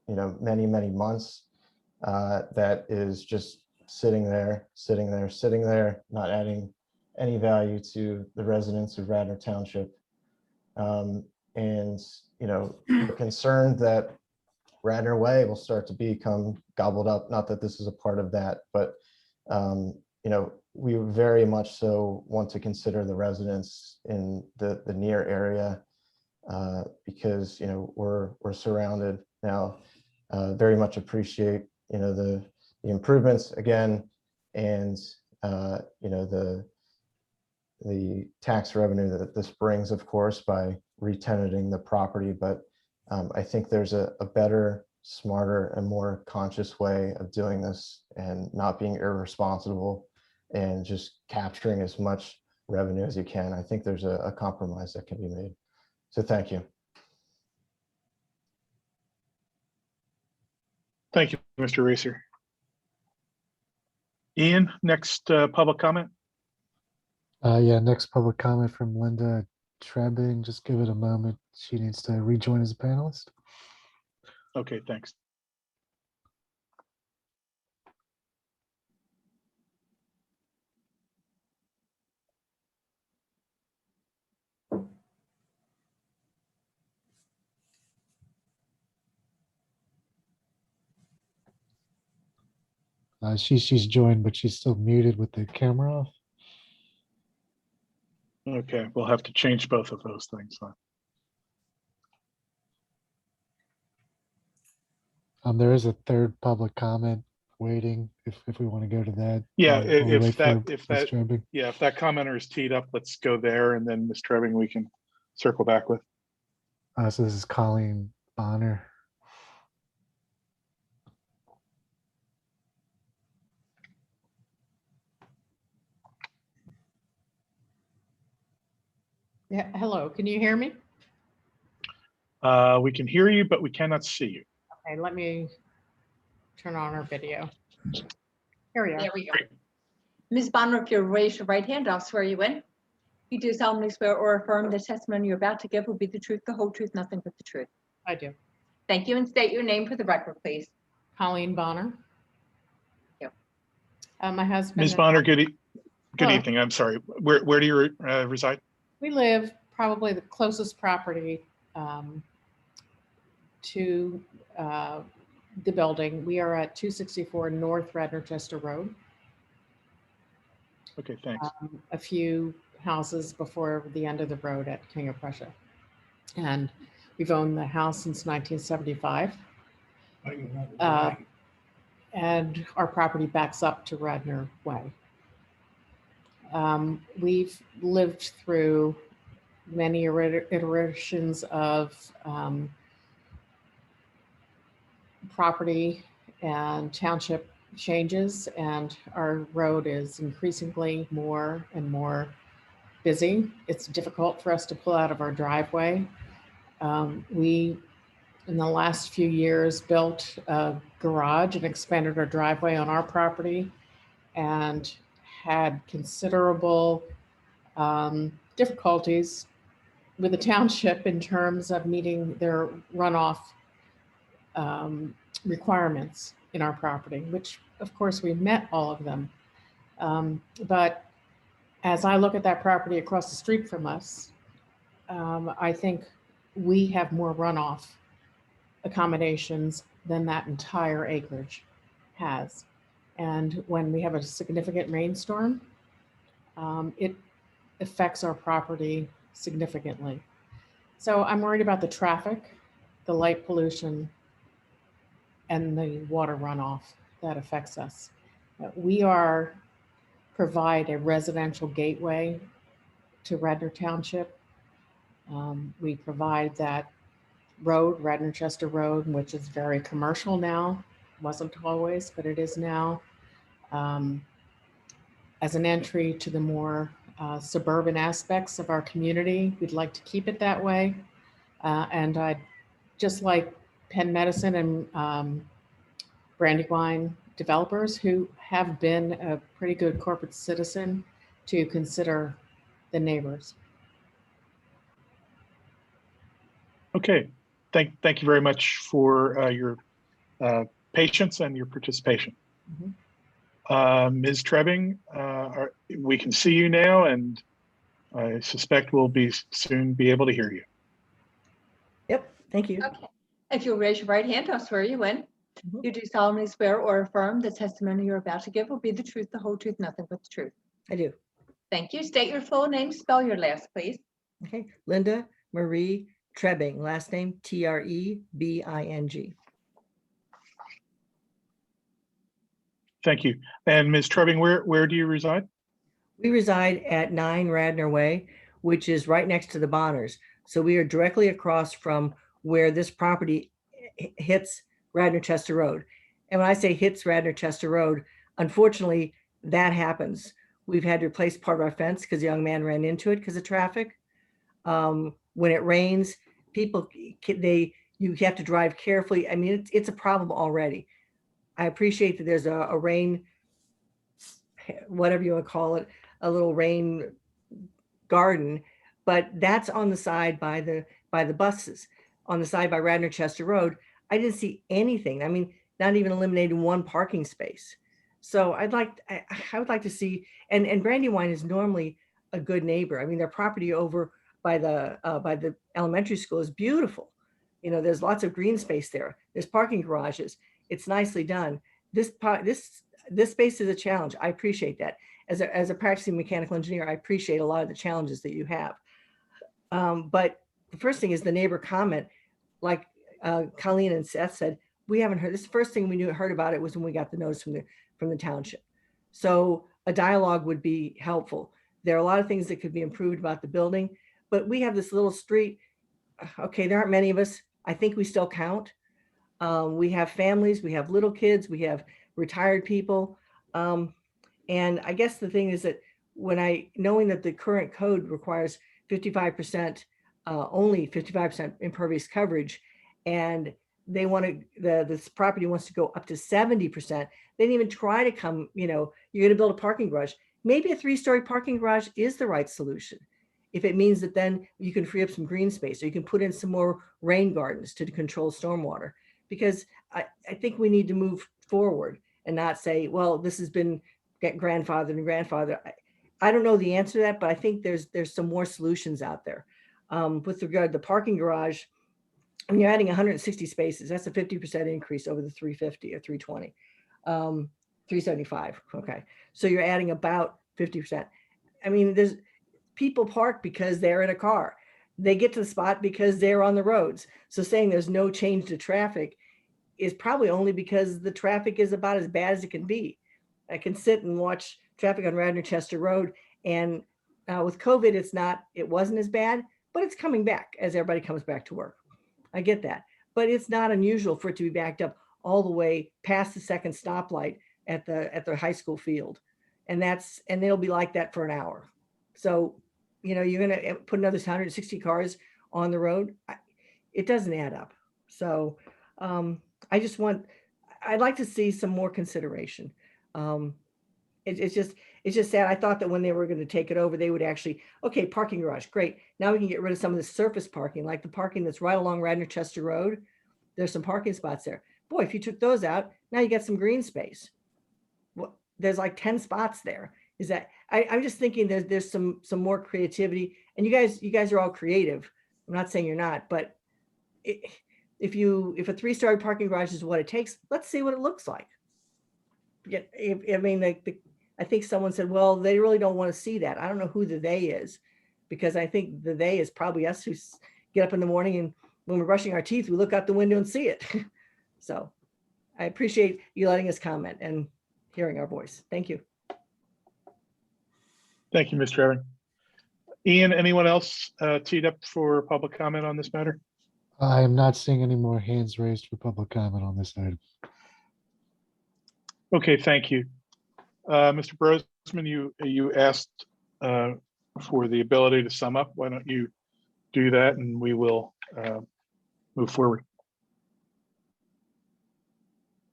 you know, many months. That is just sitting there, not adding any value to the residents of Radnor Township. And, you know, we're concerned that Radnor Way will start to become gobbled up. Not that this is a part of that, but, you know, we very much so want to consider the residents in the near area because, you know, we're surrounded now. Very much appreciate, you know, the improvements again, and, you know, the tax revenue that this brings, of course, by re-tenanting the property. But I think there's a better, smarter, and more conscious way of doing this and not being irresponsible and just capturing as much revenue as you can. I think there's a compromise that can be made. So thank you. Thank you, Mr. Racer. Ian, next public comment. Yeah, next public comment from Linda Trebing. Just give it a moment. She needs to rejoin as a panelist. Okay, thanks. She's joined, but she's still muted with the camera off. Okay, we'll have to change both of those things. There is a third public comment waiting if we want to go to that. Yeah, while we wait for if Ms. Trebing. yeah, if that commenter is teed up, let's go there, and then Ms. Trebing we can circle back with. So this is Colleen Bonner. Yeah, hello, can you hear me? We can hear you, but we cannot see you. Okay, let me turn on our video. Here we are. There we go. Ms. Bonner, if you raise your right hand, I'll swear you in. You do solemnly swear or affirm the testimony you're about to give will be the truth, the whole truth, nothing but the truth. I do. Thank you, and state your name for the record, please. Colleen Bonner. Thank My husband. Ms. and Bonner, I- good Hello. evening. I'm sorry. Where do you reside? We live probably the closest property to the building. We are at 264 North Radnor Road. Okay, thanks. A few houses before the end of the road at King of Prussia. And we've owned the house since 1975. And our property backs up to Radnor Way. We've lived through many iterations of property and township changes, and our road is increasingly more and more busy. It's difficult for us to pull out of our driveway. We, in the last few years, built a garage and expanded our driveway on our property and had considerable difficulties with the township in terms of meeting their runoff requirements in our property, which of course we met all of them. But as I look at that property across the street from us, I think we have more runoff accommodations than that entire acreage has. And when we have a significant rainstorm, it affects our property significantly. So I'm worried about the traffic, the light pollution, and the water runoff that affects us. We provide a residential gateway to Radnor Township. We provide that road, Radnor Road, which is very commercial now. Wasn't always, but it is now. As an entry to the more suburban aspects of our community. We'd like to keep it that way. And I'd just like Penn Medicine and Brandywine developers who have been a pretty good corporate citizen to consider the neighbors. Okay, thank you very much for your patience and your participation. Mm-hmm. Ms. Trebbing, we can see you now, and I suspect we'll soon be able to hear you. Yep, thank you. Okay. If you'll raise your right hand, I'll swear you in. You do solemnly swear or affirm the testimony you're about to give will be the truth, the whole truth, nothing but the truth. I do. Thank you. State your full name, spell your last, please. Okay, Linda Marie Trebbing, last name Trebing. Thank you. And Ms. Trebbing, where do you reside? We reside at 9 Radnor Way, which is right next to the Bonners. So we are directly across from where this property hits Radnor Chester Road. And when I say hits Radnor Chester Road, unfortunately, that happens. We've had to replace part of our fence because a young man ran into it because of traffic. When it rains, you have to drive carefully. I mean, it's a problem already. I appreciate that there's a rain, whatever you want to call it, a little rain garden, but that's on the side by the buses, on the side by Radnor Chester Road. I didn't see anything. I mean, not even eliminating one parking space. So I would like to see, and Brandywine is normally a good neighbor. I mean, their property over by the elementary school is beautiful. You know, there's lots of green space there. There's parking garages. It's nicely done. This space is a challenge. I appreciate that. As a practicing mechanical engineer, I appreciate a lot of the challenges that you have. But the first thing is the neighbor comment, like Colleen and Seth said, we haven't heard. This first thing we heard about it was when we got the notice from the township. So a dialogue would be helpful. There are a lot of things that could be improved about the building, but we have this little street. Okay, there aren't many of us. I think we still count. We have families, we have little kids, we have retired people. And I guess the thing is that knowing that the current code requires 55%, only 55% impervious coverage, and they want to, this property wants to go up to 70%. They didn't even try to come, you're going to build a parking garage. Maybe a 3-story parking garage is the right solution. If it means that then you can free up some green space, or you can put in some more rain gardens to control stormwater. Because I think we need to move forward and not say, well, this has been grandfathered and grandfathered. I don't know the answer to that, but I think there's some more solutions out there. With regard to the parking garage, when you're adding 160 spaces, that's a 50% increase over the 350 or 320, 375. Okay, so you're adding about 50%. I mean, there's people park because they're in a car. They get to the spot because they're on the roads. So saying there's no change to traffic is probably only because the traffic is about as bad as it can be. I can sit and watch traffic on Radnor Chester Road, and with COVID, it wasn't as bad, but it's coming back as everybody comes back to work. I get that, but it's not unusual for it to be backed up all the way past the second stoplight at the high school field. And it'll be like that for an hour. So, you're going to put another 160 cars on the road. It doesn't add up. So I'd like to see some more consideration. It's just sad. I thought that when they were going to take it over, they would actually, okay, parking garage, great. Now we can get rid of some of the surface parking, like the parking that's right along Radnor Chester Road. There's some parking spots there. Boy, if you took those out, now you get some green space. Well, there's like 10 spots there. Is that, I'm just thinking there's some more creativity, and you guys are all creative. I'm not saying you're not, but if a 3-story parking garage is what it takes, let's see what it looks like. Yeah, I think someone said, well, they really don't want to see that. I don't know who the they is, because I think the they is probably us who get up in the morning and when we're brushing our teeth, we look out the window and see it. So I appreciate you letting us comment and hearing our voice. Thank you. Thank you, Mr. Trebbing. Ian, anyone else teed up for public comment on this matter? I am not seeing any more hands raised for public comment on this item. Okay, thank you. Mr. Brosman, you asked for the ability to sum up. Why don't you do that, and we will move forward.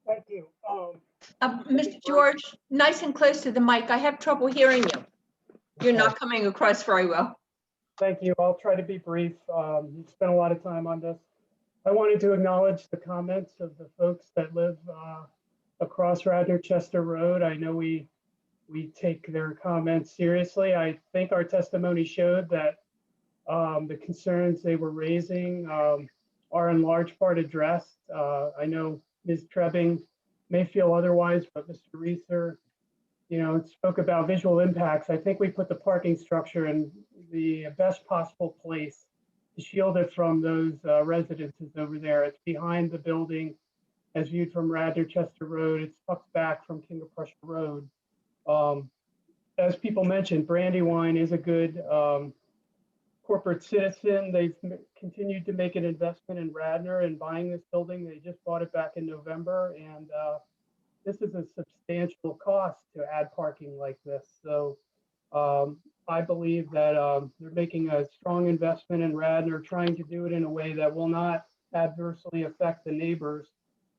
Thank you. Mr. George, nice and close to the mic. I have trouble hearing you. You're not coming across very well. Thank you. I'll try to be brief. You spent a lot of time on this. I wanted to acknowledge the comments of the folks that live across Radnor Chester Road. I know we take their comments seriously. I think our testimony showed that the concerns they were raising are in large part addressed. I know Ms. Trebbing may feel otherwise, but Mr. Reeser, spoke about visual impacts. I think we put the parking structure in the best possible place to shield it from those residences over there. It's behind the building as viewed from Radnor Chester Road. It's tucked back from King of Prussia Road. As people mentioned, Brandywine is a good corporate citizen. They've continued to make an investment in Radnor and buying this building. They just bought it back in November, and this is a substantial cost to add parking like this. So I believe that they're making a strong investment in Radnor, trying to do it in a way that will not adversely affect the neighbors.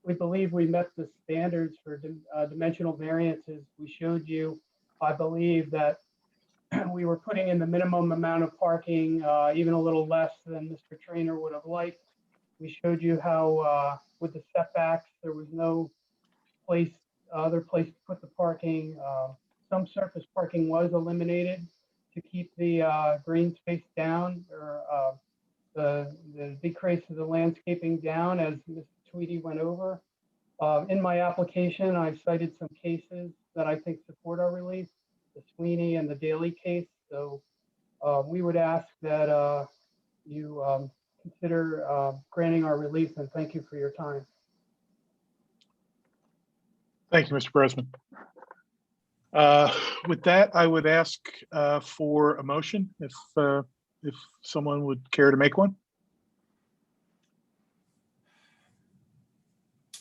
We believe we met the standards for dimensional variances we showed you. I believe that we were putting in the minimum amount of parking, even a little less than Mr. Trainer would have liked. We showed you how with the setbacks, there was no other place to put the parking. Some surface parking was eliminated to keep the green space down, or the decrease of the landscaping down, as Mr. Tweedy went over. In my application, I cited some cases that I think support our relief, the Sweeney and the Daly case. So we would ask that you consider granting our relief, and thank you for your time. Thank you, Mr. Brosman. With that, I would ask for a motion if someone would care to make one.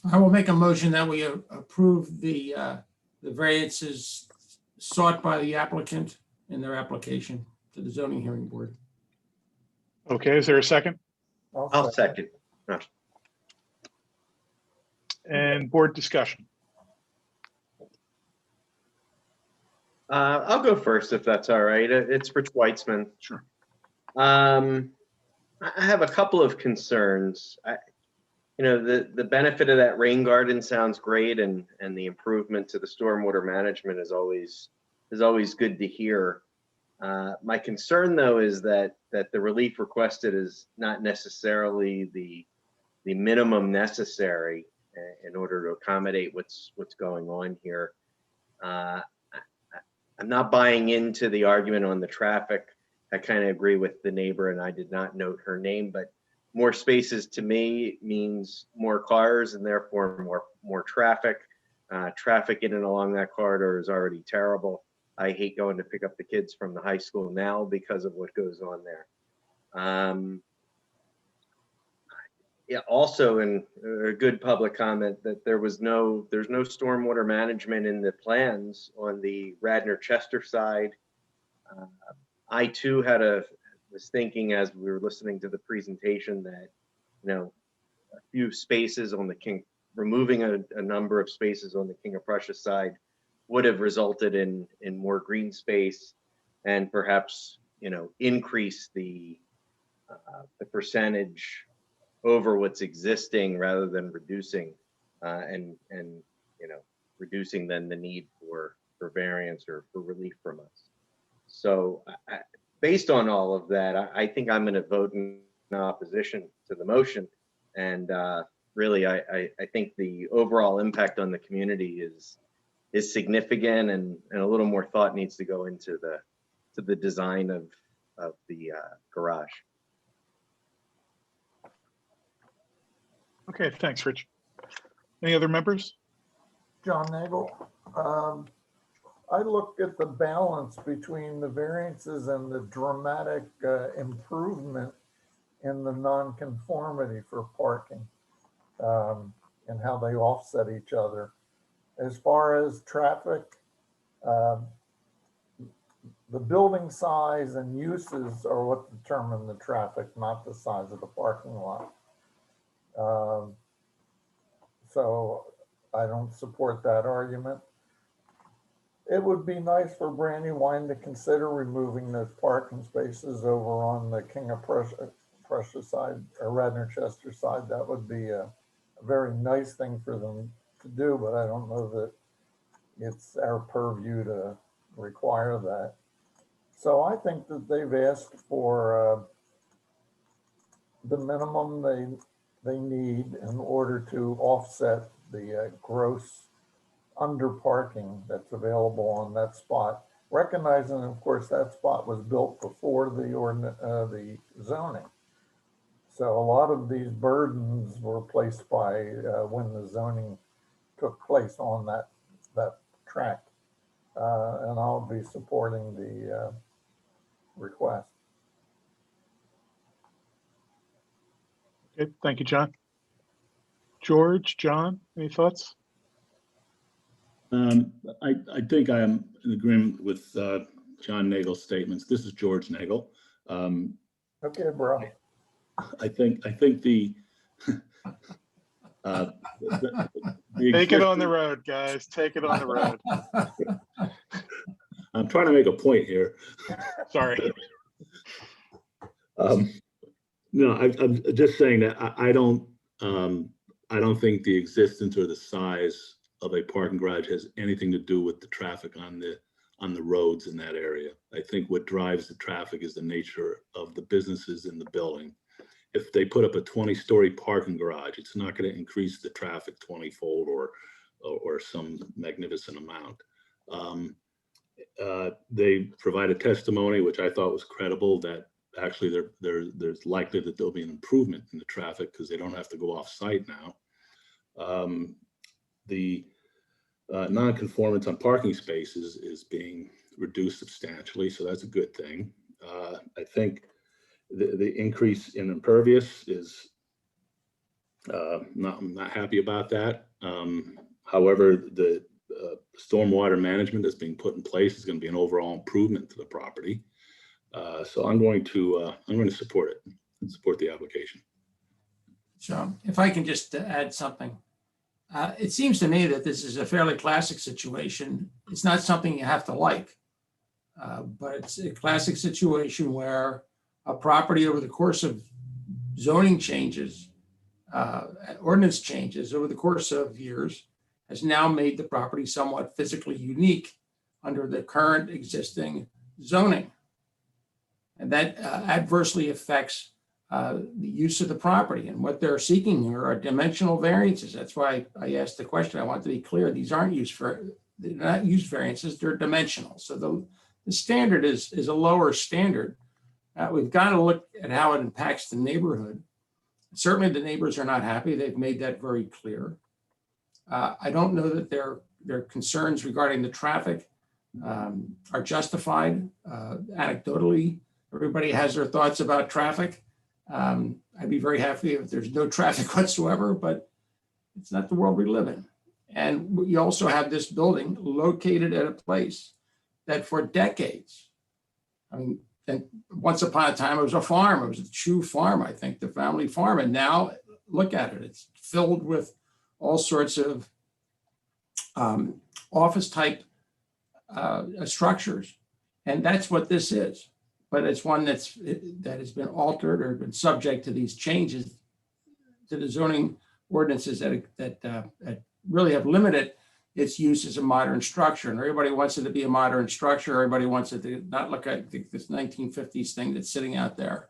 I will make a motion that we approve the variances sought by the applicant in their application to the zoning hearing board. Okay, is there a second? I'll second. And board discussion. I'll go first if that's all right. It's Rich Weitzman. Sure. I have a couple of concerns. The benefit of that rain garden sounds great, and the improvement to the stormwater management is always good to hear. My concern, though, is that the relief requested is not necessarily the minimum necessary in order to accommodate what's going on here. I'm not buying into the argument on the traffic. I kind of agree with the neighbor, and I did not note her name, but more spaces to me means more cars and therefore more traffic. Traffic in and along that corridor is already terrible. I hate going to pick up the kids from the high school now because of what goes on there. Yeah, also in a good public comment that there's no stormwater management in the plans on the Radnor Chester side. I too was thinking as we were listening to the presentation that, a few spaces on the removing a number of spaces on the King of Prussia side would have resulted in more green space and perhaps, increase the percentage over what's existing rather than reducing and reducing then the need for variance or for relief from us. So based on all of that, I think I'm going to vote in opposition to the motion. And really, I think the overall impact on the community is significant, and a little more thought needs to go into the design of the garage. Okay, thanks, Rich. Any other members? John Nagel. I look at the balance between the variances and the dramatic improvement in the nonconformity for parking and how they offset each other. As far as traffic, the building size and uses are what determine the traffic, not the size of the parking lot. So I don't support that argument. It would be nice for Brandywine to consider removing those parking spaces over on the King of Prussia side or Radnor Chester side. That would be a very nice thing for them to do, but I don't know that it's our purview to require that. So I think that they've asked for the minimum they need in order to offset the gross under parking that's available on that spot. Recognizing, of course, that spot was built before the zoning. So a lot of these burdens were placed by when the zoning took place on that track. And I'll be supporting the request. Okay, thank you, John. George, John, any thoughts? I think I am in agreement with John Nagel's statements. This is George Nagel. Okay, bro. I think the Take it on the road, guys. Take it on the road. I'm trying to make a point here. Sorry. No, I'm just saying that I don't think the existence or the size of a parking garage has anything to do with the traffic on the roads in that area. I think what drives the traffic is the nature of the businesses in the building. If they put up a 20-story parking garage, it's not going to increase the traffic 20-fold or some magnificent amount. They provided testimony, which I thought was credible, that actually there's likely that there'll be an improvement in the traffic because they don't have to go off site now. The non-conformance on parking spaces is being reduced substantially, so that's a good thing. I think the increase in impervious is I'm not happy about that. However, the stormwater management that's being put in place is going to be an overall improvement to the property. So I'm going to support it and support the application. So if I can just add something. It seems to me that this is a fairly classic situation. It's not something you have to like, but it's a classic situation where a property over the course of zoning changes, ordinance changes over the course of years has now made the property somewhat physically unique under the current existing zoning. And that adversely affects the use of the property, and what they're seeking here are dimensional variances. That's why I asked the question. I want to be clear. These aren't they're not use variances, they're dimensional. So the standard is a lower standard. We've got to look at how it impacts the neighborhood. Certainly the neighbors are not happy. They've made that very clear. I don't know that their concerns regarding the traffic are justified. Anecdotally, everybody has their thoughts about traffic. I'd be very happy if there's no traffic whatsoever, but it's not the world we live in. And you also have this building located at a place that for decades, and once upon a time it was a farm, it was a true farm, I think, the family farm. And now look at it, it's filled with all sorts of office type structures. And that's what this is. But it's one that has been altered or been subject to these changes to the zoning ordinances that really have limited its use as a modern structure. And everybody wants it to be a modern structure. Everybody wants it to not look like this 1950s thing that's sitting out there.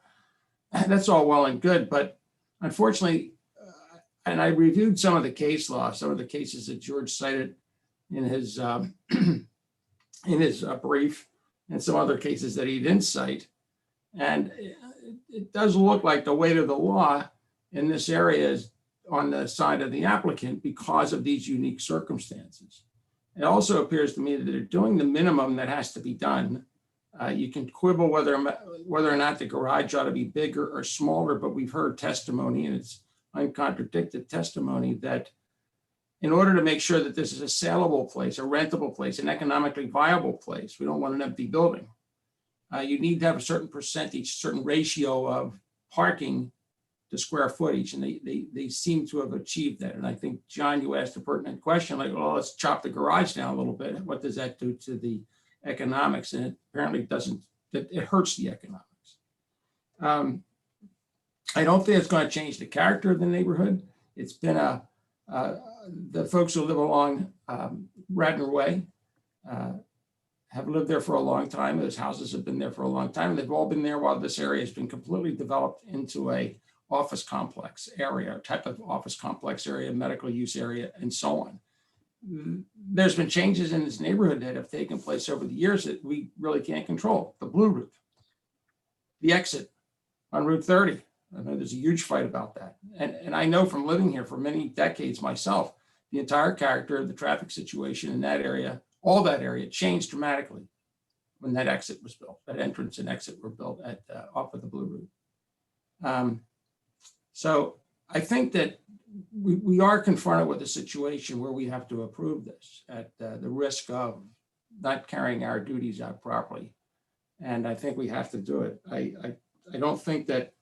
And that's all well and good, but unfortunately, and I reviewed some of the case law, some of the cases that George cited in his brief, and some other cases that he didn't cite. And it does look like the weight of the law in this area is on the side of the applicant because of these unique circumstances. It also appears to me that they're doing the minimum that has to be done. You can quibble whether or not the garage ought to be bigger or smaller, but we've heard testimony, and it's uncontradicted testimony, that in order to make sure that this is a saleable place, a rentable place, an economically viable place, we don't want an empty building. You need to have a certain percentage, certain ratio of parking to square footage, and they seem to have achieved that. And I think, John, you asked a pertinent question, like, well, let's chop the garage down a little bit. What does that do to the economics? And it apparently doesn't, it hurts the economics. I don't think it's going to change the character of the neighborhood. It's been a the folks who live along Radnor Way have lived there for a long time. Those houses have been there for a long time. They've all been there while this area has been completely developed into a office complex area, type of office complex area, medical use area, and so on. There's been changes in this neighborhood that have taken place over the years that we really can't control. The Blue Route, the exit on Route 30. I know there's a huge fight about that. And I know from living here for many decades myself, the entire character of the traffic situation in that area, all that area changed dramatically when that exit was built, that entrance and exit were built at off of the Blue Route. So I think that we are confronted with a situation where we have to approve this at the risk of not carrying our duties out properly. And I think we have to do it. I don't think that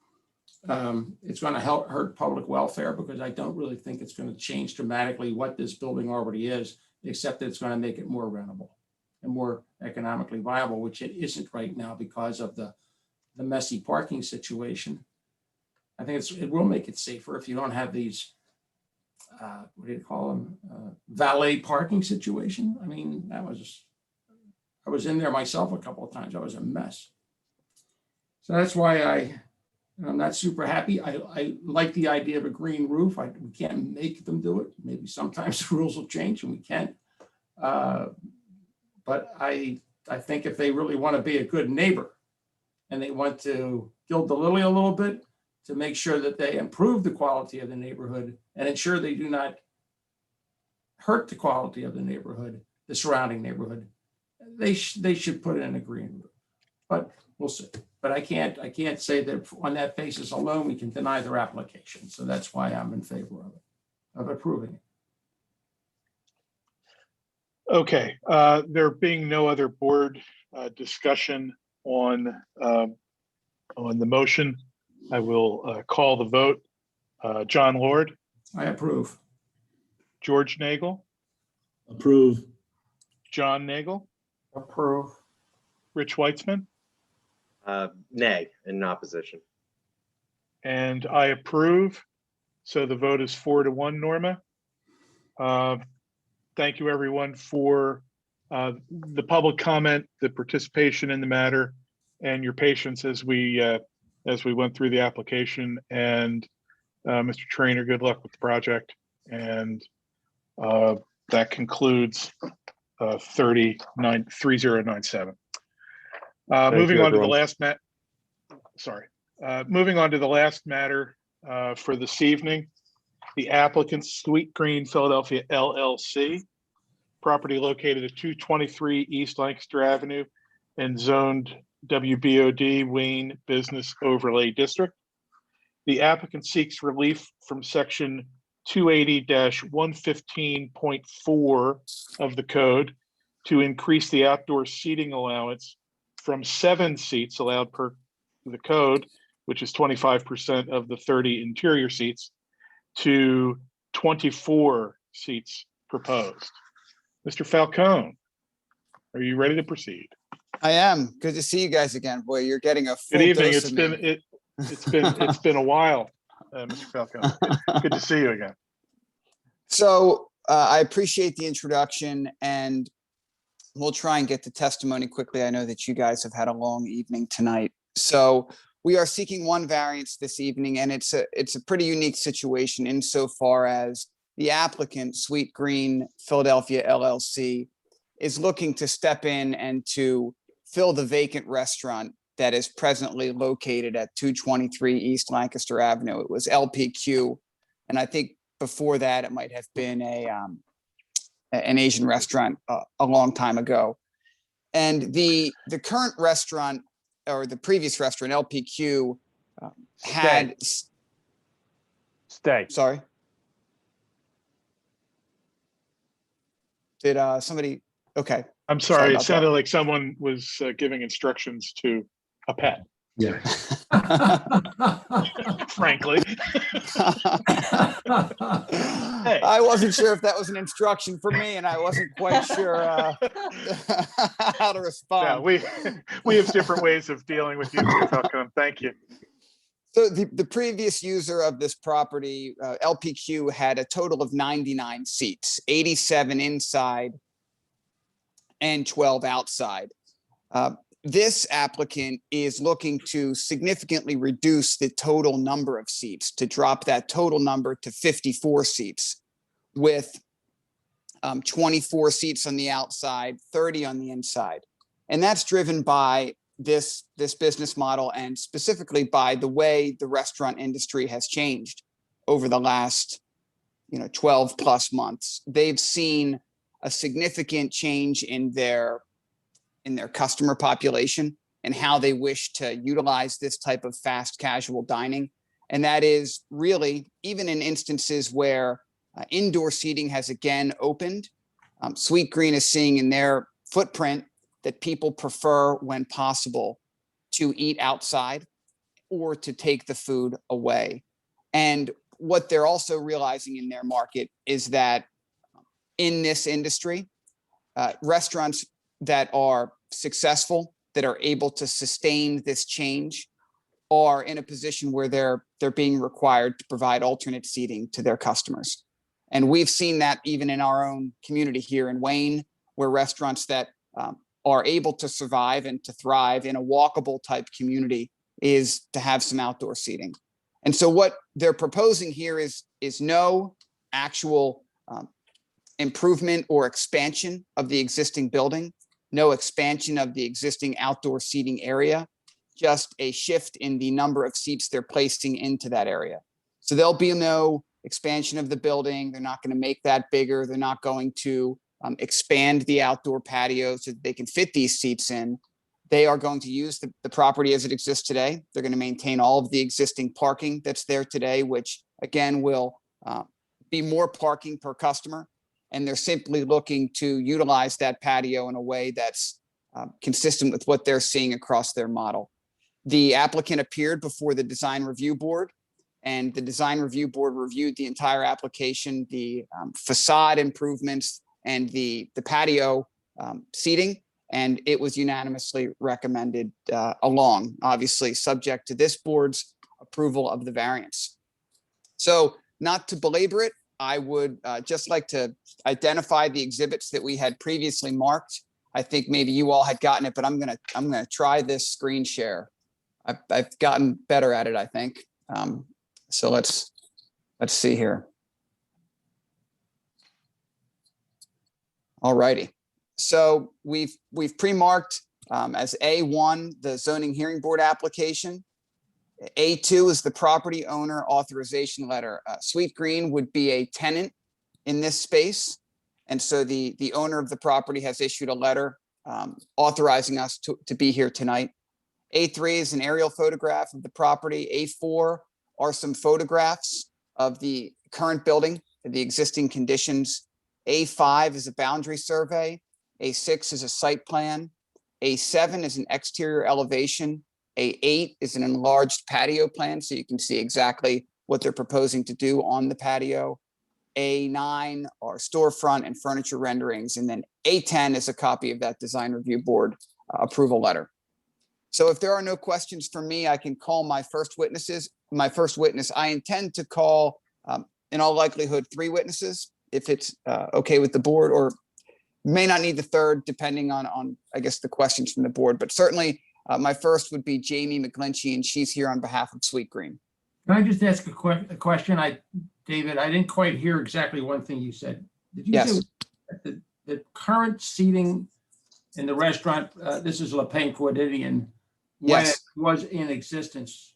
it's going to hurt public welfare, because I don't really think it's going to change dramatically what this building already is, except that it's going to make it more rentable and more economically viable, which it isn't right now because of the messy parking situation. I think it will make it safer if you don't have these, what do you call them, valet parking situation. I mean, I was in there myself a couple of times. I was a mess. So that's why I'm not super happy. I like the idea of a green roof. We can't make them do it. Maybe sometimes the rules will change and we can't. But I think if they really want to be a good neighbor and they want to gild the lily a little bit to make sure that they improve the quality of the neighborhood and ensure they do not hurt the quality of the neighborhood, the surrounding neighborhood, they should put in a green roof. But we'll see. But I can't say that on that basis alone we can deny their application. So that's why I'm in favor of it, of approving it. Okay, there being no other board discussion on the motion, I will call the vote. John Lord. I approve. George Nagel. Approve. John Nagel. Approve. Rich Weitzman. Nay, in opposition. And I approve. So the vote is 4-1, Norma. Thank you, everyone, for the public comment, the participation in the matter, and your patience as we went through the application. And Mr. Trainer, good luck with the project. And that concludes 3097. Moving on to the last moving on to the last matter for this evening. The applicant, Sweet Green Philadelphia LLC, property located at 223 East Lancaster Avenue and zoned WBOD Wayne Business Overlay District. The applicant seeks relief from section 280-115.4 of the code to increase the outdoor seating allowance from 7 seats allowed per the code, which is 25% of the 30 interior seats, to 24 seats proposed. Mr. Falcone, are you ready to proceed? I am. Good to see you guys again. Boy, you're getting a full Good evening. dose of me. It's been a while, Mr. Falcone. Good to see you again. So I appreciate the introduction, and we'll try and get to testimony quickly. I know that you guys have had a long evening tonight. So we are seeking one variance this evening, and it's a pretty unique situation insofar as the applicant, Sweet Green Philadelphia LLC, is looking to step in and to fill the vacant restaurant that is presently located at 223 East Lancaster Avenue. It was LPQ, and I think before that it might have been an Asian restaurant a long time ago. And the current restaurant, or the previous restaurant, LPQ, had Stay. Sorry. Did somebody? Okay. I'm sorry. It about sounded that. like someone was giving instructions to a pet. Yeah. Frankly. I wasn't sure if that was an instruction for me, and I wasn't quite sure how to respond. Yeah, we have different ways of dealing with you, Mr. Falcone. Thank you. So the previous user of this property, LPQ, had a total of 99 seats, 87 inside and 12 outside. This applicant is looking to significantly reduce the total number of seats, to drop that total number to 54 seats, with 24 seats on the outside, 30 on the inside. And that's driven by this business model, and specifically by the way the restaurant industry has changed over the last 12 plus months. They've seen a significant change in their customer population and how they wish to utilize this type of fast casual dining. And that is really, even in instances where indoor seating has again opened, Sweet Green is seeing in their footprint that people prefer, when possible, to eat outside or to take the food away. And what they're also realizing in their market is that in this industry, restaurants that are successful, that are able to sustain this change, are in a position where they're being required to provide alternate seating to their customers. And we've seen that even in our own community here in Wayne, where restaurants that are able to survive and to thrive in a walkable type community is to have some outdoor seating. And so what they're proposing here is no actual improvement or expansion of the existing building, no expansion of the existing outdoor seating area, just a shift in the number of seats they're placing into that area. So there'll be no expansion of the building. They're not going to make that bigger. They're not going to expand the outdoor patio so that they can fit these seats in. They are going to use the property as it exists today. They're going to maintain all of the existing parking that's there today, which again will be more parking per customer. And they're simply looking to utilize that patio in a way that's consistent with what they're seeing across their model. The applicant appeared before the design review board, and the design review board reviewed the entire application, the facade improvements, and the patio seating, and it was unanimously recommended along, obviously subject to this board's approval of the variance. So not to belabor it, I would just like to identify the exhibits that we had previously marked. I think maybe you all had gotten it, but I'm gonna try this screen share. I've gotten better at it, I think. So let's see here. All righty. So we've pre-marked as A1 the zoning hearing board application. A2 is the property owner authorization letter. Sweet Green would be a tenant in this space, and so the owner of the property has issued a letter authorizing us to be here tonight. A3 is an aerial photograph of the property. A4 are some photographs of the current building and the existing conditions. A5 is a boundary survey. A6 is a site plan. A7 is an exterior elevation. A8 is an enlarged patio plan, so you can see exactly what they're proposing to do on the patio. A9 are storefront and furniture renderings. And then A10 is a copy of that design review board approval letter. So if there are no questions for me, I can call my first witnesses. My first witness, I intend to call, in all likelihood, 3 witnesses, if it's okay with the board, or may not need the third, depending on I guess, the questions from the board. But certainly, my first would be Jamie McGlinchey, and she's here on behalf of Sweet Green. Can I just ask a question? David, I didn't quite hear exactly one thing you said. Did you say that the current seating in the restaurant, this is La Pain Quotidian, when it was in existence,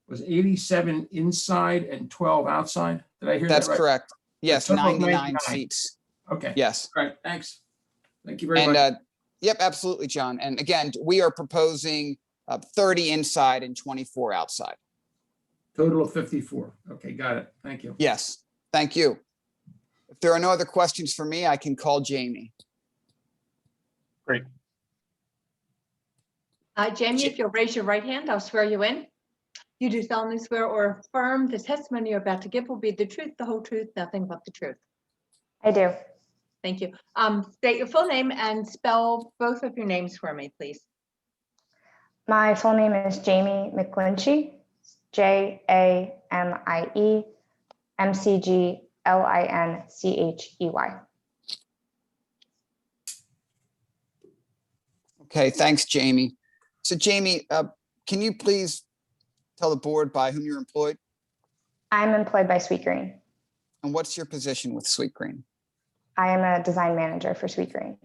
was 87 inside and 12 outside? Did I hear that right? That's correct. Yes, 99 seats. Okay. Yes. All right. Thanks. Thank you very much. Yep, absolutely, John. And again, we are proposing 30 inside and 24 outside. Total of 54. Okay, got it. Thank you. Yes, thank you. If there are no other questions for me, I can call Jamie. Great. Jamie, if you'll raise your right hand, I'll swear you in. You do solemnly swear or affirm the testimony you're about to give will be the truth, the whole truth, nothing but the truth. I do. Thank you. State your full name and spell both of your names for me, please. My full name is Jamie McGlinchey, JAMIE Okay, thanks, Jamie. So Jamie, can you please tell the board by whom you're employed I'm employed by Sweet Green. and what's your position with Sweet Green? I am a design manager for Sweet Green.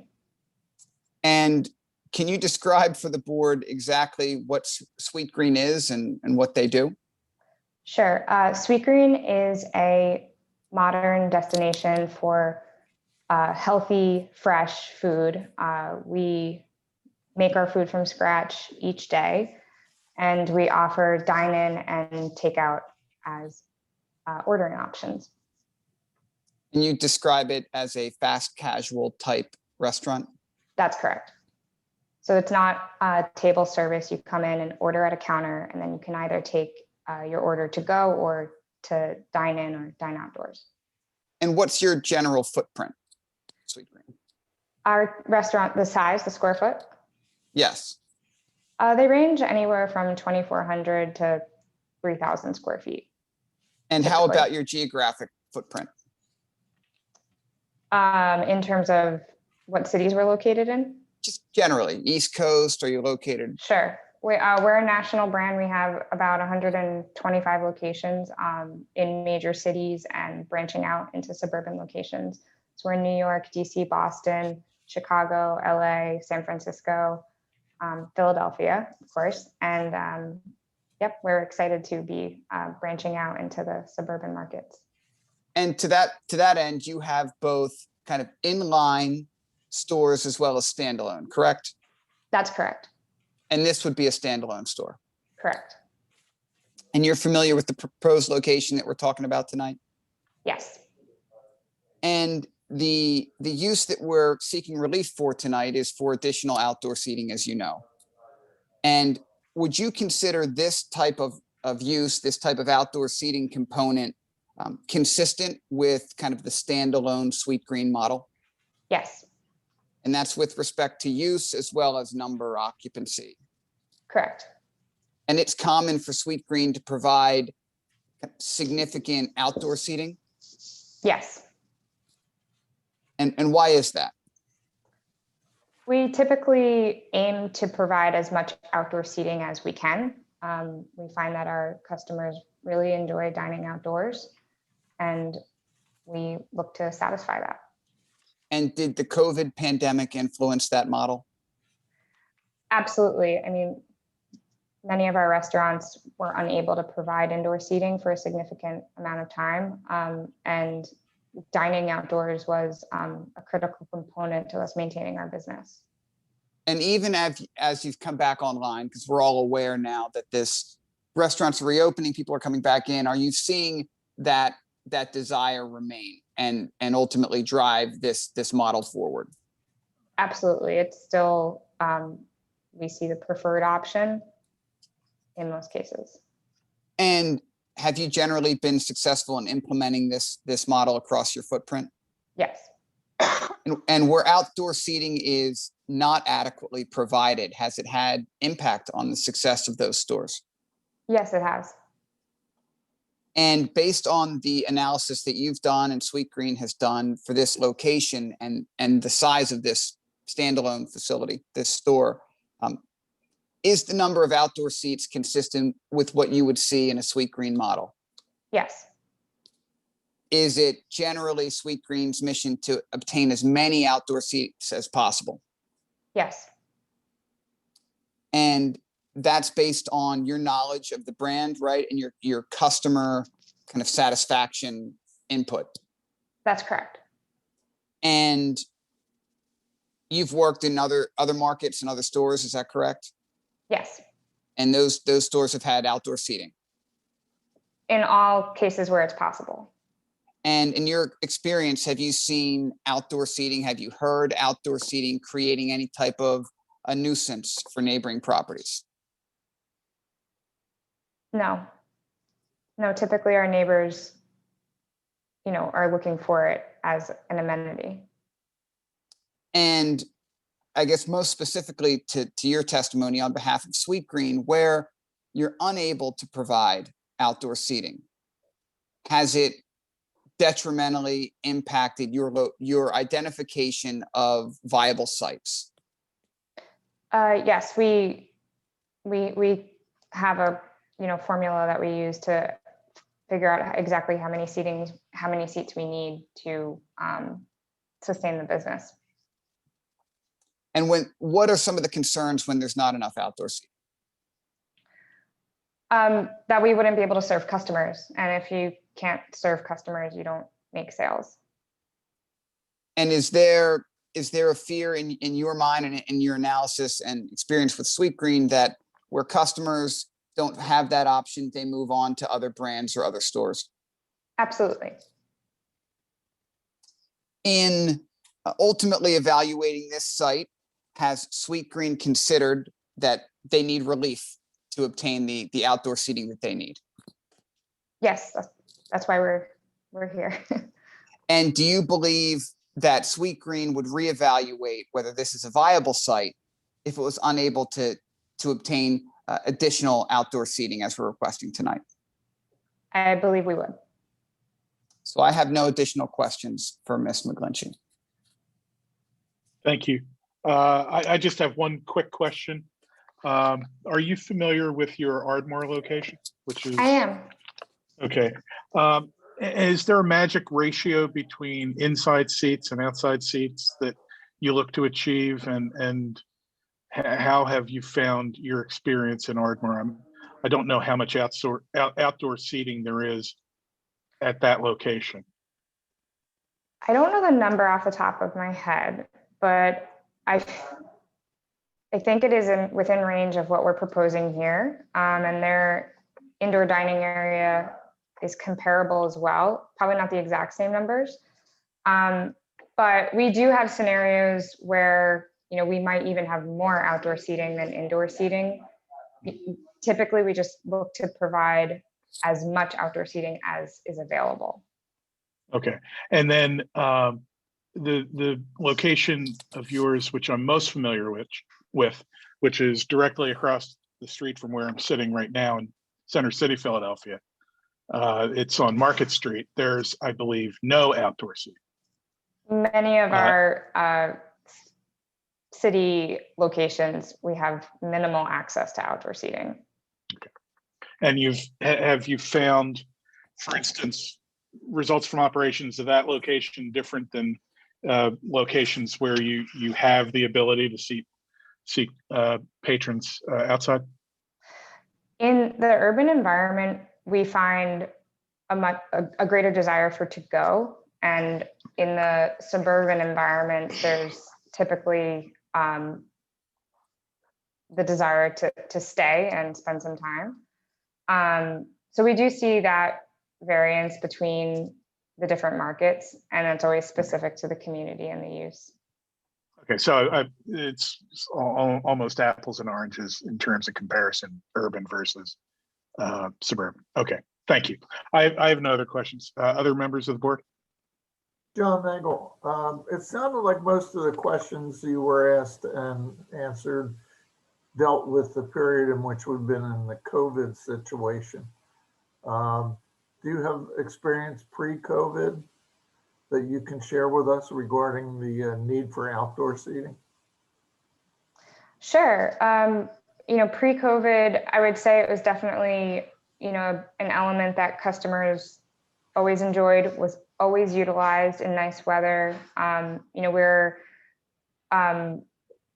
And can you describe for the board exactly what Sweet Green is and what they do? Sure. Sweet Green is a modern destination for healthy, fresh food. We make our food from scratch each day, and we offer dine-in and takeout as ordering options. Can you describe it as a fast casual type restaurant? That's correct. So it's not table service. You come in and order at a counter, and then you can either take your order to go or to dine in or dine outdoors. And what's your general footprint, Sweet Green? Our restaurant, the size, the square foot, Yes. they range anywhere from 2,400 to 3,000 square feet. And how typically. about your geographic footprint? In terms of what cities we're located in? Just generally, East Coast, are you located? Sure. We're a national brand. We have about 125 locations in major cities and branching out into suburban locations. So we're in New York, DC, Boston, Chicago, LA, San Francisco, Philadelphia, of course. And yep, we're excited to be branching out into the suburban markets. And to that end, you have both kind of inline stores as well as standalone, correct? That's correct. And this would be a standalone store. Correct. And you're familiar with the proposed location that we're talking about tonight? Yes. And the use that we're seeking relief for tonight is for additional outdoor seating, as you know. And would you consider this type of use, this type of outdoor seating component consistent with kind of the standalone Sweet Green model? Yes. And that's with respect to use as well as number occupancy. Correct. And it's common for Sweet Green to provide significant outdoor seating? Yes. And why is that? We typically aim to provide as much outdoor seating as we can. We find that our customers really enjoy dining outdoors, and we look to satisfy that. And did the COVID pandemic influence that model? Absolutely. I mean, many of our restaurants were unable to provide indoor seating for a significant amount of time. And dining outdoors was a critical component to us maintaining our business. And even as you've come back online, because we're all aware now that this restaurants are reopening, people are coming back in, are you seeing that desire remain and ultimately drive this model forward? Absolutely. It's still, we see the preferred option in most cases. And have you generally been successful in implementing this model across your footprint? Yes. And where outdoor seating is not adequately provided, has it had impact on the success of those stores? Yes, it has. And based on the analysis that you've done and Sweet Green has done for this location and the size of this standalone facility, this store, is the number of outdoor seats consistent with what you would see in a Sweet Green model? Yes. Is it generally Sweet Green's mission to obtain as many outdoor seats as possible? Yes. And that's based on your knowledge of the brand, right? And your customer kind of satisfaction input. That's correct. And you've worked in other markets and other stores, is that correct? Yes. And those stores have had outdoor seating? In all cases where it's possible. And in your experience, have you seen outdoor seating? Have you heard outdoor seating creating any type of a nuisance for neighboring properties? No. No, typically our neighbors, are looking for it as an amenity. And I guess most specifically to your testimony on behalf of Sweet Green, where you're unable to provide outdoor seating? Has it detrimentally impacted your identification of viable sites? Yes, we have a formula that we use to figure out exactly how many seats we need to sustain the business. And what are some of the concerns when there's not enough outdoor seating? That we wouldn't be able to serve customers. And if you can't serve customers, you don't make sales. And is there a fear in your mind and in your analysis and experience with Sweetgreen that where customers don't have that option, they move on to other brands or other stores? Absolutely. In ultimately evaluating this site, has Sweetgreen considered that they need relief to obtain the outdoor seating that they need? Yes, that's why we're here. And do you believe that Sweetgreen would reevaluate whether this is a viable site if it was unable to obtain additional outdoor seating as we're requesting tonight? I believe we would. So I have no additional questions for Ms. McGlinchey. Thank you. I just have one quick question. Are you familiar with your Ardmore location? I am. Okay. Is there a magic ratio between inside seats and outside seats that you look to achieve, and how have you found your experience in Ardmore? I don't know how much outdoor seating there is at that location. I don't know the number off the top of my head, but I think it is within range of what we're proposing here. And their indoor dining area is comparable as well. Probably not the exact same numbers. But we do have scenarios where, we might even have more outdoor seating than indoor seating. Typically, we just look to provide as much outdoor seating as is available. Okay. And then the location of yours, which I'm most familiar with, which is directly across the street from where I'm sitting right now in Center City, Philadelphia. It's on Market Street. There's, I believe, no outdoor seating. Many of our city locations, we have minimal access to outdoor seating. Okay. And have you found, for instance, results from operations of that location different than locations where you have the ability to seat patrons outside? In the urban environment, we find a greater desire for to-go, and in the suburban environment, there's typically the desire to stay and spend some time. So we do see that variance between the different markets, and it's always specific to the community and the use. Okay, so it's almost apples and oranges in terms of comparison, urban versus suburban. Okay, thank you. I have no other questions. Other members of the board? John Nagel, it sounded like most of the questions you were asked and answered dealt with the period in which we've been in the COVID situation. Do you have experience pre-COVID that you can share with us regarding the need for outdoor seating? Sure. Pre-COVID, I would say it was definitely, an element that customers always enjoyed, was always utilized in nice weather. We're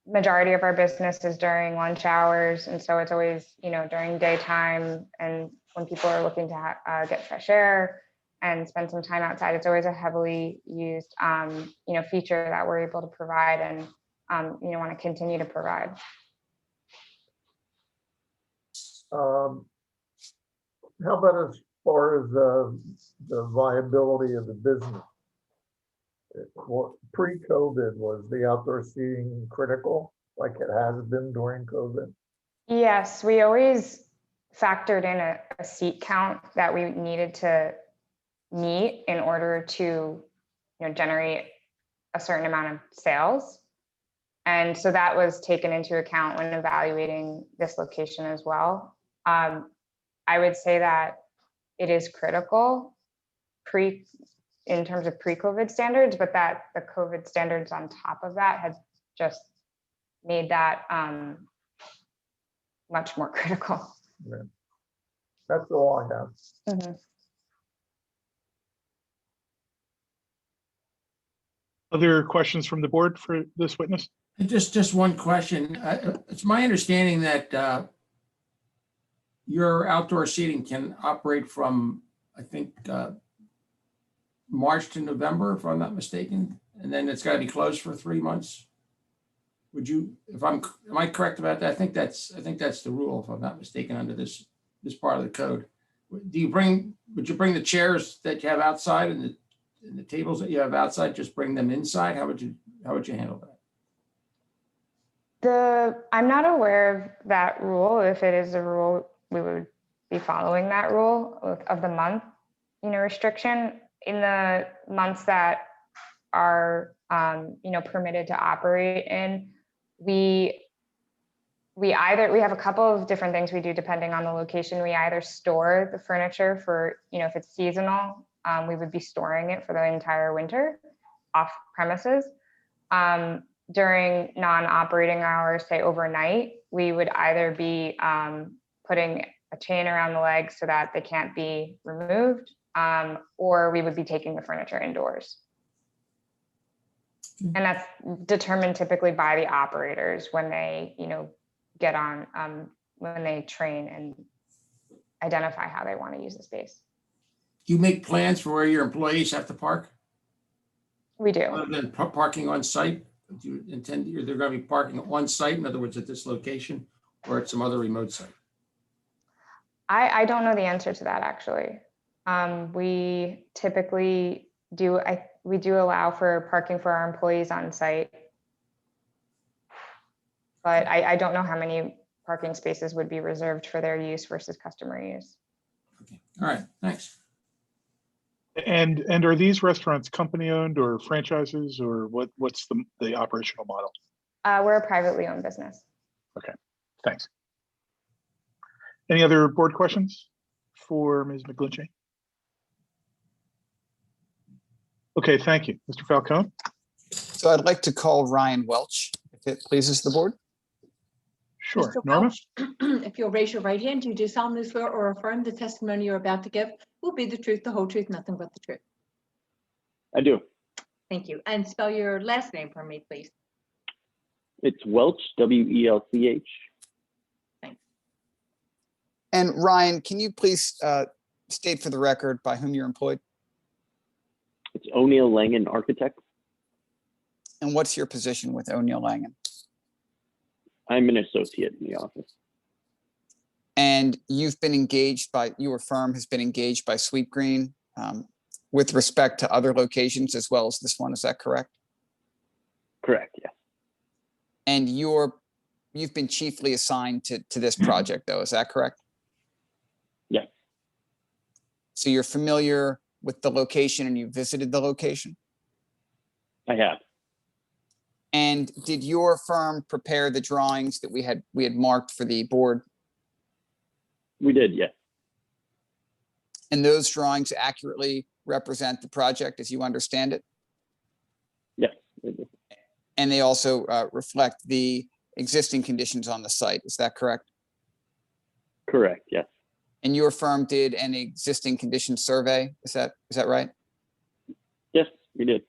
majority of our business is during lunch hours, and so it's always, during daytime, and when people are looking to get fresh air and spend some time outside, it's always a heavily used, feature that we're able to provide and, want to continue to provide. How about as far as the viability of the business? Pre-COVID, was the outdoor seating critical like it has been during COVID? Yes, we always factored in a seat count that we needed to meet in order to generate a certain amount of sales. And so that was taken into account when evaluating this location as well. I would say that it is critical in terms of pre-COVID standards, but that the COVID standards on top of that has just made that much more critical. Yeah. That's all I have. Mhm. Other questions from the board for this witness? Just one question. It's my understanding that your outdoor seating can operate from, I think, March to November, if I'm not mistaken, and then it's got to be closed for 3 months. Would you, am I correct about that? I think that's the rule, if I'm not mistaken, under this part of the code. Would you bring the chairs that you have outside and the tables that you have outside, just bring them inside? How would you handle that? I'm not aware of that rule. If it is a rule, we would be following that rule of the month, restriction. In the months that are, permitted to operate in, we have a couple of different things we do depending on the location. We either store the furniture for, if it's seasonal, we would be storing it for the entire winter off premises. During non-operating hours, say overnight, we would either be putting a chain around the legs so that they can't be removed, or we would be taking the furniture indoors. And that's determined typically by the operators when they, get on, when they train and identify how they want to use the space. Do you make plans for where your employees have to park? We do. Other than parking on site? Do you intend they're going to be parking on site, in other words, at this location, or at some other remote site? I don't know the answer to that, actually. We typically do, we do allow for parking for our employees on site, but I don't know how many parking spaces would be reserved for their use versus customer use. Okay. All right, thanks. And are these restaurants company owned or franchises, or what's the operational model? We're a privately owned business. Okay, thanks. Any other board questions for Ms. McGlinchey? Okay, thank you. Mr. Falcone? So I'd like to call Ryan Welch, if it pleases the board. Sure. Mr. Norma? Welch, if you'll raise your right hand, you do solemnly swear or affirm the testimony you're about to give will be the truth, the whole truth, nothing but the truth. I do. Thank you. And spell your last name for me, please. It's Welch, W-E-L-C-H. Thanks. And Ryan, can you please state for the record by whom you're employed? It's O'Neill Langen Architects. And what's your position with O'Neill Langen? I'm an associate in the office. And you've been engaged by, your firm has been engaged by Sweetgreen with respect to other locations as well as this one, is that correct? Correct, yes. And you've been chiefly assigned to this project though, is that correct? Yes. So you're familiar with the location and you visited the location? I have. And did your firm prepare the drawings that we had marked for the board? We did, yes. And those drawings accurately represent the project as you understand it? Yes, they do. And they also reflect the existing conditions on the site, is that correct? Correct, yes. And your firm did an existing condition survey, is that right? Yes, we did.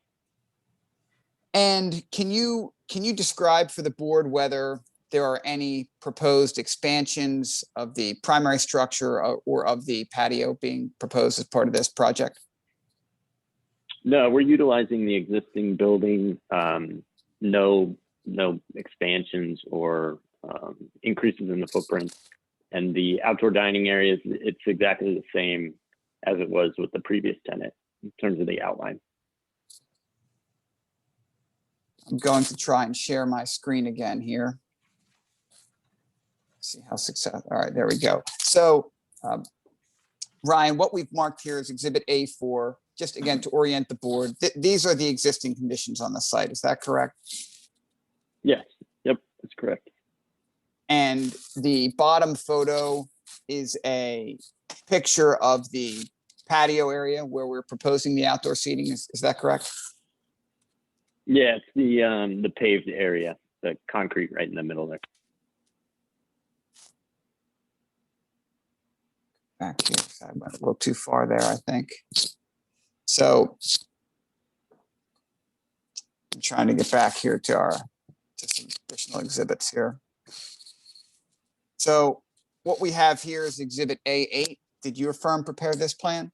And can you describe for the board whether there are any proposed expansions of the primary structure or of the patio being proposed as part of this project? No, we're utilizing the existing building. No expansions or increases in the footprint. And the outdoor dining areas, it's exactly the same as it was with the previous tenant in terms of the outline. I'm going to try and share my screen again here. See how successful. All right, there we go. So Ryan, what we've marked here is Exhibit A4, just again to orient the board. These are the existing conditions on the site, is that correct? Yes, yep, that's correct. And the bottom photo is a picture of the patio area where we're proposing the outdoor seating. Is that correct? Yeah, it's the paved area, the concrete right in the middle there. Back here, I went a little too far there, I think. So I'm trying to get back here to some additional exhibits here. So what we have here is Exhibit A8. Did your firm prepare this plan?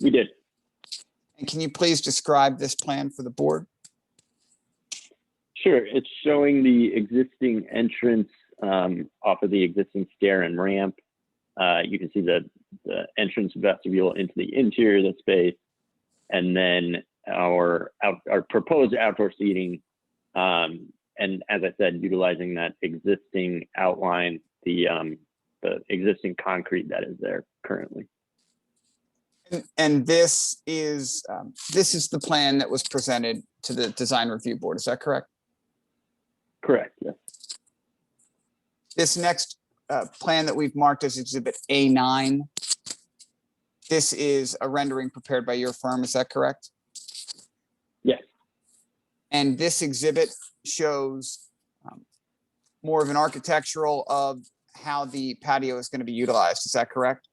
We did. And can you please describe this plan for the board? Sure. It's showing the existing entrance off of the existing stair and ramp. You can see the entrance vestibule into the interior of the space, and then our proposed outdoor seating. And as I said, utilizing that existing outline, the existing concrete that is there currently. And this is the plan that was presented to the design review board. Is that correct? Correct. Yes. This next plan that we've marked as Exhibit A9. This is a rendering prepared by your firm. Is that correct? Yes. And this exhibit shows more of an architectural of how the patio is going to be utilized. Is that correct?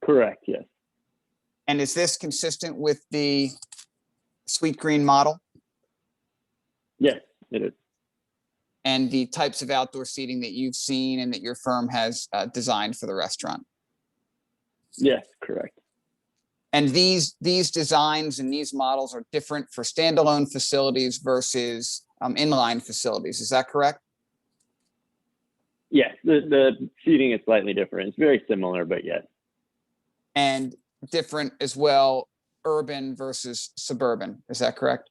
Correct. Yes. And is this consistent with the Sweet Green model? Yes, it is. And the types of outdoor seating that you've seen and that your firm has designed for the restaurant? Yes, correct. And these designs and these models are different for standalone facilities versus inline facilities. Is that correct? Yes, the seating is slightly different. It's very similar, but yes. And different as well, urban versus suburban. Is that correct?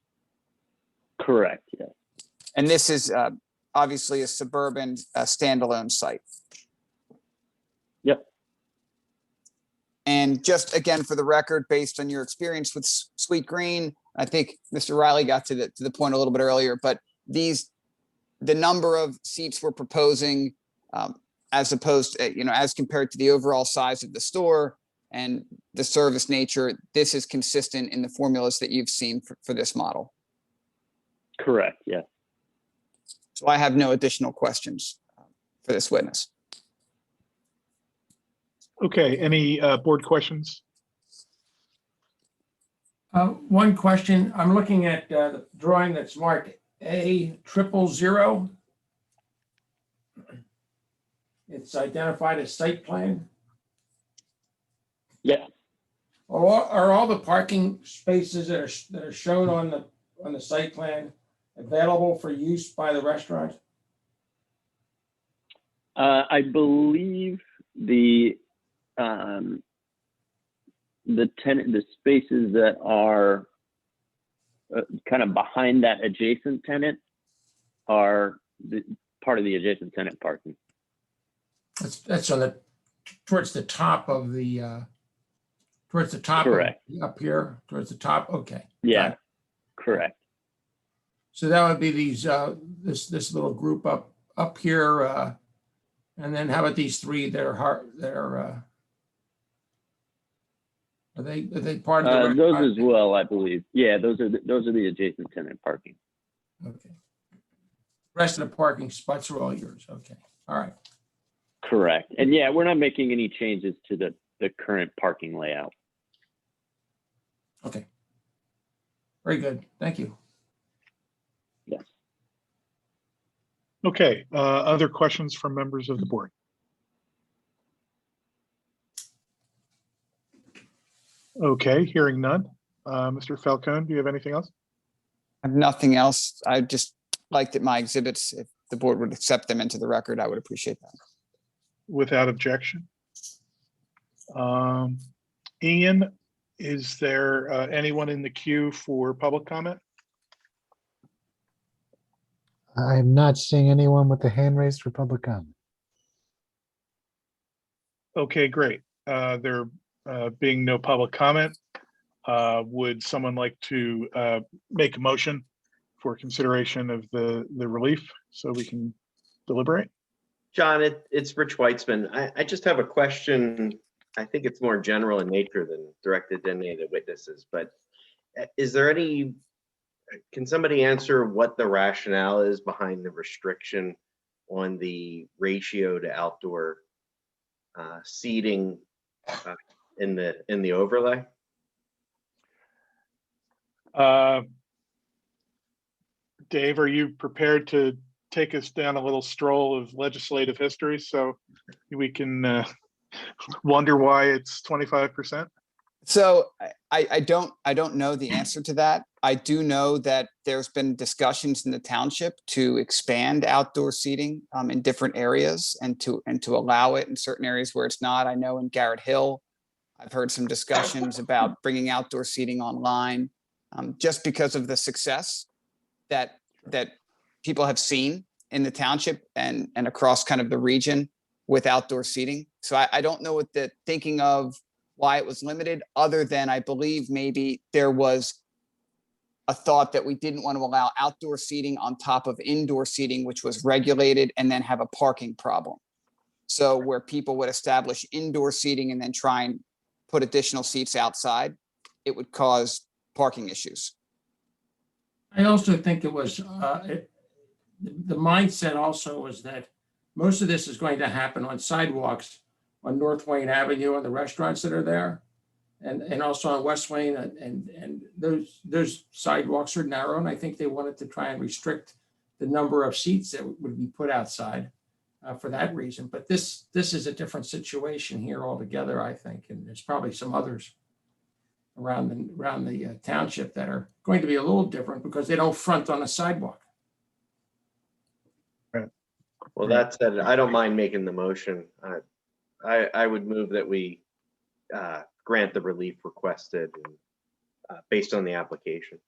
Correct, yes. And this is obviously a suburban standalone site. Yep. And just again, for the record, based on your experience with Sweet Green, I think Mr. Riley got to the point a little bit earlier, but the number of seats we're proposing as opposed to, as compared to the overall size of the store and the service nature, this is consistent in the formulas that you've seen for this model. Correct, yes. So I have no additional questions for this witness. Okay, any board questions? One question, I'm looking at the drawing that's marked A000. It's identified as site plan. Yeah. Are all the parking spaces that are shown on the site plan available for use by the restaurant? I believe the spaces that are kind of behind that adjacent tenant are part of the adjacent tenant parking. That's on towards the top of the Correct. Up here towards the top. Okay. Yeah. Correct. So that would be these this little group up here, and then how about these three that are are they part of the those as well, I believe. Yeah, those are the adjacent tenant parking. Okay. Rest of the parking spots are all yours. Okay. All right. Correct. And yeah, we're not making any changes to the current parking layout. Okay. Very good. Thank you. Yes. Okay, other questions from members of the board? Okay, hearing none. Mr. Falcone, do you have anything else? I have nothing else. I just like that my exhibits, if the board would accept them into the record, I would appreciate that. Without objection. Ian, is there anyone in the queue for public comment? I'm not seeing anyone with the hand raised for public comment. Okay, great. There being no public comment, would someone like to make a motion for consideration of the relief so we can deliberate? John, it's Rich Weitzman. I just have a question. I think it's more general in nature than directed to any of the witnesses, but is there can somebody answer what the rationale is behind the restriction on the ratio to outdoor seating in the overlay? Dave, are you prepared to take us down a little stroll of legislative history so we can wonder why it's 25%? So I don't know the answer to that. I do know that there's been discussions in the township to expand outdoor seating in different areas and to allow it in certain areas where it's not. I know in Garrett Hill, I've heard some discussions about bringing outdoor seating online just because of the success that people have seen in the township and across kind of the region with outdoor seating. So I don't know what the thinking of why it was limited, other than I believe maybe there was a thought that we didn't want to allow outdoor seating on top of indoor seating, which was regulated, and then have a parking problem. So where people would establish indoor seating and then try and put additional seats outside, it would cause parking issues. I also think it was, the mindset also was that most of this is going to happen on sidewalks on North Wayne Avenue and the restaurants that are there, and also on West Wayne, and those sidewalks are narrow, and I think they wanted to try and restrict the number of seats that would be put outside for that reason. But this is a different situation here altogether, I think, and there's probably some others around the township that are going to be a little different because they don't front on a sidewalk. Well, that said, I don't mind making the motion. I would move that we grant the relief requested based on the application.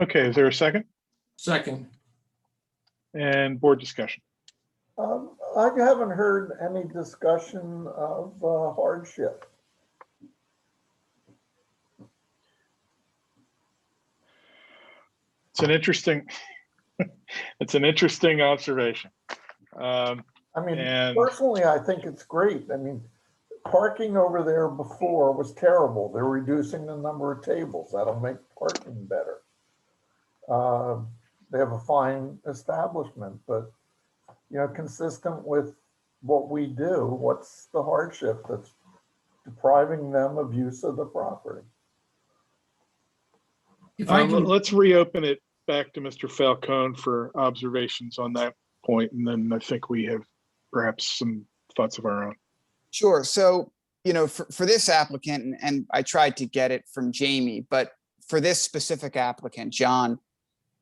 Okay, is there a second? Second. And board discussion. I haven't heard any discussion of hardship. It's an interesting observation. I mean, personally, I think it's great. I mean, parking over there before was terrible. They're reducing the number of tables. That'll make parking better. They have a fine establishment, but, you know, consistent with what we do, what's the hardship that's depriving them of use of the property? Let's reopen it back to Mr. Falcone for observations on that point, and then I think we have perhaps some thoughts of our own. Sure. So, you know, for this applicant, and I tried to get it from Jamie, but for this specific applicant, John,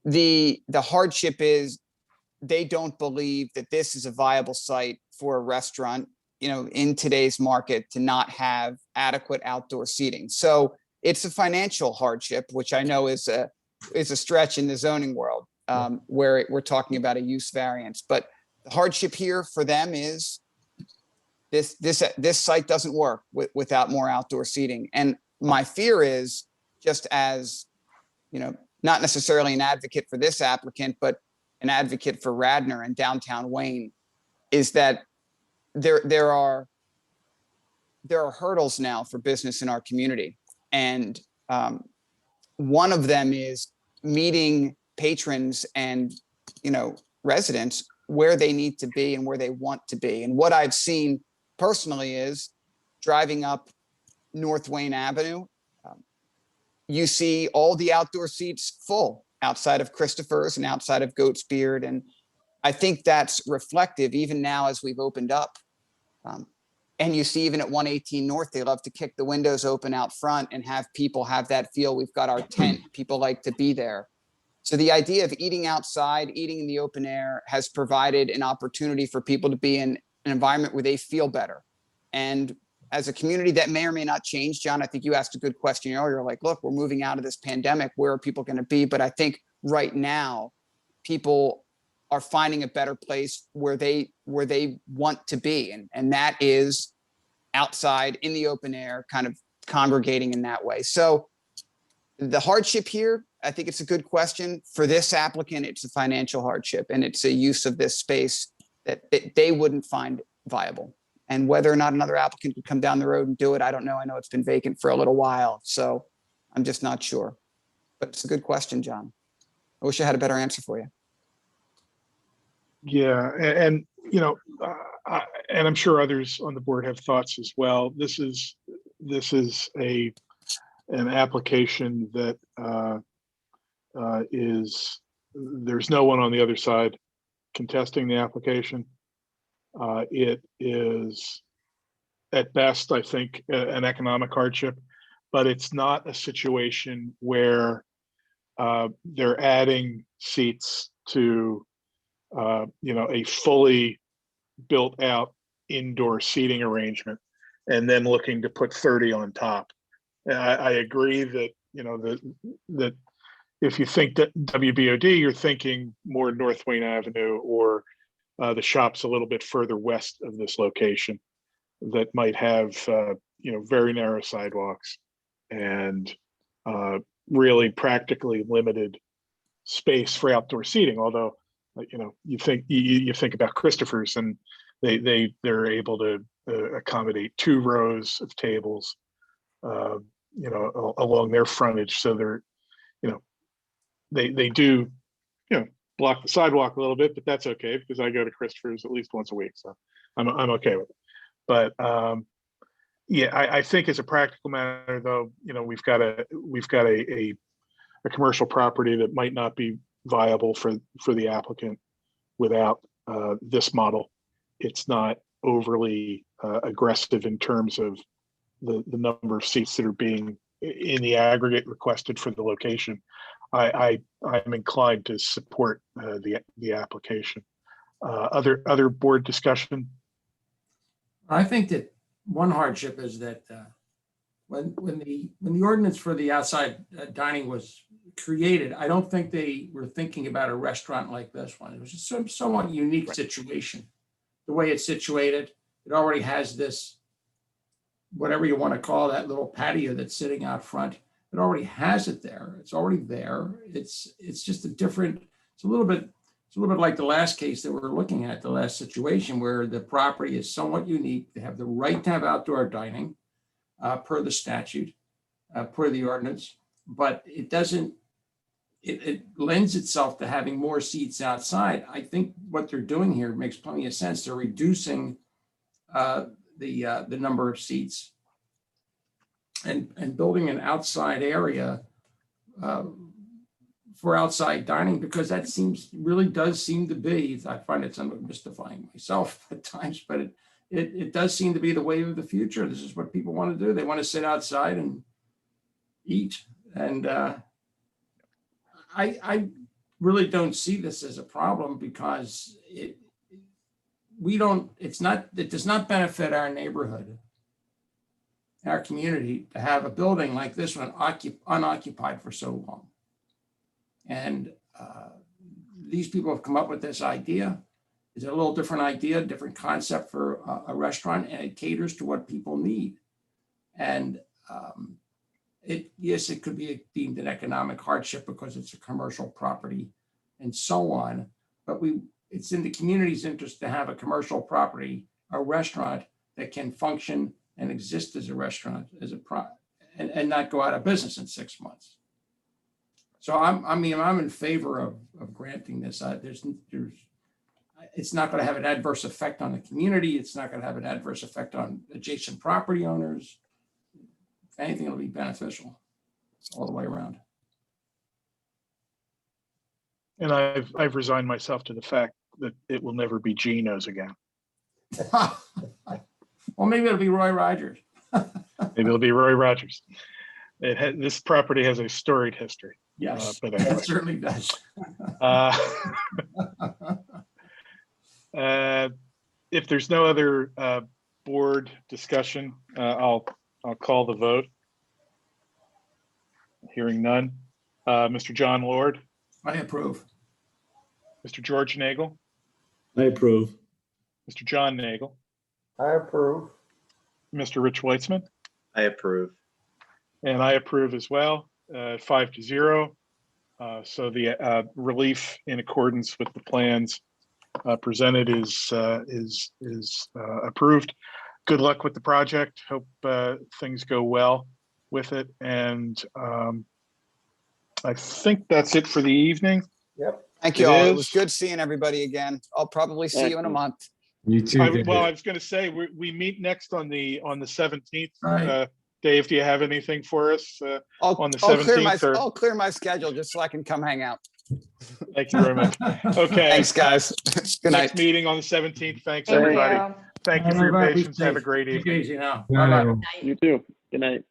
the hardship is they don't believe that this is a viable site for a restaurant, you know, in today's market to not have adequate outdoor seating. So it's a financial hardship, which I know is a stretch in the zoning world, where we're talking about a use variance. But the hardship here for them is this site doesn't work without more outdoor seating. And my fear is, just as, you know, not necessarily an advocate for this applicant, but an advocate for Radnor and downtown Wayne, is that there are hurdles now for business in our community. And one of them is meeting patrons and, you know, residents where they need to be and where they want to be. And what I've seen personally is driving up North Wayne Avenue, you see all the outdoor seats full outside of Christopher's and outside of Goat's Beard. And I think that's reflective even now as we've opened up. And you see even at 118 North, they love to kick the windows open out front and have people have that feel. We've got our tent. People like to be there. So the idea of eating outside, eating in the open air has provided an opportunity for people to be in an environment where they feel better. And as a community that may or may not change, John, I think you asked a good question earlier, like, look, we're moving out of this pandemic. Where are people going to be? But I think right now, people are finding a better place where they want to be. And that is outside in the open air, kind of congregating in that way. So the hardship here, I think it's a good question. For this applicant, it's a financial hardship, and it's a use of this space that they wouldn't find viable. And whether or not another applicant could come down the road and do it, I don't know. I know it's been vacant for a little while, so I'm just not sure. But it's a good question, John. I wish I had a better answer for you. Yeah, and you know, and I'm sure others on the board have thoughts as well. This is an application that there's no one on the other side contesting the application. It is at best, I think, an economic hardship, but it's not a situation where they're adding seats to a fully built out indoor seating arrangement and then looking to put 30 on top. And I agree that, that if you think that WBOD, you're thinking more North Wayne Avenue or the shops a little bit further west of this location that might have, very narrow sidewalks and really practically limited space for outdoor seating. Although, you think about Christopher's and they're able to accommodate 2 rows of tables, along their frontage. So they're, they do, block the sidewalk a little bit, but that's okay because I go to Christopher's at least once a week. So I'm okay with it. But yeah, I think as a practical matter though, we've got a commercial property that might not be viable for the applicant without this model. It's not overly aggressive in terms of the number of seats that are being in the aggregate requested for the location. I'm inclined to support the application. Other board discussion? I think that one hardship is that when the ordinance for the outside dining was created, I don't think they were thinking about a restaurant like this one. It was just some somewhat unique situation. The way it's situated, it already has this, whatever you want to call that little patio that's sitting out front. It already has it there. It's already there. It's just a different. It's a little bit like the last case that we're looking at, the last situation where the property is somewhat unique. They have the right to have outdoor dining per the statute, per the ordinance, but it doesn't. It lends itself to having more seats outside. I think what they're doing here makes plenty of sense. They're reducing the number of seats and building an outside area for outside dining, because that really does seem to be, I find it somewhat mystifying myself at times, but it does seem to be the wave of the future. This is what people want to do. They want to sit outside and eat. And I really don't see this as a problem because it does not benefit our neighborhood, our community, to have a building like this one unoccupied for so long. And these people have come up with this idea. It's a little different idea, different concept for a restaurant, and it caters to what people need. And yes, it could be deemed an economic hardship because it's a commercial property and so on. But it's in the community's interest to have a commercial property, a restaurant that can function and exist as a restaurant, and not go out of business in 6 months. So I'm in favor of granting this. It's not going to have an adverse effect on the community. It's not going to have an adverse effect on adjacent property owners. If anything, it'll be beneficial all the way around. And I've resigned myself to the fact that it will never be Gino's again. Well, maybe it'll be Roy Rogers. Maybe it'll be Roy Rogers. This property has a storied history. Yes, but anyway. it certainly does. If there's no other board discussion, I'll call the vote. Hearing none. Mr. John Lord. I approve. Mr. George Nagel. I approve. Mr. John Nagel. I approve. Mr. Rich Weitzman. I approve. And I approve as well, 5-0. So the relief in accordance with the plans presented is approved. Good luck with the project. Hope things go well with it. And I think that's it for the evening. Yep. Thank It you all. It is. was good seeing everybody again. I'll probably see you in a month. You too. David. Well, I was going to say, we meet next on the 17th. Right. Dave, do you have anything for us on the I'll clear my 17th? I'll clear my schedule just so I can come hang out. Thank you very much. Okay. Thanks, guys. Good night. Next meeting on the 17th. Thanks, Thank everybody. you. Thank you for your Everybody be patience. Have a safe. great Take it evening. easy now. Good night, Bye-bye. everyone. You too. Good night.